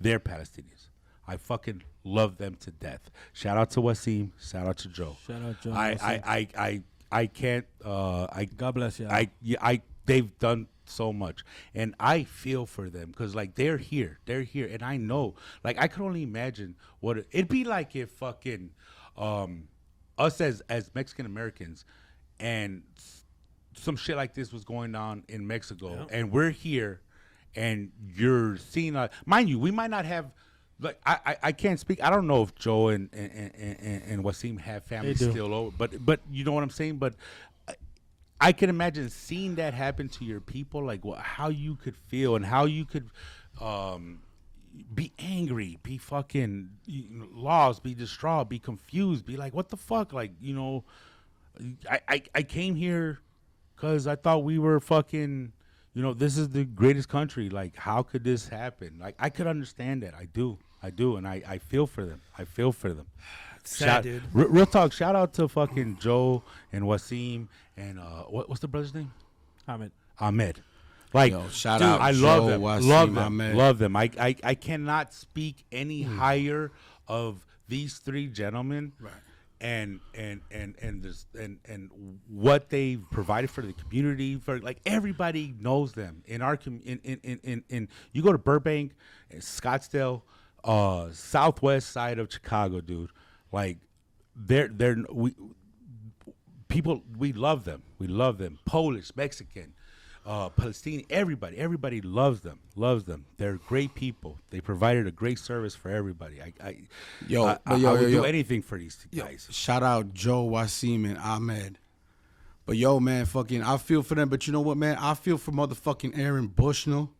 They're Palestinians. I fucking love them to death. Shout out to Wasim. Shout out to Joe. Shout out Joe. I can't. God bless you. They've done so much, and I feel for them because like they're here, and I know. Like I could only imagine what it'd be like if fucking us as Mexican Americans and some shit like this was going on in Mexico, and we're here, and you're seeing. Mind you, we might not have. Like I can't speak. I don't know if Joe and Wasim have families still over, but you know what I'm saying. But I can imagine seeing that happen to your people, like how you could feel and how you could be angry, be fucking lost, be distraught, be confused, be like, what the fuck, like you know, I came here because I thought we were fucking. You know, this is the greatest country. Like, how could this happen? Like, I could understand that. I do, and I feel for them. I feel for them. Sad, dude. Real talk. Shout out to fucking Joe and Wasim and what's the brother's name? Ahmed. Like, Yo, shout dude, out I Joe, love them. Wasim, Love them. Ahmed. Love them. I cannot speak any higher of these three gentlemen. Right. And what they've provided for the community, for like everybody knows them in our in you go to Burbank, Scottsdale, southwest side of Chicago, dude. Like we love them. We love them. Polish, Mexican, Palestinian, everybody loves them. They're great people. They provided a great service for everybody. I would do anything for these guys. Shout out Joe, Wasim, and Ahmed. But yo, man, fucking, I feel for them. But you know what, man? I feel for motherfucking Aaron Bushnell.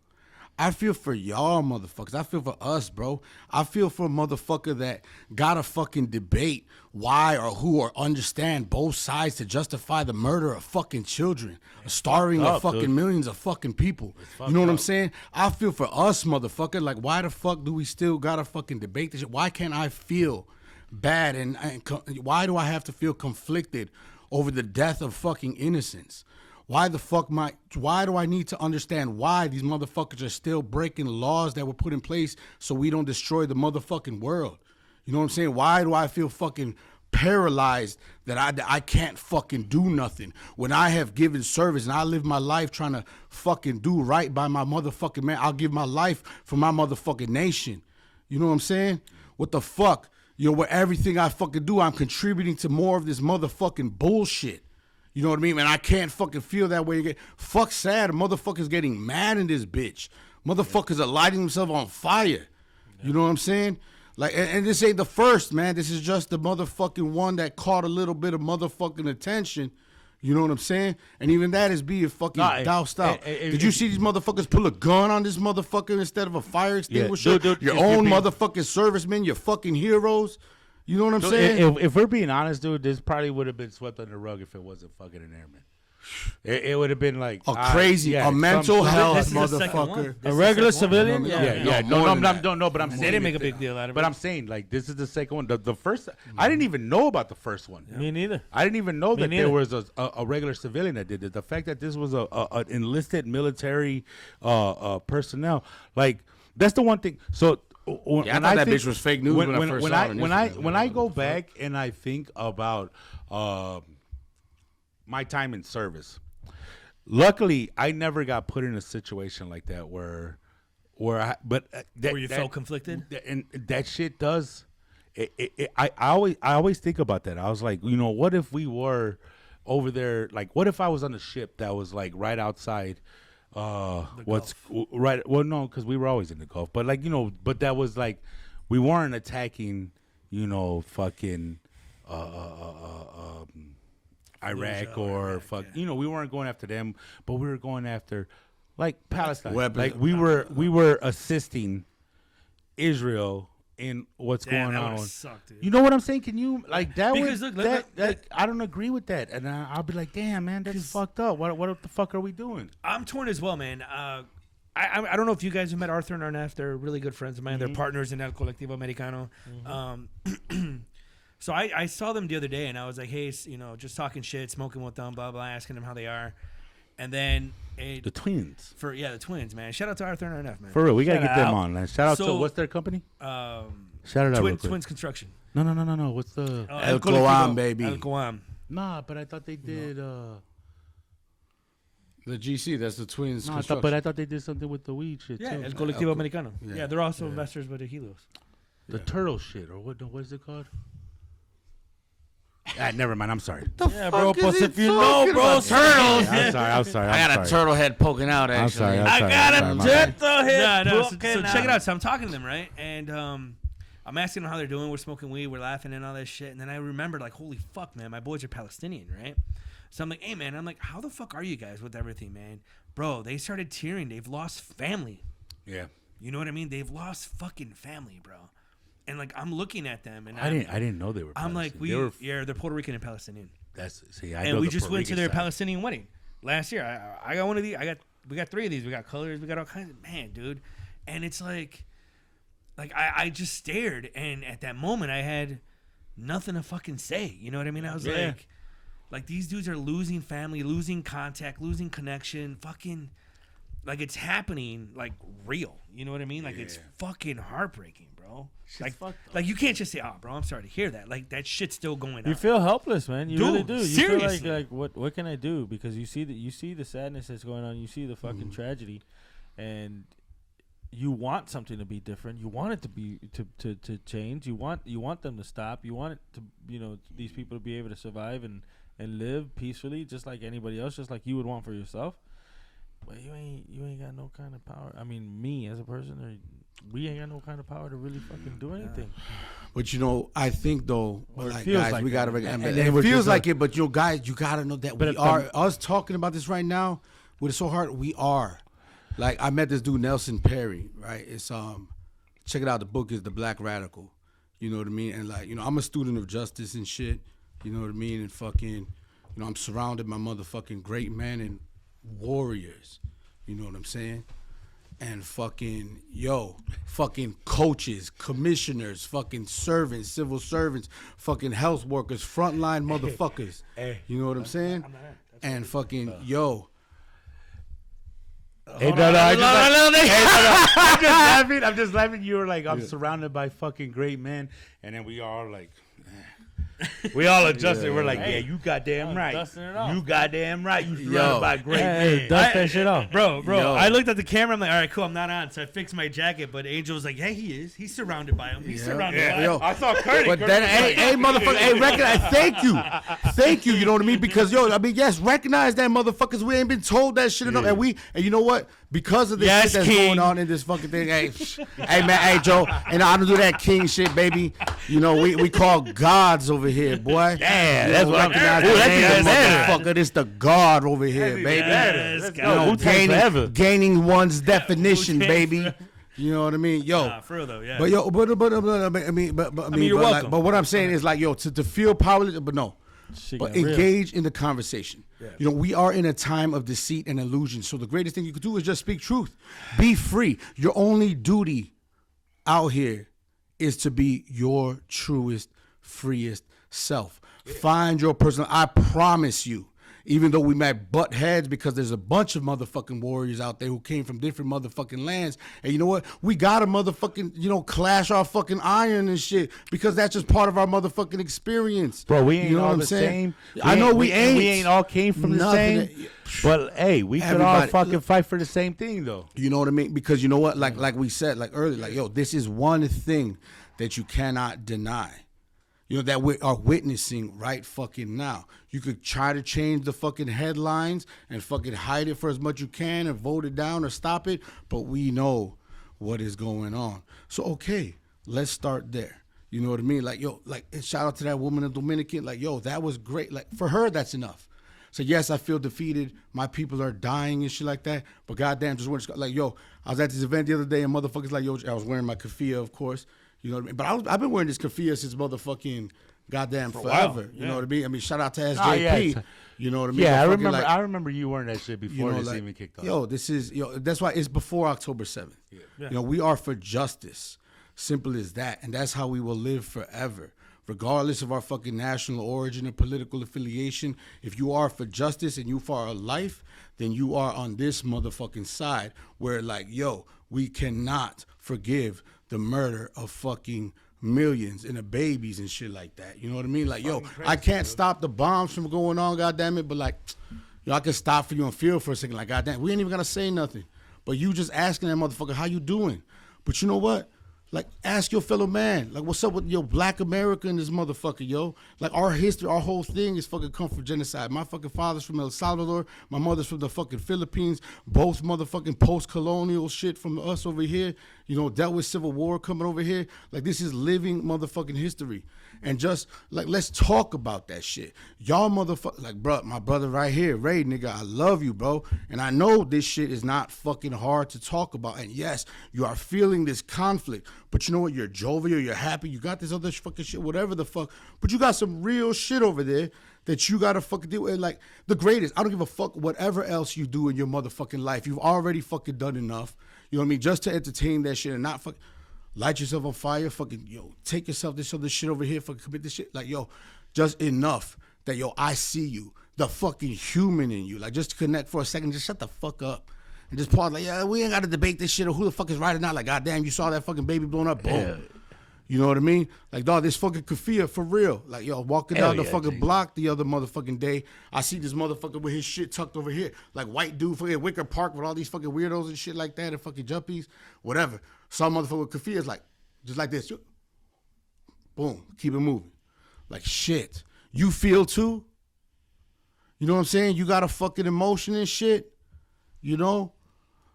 I feel for y'all motherfuckers. I feel for us, bro. I feel for a motherfucker that gotta fucking debate why or who or understand both sides to justify the murder of fucking children, starving of fucking millions of fucking people. You know what I'm saying? I feel for us, motherfucker. Like, why the fuck do we still gotta fucking debate this shit? Why can't I feel bad and why do I have to feel conflicted over the death of fucking innocents? Why do I need to understand why these motherfuckers are still breaking laws that were put in place so we don't destroy the motherfucking world? You know what I'm saying? Why do I feel fucking paralyzed that I can't fucking do nothing when I have given service and I live my life trying to fucking do right by my motherfucking man? I'll give my life for my motherfucking nation. You know what I'm saying? What the fuck? You know, where everything I fucking do, I'm contributing to more of this motherfucking bullshit. You know what I mean? And I can't fucking feel that way again. Fuck sad. Motherfuckers getting mad in this bitch. Motherfuckers are lighting themselves on fire. You know what I'm saying? Like, and this ain't the first, man. This is just the motherfucking one that caught a little bit of motherfucking attention. You know what I'm saying? And even that is being fucking doused out. Did you see these motherfuckers pull a gun on this motherfucker instead of a fire extinguisher? Dude, your own motherfucking servicemen, your fucking heroes. You know what I'm saying? If we're being honest, dude, this probably would have been swept under the rug if it wasn't fucking an airman. It would have been like crazy, a mental health motherfucker, a regular civilian. No, but I'm saying they didn't make a big deal out of it. But I'm saying like this is the second one. The first, I didn't even know about the first one. Me neither. I didn't even know that there was a regular civilian that did it. The fact that this was an enlisted military personnel, like that's the one thing. So. I thought that bitch was fake news when I first saw it. When I go back and I think about my time in service, luckily I never got put in a situation like that where you felt conflicted, and that shit does. I always think about that. I was like, you know, what if we were over there, like, what if I was on a ship that was like right outside, what's right? Well, no, because we were always in the Gulf, but like, but that was like, we weren't attacking, fucking, Iraq or we weren't going after them, but we were going after like Palestine. Like we were assisting Israel in what's going on. Sucked, dude. You know what I'm saying? Can you like that? Because look, I don't agree with that, and I'll be like, damn, man, that's fucked up. What the fuck are we doing? I'm torn as well, man. I don't know if you guys have met Arthur and Arnef. They're really good friends of mine. They're partners in El Colectivo Americano. So I saw them the other day, and I was like, hey, just talking shit, smoking with them, blah, blah, asking them how they are. And then... the twins. The twins, man. Shout out to Arthur and Arnef, man. For real, we got to get them on, man. Shout out to, what's their company? Shout it out real quick. Twins Construction. No. What's the... El Coam, baby. El Coam. Nah, but I thought they did... The GC, that's the twins. No, I thought they did something with the weed shit, too. El Colectivo Americano. Yeah, they're also investors with the Helios. The turtle shit, or what is it called? Never mind. I'm sorry. Yeah, bro. Plus, if you know, bro, turtles. I'm sorry. I got a turtle head poking out. Actually, I'm sorry. I got a turtle head. No. So check it out. So I'm talking to them, right? And I'm asking them how they're doing. We're smoking weed. We're laughing and all that shit. And then I remembered, like, holy fuck, man, my boys are Palestinian, right? So I'm like, hey, man. I'm like, how the fuck are you guys with everything, man? Bro, they started tearing. They've lost family. Yeah. You know what I mean? They've lost fucking family, bro. And like I'm looking at them, and I didn't know they were. I'm like, they're Puerto Rican and Palestinian. And we just went to their Palestinian wedding last year. I got one of these. We got 3 of these. We got colors. We got all kinds of dude. And it's like I just stared, and at that moment I had nothing to fucking say. You know what I mean? I was like these dudes are losing family, losing contact, losing connection, fucking. Like it's happening, like real. You know what I mean? Like it's fucking heartbreaking, bro. Like you can't just say, "Oh, bro, I'm sorry to hear that." Like that shit's still going on. You feel helpless, man. You really do. You seriously. feel like what can I do? Because you see the sadness that's going on. You see the fucking tragedy, and you want something to be different. You want it to be to change. You want them to stop. You want it to these people to be able to survive and live peacefully, just like anybody else, just like you would want for yourself. But you ain't got no kind of power. I mean, me as a person, we ain't got no kind of power to really fucking do anything. But I think though, like, guys, like we gotta. it feels like it, but guys, you gotta know that we are us talking about this right now. With it so hard, we are. Like I met this dude Nelson Perry, right? It's check it out. The book is The Black Radical. You know what I mean? And like I'm a student of justice and shit. You know what I mean? And fucking, I'm surrounded by motherfucking great men and warriors, you know what I'm saying? And fucking fucking coaches, commissioners, fucking servants, civil servants, fucking health workers, frontline motherfuckers. You know what I'm saying? And fucking I'm just laughing. You were like, I'm surrounded by fucking great men, and then we all like. We all adjusted. We're like, you goddamn right. You goddamn right. You surrounded by great men. Dust that shit off. Bro. I looked at the camera. I'm like, all right, cool. I'm not on. So I fixed my jacket. But Angel was like, yeah, he is. He's surrounded by him. He's surrounded by him. I saw Cody. But then, hey, motherfucker, recognize. Thank you. You know what I mean? Because yes, recognize that, motherfuckers. We ain't been told that shit enough, and you know what? Because of this shit that's going on in this fucking thing, hey man, hey Joe, and I don't do that king shit, baby. We call gods over here, boy. Yeah, that's what I'm motherfucker. This the God over here, baby. Gaining one's definition, baby. You know what I mean, for real though, yeah. But you're welcome. But what I'm saying is like, to feel powerless, but no. But engage in the conversation. Yeah. We are in a time of deceit and illusion. So the greatest thing you could do is just speak truth. Be free. Your only duty out here is to be your truest, freest self. Yeah. Find your personal. I promise you. Even though we might butt heads because there's a bunch of motherfucking warriors out there who came from different motherfucking lands. And you know what? We gotta motherfucking, clash our fucking iron and shit because that's just part of our motherfucking experience. Bro, we ain't all the same. I know we ain't. We ain't all came from the same. But hey, we could all fucking fight for the same thing though. You know what I mean? Because you know what? Like we said, like earlier, this is one thing that you cannot deny. that we are witnessing right fucking now. You could try to change the fucking headlines and fucking hide it for as much you can and vote it down or stop it, but we know what is going on. So, okay, let's start there. You know what I mean? Like, yo, like, shout out to that woman in Dominican. Like, yo, that was great. Like, for her, that's enough. So, yes, I feel defeated. My people are dying and shit like that. But goddamn, just want to, like, yo, I was at this event the other day and motherfuckers like, yo, I was wearing my keffiyeh, of course. You know what I mean? But I've been wearing this keffiyeh since motherfucking goddamn forever. You know what I mean? I mean, shout out to SJP. Oh, yeah. You know what I mean? Yeah, Like, I remember you wearing that shit before this like, even kicked off. Yo, that's why it's before October 7th. Yeah. You know, we are for justice. Simple as that. And that's how we will live forever. Regardless of our fucking national origin and political affiliation, if you are for justice and you for our life, then you are on this motherfucking side where, like, yo, we cannot forgive the murder of fucking millions and the babies and shit like that. You know what I mean? Like, yo, I can't stop the bombs from going on, goddamn it, but like, yo, I can stop for you and feel for a second, like, goddamn, we ain't even gotta say nothing. But you just asking that motherfucker, how you doing? But you know what? Like, ask your fellow man. Like, what's up with your black America in this motherfucker, yo? Like, our history, our whole thing is fucking come from genocide. My fucking father's from El Salvador. My mother's from the fucking Philippines. Both motherfucking post-colonial shit from us over here. You know, dealt with civil war coming over here. Like, this is living motherfucking history. And just, like, let's talk about that shit. Y'all motherfucker, like, bro, my brother right here, Ray, nigga, I love you, bro. And I know this shit is not fucking hard to talk about. And yes, you are feeling this conflict. But you know what? You're jovial, you're happy, you got this other fucking shit, whatever the fuck. But you got some real shit over there that you gotta fucking deal with. Like, the greatest, I don't give a fuck whatever else you do in your motherfucking life. You've already fucking done enough. You know what I mean? Just to entertain that shit and not fucking light yourself on fire, fucking, yo, take yourself this other shit over here, fucking commit this shit. Like, yo, just enough that, yo, I see you, the fucking human in you. Like, just to connect for a second, just shut the fuck up. And just pause, like, yeah, we ain't got to debate this shit or who the fuck is right or not. Like, goddamn, you saw that fucking baby blown up, boom. Yeah. You know what I mean? Like, dog, this fucking keffiyeh for real. Like, yo, walking down the fucking block the other motherfucking day, I see this motherfucker with his shit tucked over here. Like, white dude fucking Wicker Park with all these fucking weirdos and shit like that and fucking jumpies, whatever. Some motherfucker with keffiyehs like, just like this. Boom, keep it moving. Like, shit. You feel too? You know what I'm saying? You got a fucking emotion and shit, you know?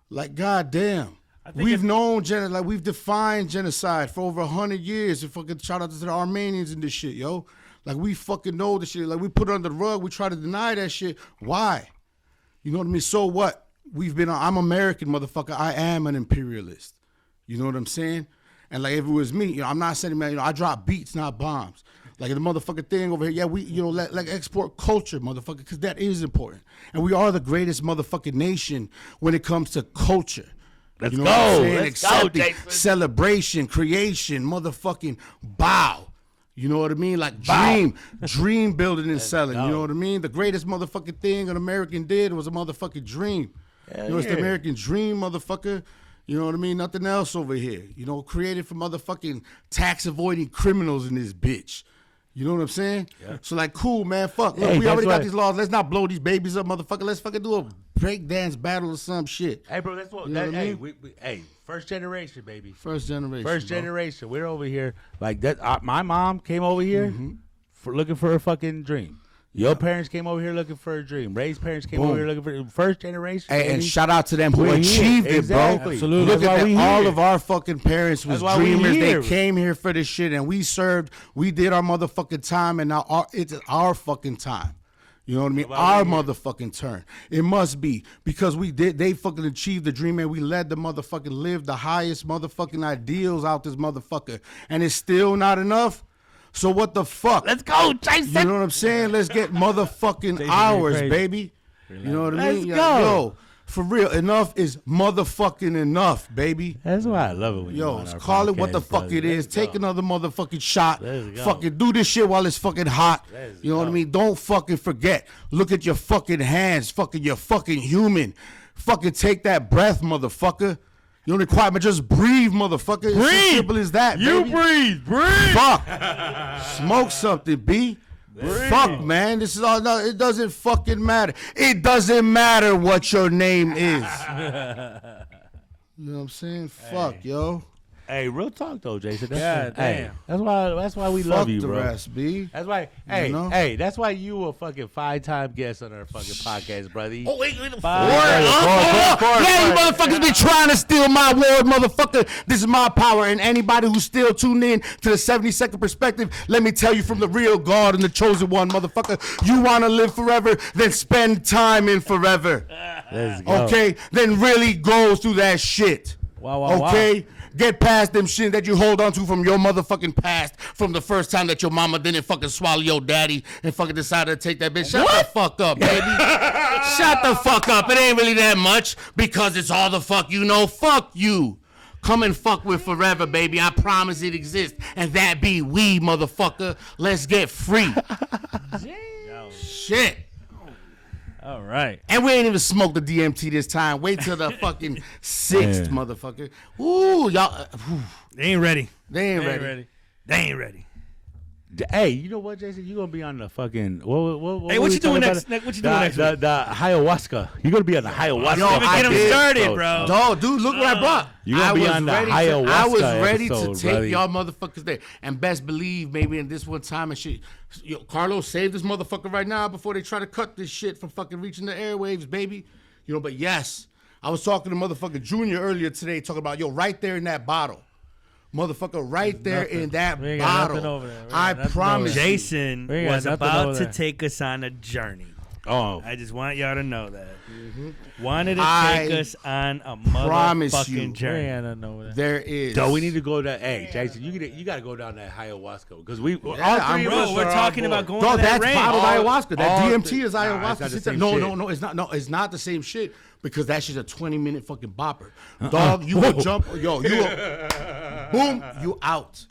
Like, goddamn. We've known like we've defined genocide for over 100 years. And fucking shout out to the Armenians and this shit, yo. Like, we fucking know this shit. Like, we put it under the rug. We try to deny that shit. Why? You know what I mean? So what? I'm American, motherfucker. I am an imperialist. You know what I'm saying? And like, if it was me, you know, I'm not saying, man, you know, I drop beats, not bombs. Like the motherfucking thing over here, yeah, we, you know, like export culture, motherfucker, because that is important. And we are the greatest motherfucking nation when it comes to culture. Let's you know go. What I'm saying? Let's go, Jason. Celebration, creation, motherfucking bow. You know what I mean? Like dream building and selling. You know what I mean? The greatest motherfucking thing an American did was a motherfucking dream. You know, it's the American dream, motherfucker. You know what I mean? Nothing else over here. You know, created for motherfucking tax avoiding criminals in this bitch. You know what I'm saying? Yeah. So like, cool, man. Fuck. Look, we already got these laws. Let's not blow these babies up, motherfucker. Let's fucking do a break dance battle or some shit. Hey, bro, that's what. Hey, first generation, baby. First generation. First generation. We're over here like that. My mom came over here for looking for a fucking dream. Your parents came over here looking for a dream. Ray's parents came over here looking for a first generation. Hey, and shout out to them who achieved it, bro. Absolutely. Look at that. All of our fucking parents was dreamers. They came here for this shit, and we served. We did our motherfucking time, and now it's our fucking time. You know what I mean? Our motherfucking turn. It must be because we did. They fucking achieved the dream, and we led the motherfucking live the highest motherfucking ideals out this motherfucker, and it's still not enough. So what the fuck? Let's go, Jason. You know what I'm saying? Let's get motherfucking hours, baby. You know what I mean? Let's go. Yo, for real, enough is motherfucking enough, baby. That's why I love it when you call it what the fuck it is. Take another motherfucking shot. Fucking do this shit while it's fucking hot. You know what I mean? Don't fucking forget. Look at your fucking hands. Fucking you're fucking human. Fucking take that breath, motherfucker. You don't require, but just breathe, motherfucker. Breathe. It's as simple as that, you baby. Breathe. Fuck. Smoke something, B. Breathe. Fuck, man. This is all. No, it doesn't fucking matter. It doesn't matter what your name is. You know what I'm saying? Hey. Fuck, yo. Hey, real talk though, Jason. Yeah, hey, damn. That's why we Fuck love you, the bro. rest, B. That's why. Hey, You know? hey, that's why you a fucking 5-time guest on our fucking podcast, brother. Oh, wait. Go Yeah, you motherfuckers be trying to steal my word, motherfucker. This is my power. And anybody who's still tuned in to the 70-second perspective, let me tell you from the real God and the chosen one, motherfucker. You want to live forever, then spend time in forever. Let's go. Okay? Then really go through that shit. Wow. Okay? Get past them shit that you hold on to from your motherfucking past, from the first time that your mama didn't fucking swallow your daddy and fucking decided to take that bitch. Shut the fuck up, baby. Shut the fuck up. It ain't really that much because it's all the fuck you know. Fuck you. Come and fuck with forever, baby. I promise it exists. And that be we, motherfucker. Let's get free. Shit. All right. And we ain't even smoked the DMT this time. Wait till the fucking 6th, motherfucker. Ooh, y'all. They ain't ready. They ain't ready. They ain't ready. Hey, you know what, Jason? You gonna be on the fucking what Hey, what you doing next? What you doing next week? The ayahuasca. You gonna be on the ayahuasca? Yo, Get him did, started, bro. No, dude, look what I brought. You gonna be on the ayahuasca I was ready episode, to take brother. y'all motherfuckers there. And best believe, maybe in this one time and shit. Yo, Carlos, save this motherfucker right now before they try to cut this shit from fucking reaching the airwaves, baby. You know, but yes, I was talking to motherfucker Junior earlier today, talking about, yo, right there in that bottle. Motherfucker, right there in that We ain't got nothing bottle. over there. We ain't I got nothing promise over there. you. Jason We ain't got was nothing about over to there. take us on a journey. Oh, I just want y'all to know that. Wanted to I take us on a promise motherfucking you. We journey. ain't got nothing over there. There is. so we need to go down. Hey, Jason, you got to go down that ayahuasca because we all I'm three of bro, us We're are on talking board. about going Dog, to that that's range. bottled ayahuasca. That all DMT the- is Nah, it's ayahuasca. not the Shit same no, shit. no, it's not. No, it's not the same shit because that shit's a 20-minute fucking bopper. Dog, you will jump. Yo, you will. Boom, you out.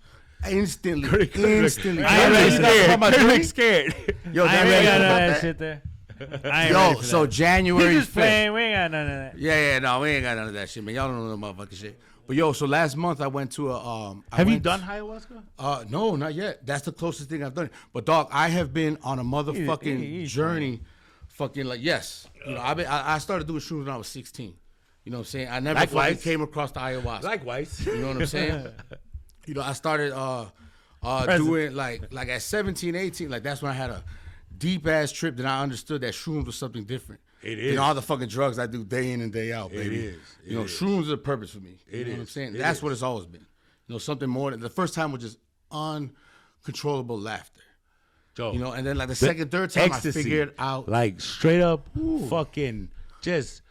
Instantly. Instantly. I ain't ready. Scared. Yo, I ain't ready got for none of that that? shit there. I ain't Yo, ready for so that. January He just 5th. playing. We ain't got none of that. Yeah, no, we ain't got none of that shit, man. Y'all don't know the motherfucking shit. But yo, so last month I went to a. Have you done ayahuasca? No, not yet. That's the closest thing I've done. But dog, I have been on a motherfucking he's journey. Fucking like yes, you know, I started doing shrooms when I was 16. You know what I'm saying? I never fucking Likewise. came across the ayahuasca. Likewise. You know what I'm saying? You know, I started doing like at 17, 18, like that's when I had a deep ass trip that I understood that shrooms was something different. It than is. all the fucking drugs I do day in and day out, baby. is. It You know, is. shrooms is a purpose for me. You It know what I'm is. saying? It That's is. what it's always been. You know, something more than the first time was just uncontrollable laughter. Joe, You know, and then like the second, third time ecstasy, I figured out like straight up fucking just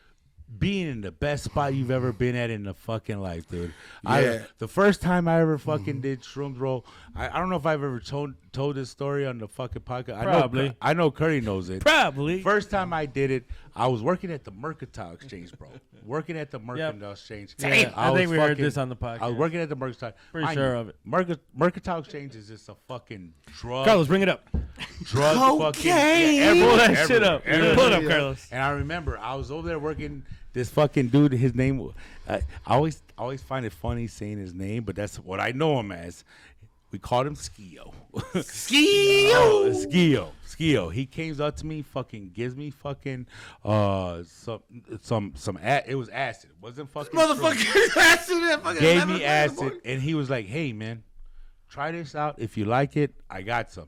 being in the best spot you've ever been at in the fucking life, dude. Yeah. The first time I ever fucking did shrooms roll, I don't know if I've ever told this story on the fucking podcast. Probably. I know Curry knows it. Probably. First time I did it, I was working at the Mercantile Exchange, bro. Working at the Mercantile Exchange. Yeah, I was think we heard fucking- this on the podcast. I was working at the Mercantile. Pretty Mind sure you, of it. Mercantile Exchange is just a fucking drug. Carlos, bring it up. Drug fucking. Cocaine. Pull that shit up. Pull it up, Carlos. And I remember I was over there working. This fucking dude, his name. I always find it funny saying his name, but that's what I know him as. We called him Skio. Skio. He came up to me, fucking gives me fucking some it was acid. It wasn't fucking motherfucker acid that fucking gave 11 me o'clock in the acid, morning. and he was like, "Hey man, try this out. If you like it, I got some."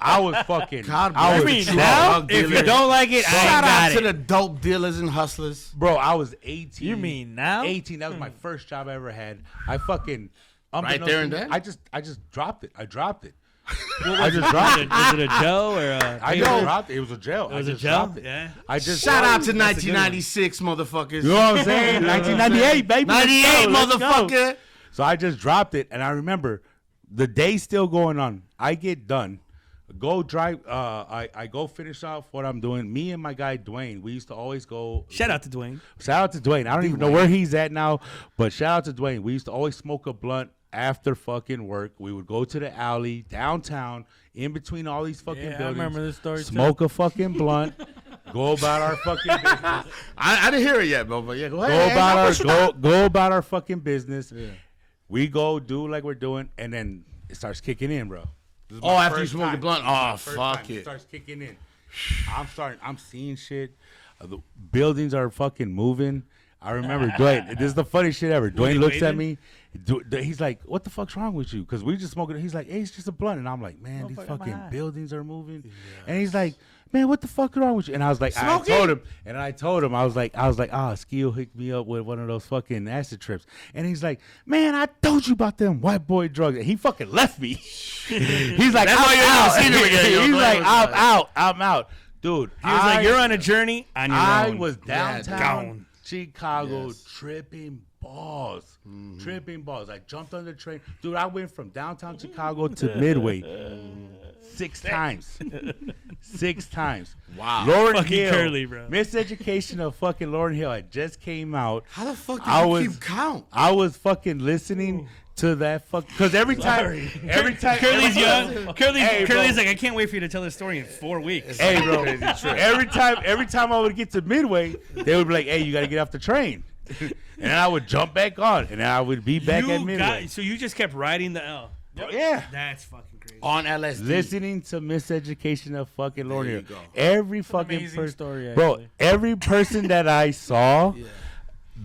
I was fucking. God I bless was the true Now, drug if you dealers. don't like it, I Shout ain't got out to it. the dope dealers and hustlers. Bro, I was 18. You mean now? 18. That was my first job I ever had. I fucking Right there and unbeknownst to me, then? I just dropped it. I dropped it. I just dropped it. Is it a gel or a? I just dropped it. It was a gel. It was I a just gel? dropped it. Yeah. I just Shout out dropped to it. That's a good one. 1996, motherfuckers. You know what I'm saying? 1998, baby. 98, Let's go. motherfucker. So I just dropped it, and I remember the day's still going on. I get done, go drive. I go finish off what I'm doing. Me and my guy Dwayne, we used to always go. Shout out to Dwayne. Shout out to Dwayne. I don't even know where he's at now, but shout out to Dwayne. We used to always smoke a blunt after fucking work. We would go to the alley downtown, in between all these fucking Yeah, I buildings. remember this story, too. Smoke a fucking blunt. Go about our fucking business. I didn't hear it yet, bro, but yeah, go Go ahead. about our fucking business. Yeah. We go do like we're doing, and then it starts kicking in, bro. This is Oh, my after you first smoke the time. blunt? This is my Oh, first fuck time. it. Starts kicking in. I'm seeing shit. The buildings are fucking moving. I remember Dwayne. This is the funniest shit ever. Dwayne looks at me. He's like, "What the fuck's wrong with you?" Because we just smoking. He's like, "Hey, it's just a blunt." And I'm like, "Man, these fucking buildings are moving." Yes. And he's like, "Man, what the fuck is wrong with you?" And I was like, I told him, I was like, Skeel hooked me up with one of those fucking acid trips. And he's like, "Man, I told you about them white boy drugs." And he fucking left me. He's like, "I'm out." He's like, "I'm out." Dude, he was like, "You're on a journey on your own." I was downtown Chicago tripping balls. Tripping balls. I jumped on the train. Dude, I went from downtown Chicago to Midway 6 times. 6 times. Wow. Lauryn fucking Hill. Curly, bro. Miseducation of fucking Lauryn Hill. I just came out. How the fuck did you keep count? I was fucking listening to that fuck because every time Curly's young. Curly's like, I can't wait for you to tell this story in 4 weeks. Hey, bro. every time I would get to Midway, they would be like, "Hey, you got to get off the train." And then I would jump back on, and then I would be back at Midway. So you just kept riding the L. Yeah. That's fucking crazy. On LSD. Listening to Miseducation of fucking Lauryn Hill. Go. Every fucking person. Story, bro, every person that I saw,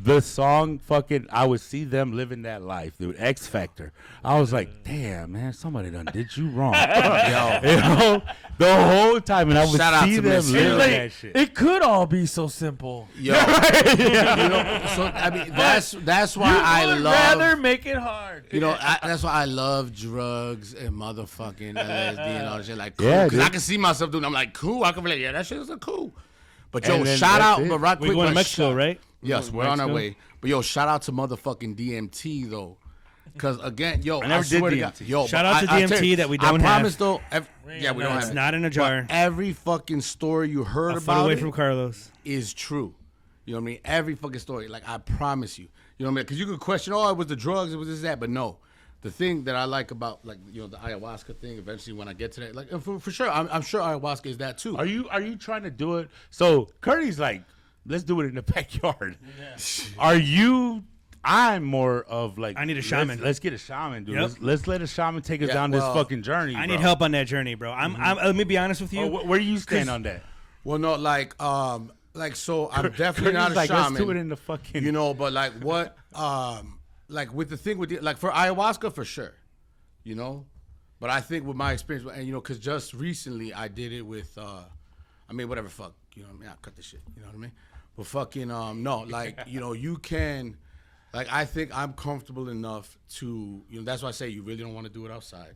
the song fucking, I would see them living that life, dude. X Factor. I was like, damn, man, somebody done did you wrong. You know, the whole time, and I would see them living that shit. It could all be so simple. Yo, you know, so I mean, that's why I love. Rather make it hard. You know, that's why I love drugs and motherfucking LSD and all that shit. Like, cool. Yeah, Because dude. I can see myself doing. I'm like, cool. I can be like, yeah, that shit is cool. But yo, And then shout out, that's it. but right quick, We're going to but Mexico, right? Yes, we're on our way. But yo, shout out to motherfucking DMT though, because again, yo, I never did swear to DMT. God, yo, Shout but out to I tell DMT you, that we don't I promise have. though, yeah, we don't have It's it. not in a jar. But every fucking story you heard A foot about away it from Carlos. is true. You know what I mean? Every fucking story. Like, I promise you. You know what I mean? Because you could question, oh, it was the drugs, it was this, that. But no. The thing that I like about, like, you know, the ayahuasca thing, eventually when I get to that, like, for sure, I'm sure ayahuasca is that too. Are you trying to do it? So Curdy's like, let's do it in the backyard. Yeah. I'm more of like, I need a shaman. Let's get a shaman, dude. Yep. Let's let a shaman take us down this fucking journey. I bro. need help on that journey, bro. Let me be honest with you. Where you stand on that? Well, no, like, so I'm definitely not a like, shaman. let's do it in the fucking. You know, but like what, like with the thing with the, like for ayahuasca for sure, you know, but I think with my experience, and you know, because just recently I did it with, I mean, whatever, fuck, you know what I mean? I'll cut this shit, you know what I mean? But fucking, no, like, you know, you can, like, I think I'm comfortable enough to, you know, that's why I say you really don't want to do it outside,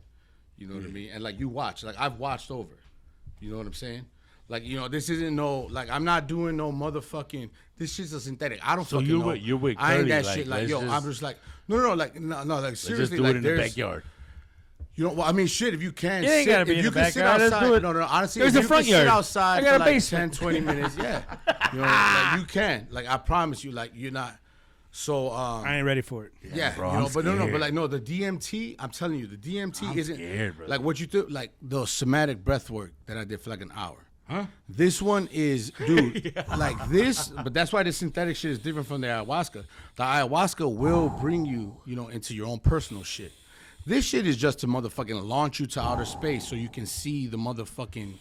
you know what I mean? And like, you watch, like, I've watched over, you know what I'm saying? Like, you know, this isn't no, like, I'm not doing no motherfucking, this shit's a synthetic. I don't fucking know. You're with I ain't Curly, that like, shit. Like, let's yo, just- I'm just like, no, like, no, like, Let's seriously, just do like, it in the there's, backyard. you know, well, I mean, shit, if you can, You ain't sit, gotta be if in you the can sit backyard, let's outside, do it. no, honestly, There's if a you front can yard. sit outside I got for a like basement. 10, 20 minutes, yeah. You know, like, you can. Like, I promise you, like, you're not. So, I ain't ready for it. yeah, bro, you know, I'm but no, scared. but like, no, the DMT, I'm telling you, the DMT isn't, scared, bro. like, what you do, like, the somatic breath work that I did for like an hour. Huh? This one is, dude, like this, but that's why the synthetic shit is different from the ayahuasca. The ayahuasca will bring you, you know, into your own personal shit. This shit is just to motherfucking launch you to outer space so you can see the motherfucking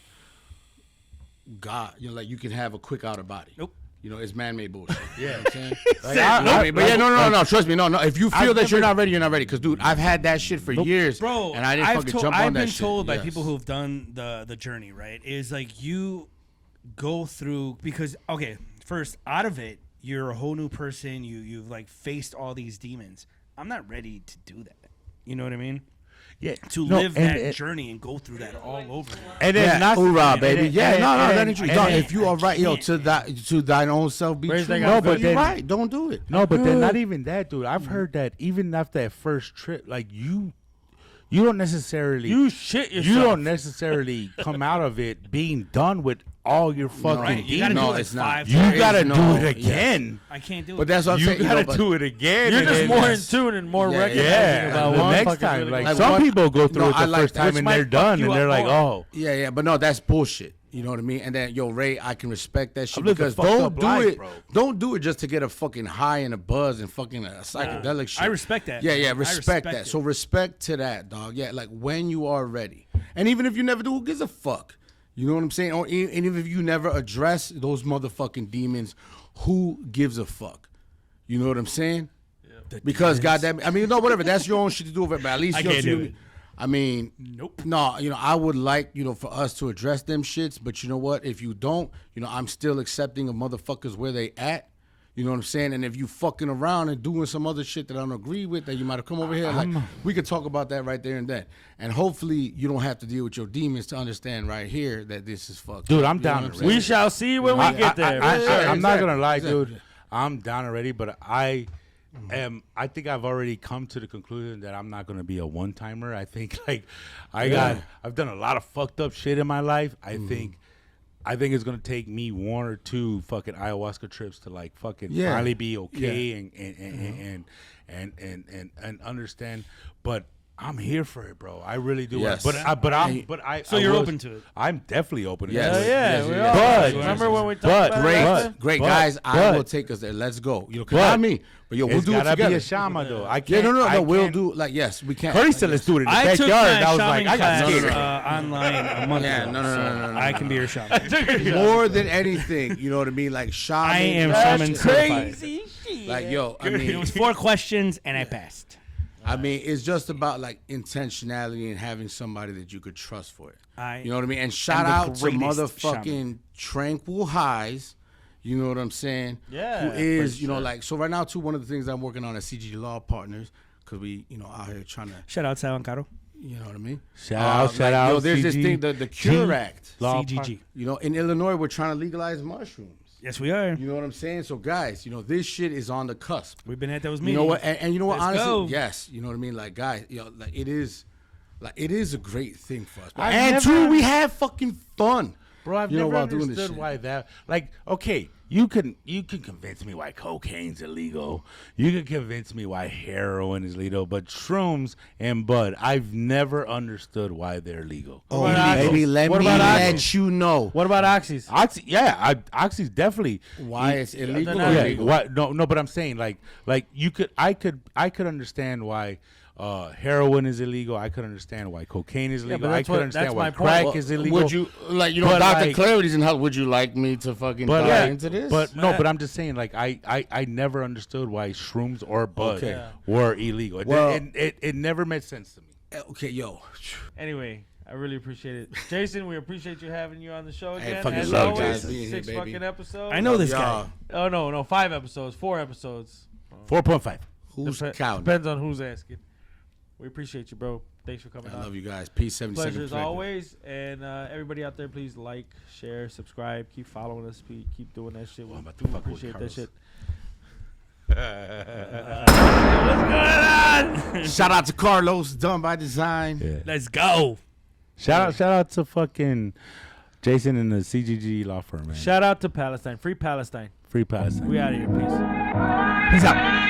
God. You know, like you can have a quick outer body. Nope. You know, it's man-made bullshit. You know what I'm saying? Like, You know what I mean? But yeah, no. Trust me, no. If you feel that you're not ready, you're not ready. Because, dude, I've had that shit for years, Bro, and I didn't fucking jump I've on that been shit. told by Yes. people who've done the journey, right? Is like you go through because okay, first out of it, you're a whole new person. You've like faced all these demons. I'm not ready to do that. You know what I mean? Yeah, To no, live and- that journey and go through that all over. Again. And then Yeah, not hoorah, baby. and- Yeah, and- no, and- that ain't true. and- Dog, and- if you are right, yo, to thine own self be Where's true. that guy No, from? but you're then- right. Don't do it. No, but then not even that, dude. I've heard that even after that first trip, like you don't necessarily You shit yourself. you don't necessarily come out of it being done with all your fucking Right, you gotta demons. do No, it it's not. five You times. gotta no- do it yeah. again. I can't do it. But that's what I'm You saying. gotta but- do it again. You're and just then- more in tune and more recognizing Yeah, about the what next fucking time, really like goes Like some what- people go through No, it I the like first that. time Which and might they're fuck done, you and up they're like, more. oh, Yeah, but no, that's bullshit. You know what I mean? And then, yo, Ray, I can respect that shit I've lived a because fucked don't up do life, it. bro. Don't do it just to get a fucking high and a buzz and fucking a psychedelic shit. I respect that. Yeah, I respect respect that. it. So respect to that, dog. Yeah, like when you are ready, and even if you never do, who gives a fuck? You know what I'm saying? Or and even if you never address those motherfucking demons, who gives a fuck? You know what I'm saying? Because goddamn, I mean, no, whatever. That's your own shit to do with it, but at least I you can't do it. I mean, nope. No, I would like, for us to address them shits, but you know what? If you don't, I'm still accepting of motherfuckers where they at. You know what I'm saying? And if you fucking around and doing some other shit that I don't agree with, that you might have come over here, we could talk about that right there and then. And hopefully you don't have to deal with your demons to understand right here that this is fucked. Dude, up. I'm down. We shall see when we get there. I'm not gonna lie, dude. I'm down already, but I think I've already come to the conclusion that I'm not gonna be a one timer. I think I've done a lot of fucked up shit in my life. I think it's gonna take me 1 or 2 fucking ayahuasca trips to like fucking finally be okay and understand. But I'm here for it, bro. I really do. Yes. So you're open to it? I'm definitely open to Yes. it. Yeah, we are. But Remember when we talked but- about Great, that? great guys. I will take us there. Let's go. Not me, but we'll It's do it gotta together. be a shaman though. I Yeah, can't. no. We'll do yes, we can. Curry said let's do it in the I took backyard. my And I was like, shaman I got class scared. online a month Yeah, ago. no. I can be your shaman. More than anything, you know what I mean? Like shaman. I am That's shaman certified. crazy shit. Like yo, I It mean, was 4 questions and I passed. it's just about like intentionality and having somebody that you could trust for it. I You know what I mean? And shout the out to greatest motherfucking shaman. Tranquil Highs. You know what I'm saying? Yeah, Who is, for sure. like, so right now, too, one of the things I'm working on at CGG Law Partners, because we, out here trying to, Shout out Sal and Caro. you know what I mean? Shout out. Yo, there's this thing, the Cure Act. Law CGG. In Illinois, we're trying to legalize mushrooms. Yes, we are. You know what I'm saying? So, guys, this shit is on the cusp. We've been at those You meetings. know what? And you know what? Let's Honestly, go. yes. You know what I mean? Like, guys, like it is a great thing for us. I've And never- two, we have fucking fun. Bro, I've You know, never while doing this understood shit. why that. Like, okay, you can convince me why cocaine's illegal. You can convince me why heroin is legal, but shrooms and bud, I've never understood why they're legal. Oh, What about baby, Oxys? let What me about let Oxys? you know What about Oxys? Oxy, yeah, Oxy's definitely why it's illegal. not or yeah. legal. Why, no, but I'm saying like I could understand why heroin is illegal. I could understand why cocaine is Yeah, illegal. but I that's could what- understand that's why my point. crack Well, is illegal. Would you But Dr. like- Clarity's in how? Would you like me to fucking But dive into this? But no, but I'm just saying, like I never understood why shrooms or bud Okay. Yeah. were illegal. Well- It never made sense to me. okay, yo, Anyway, I really appreciate it. Jason, we appreciate you having you on the show Hey, again. fucking As love always, guys being here, 6 baby. fucking episodes. I know this y'all. guy. Oh, no, 5 episodes, 4 episodes. 4.5. Who's Dep- counting? Depends on who's asking. We appreciate you, bro. Thanks for coming I on. love you guys. Peace. 72nd Pleasure as perspective. always. And everybody out there, please like, share, subscribe. Keep following us. Keep doing that shit. I'm We about to fuck with appreciate that Carlos. shit. Shout out to Carlos, done by design. Yeah. Let's go. Shout out to fucking Jason and the CGG law firm, man. Shout out to Palestine. Free Palestine. Free Palestine. We out of here. Peace. Peace out.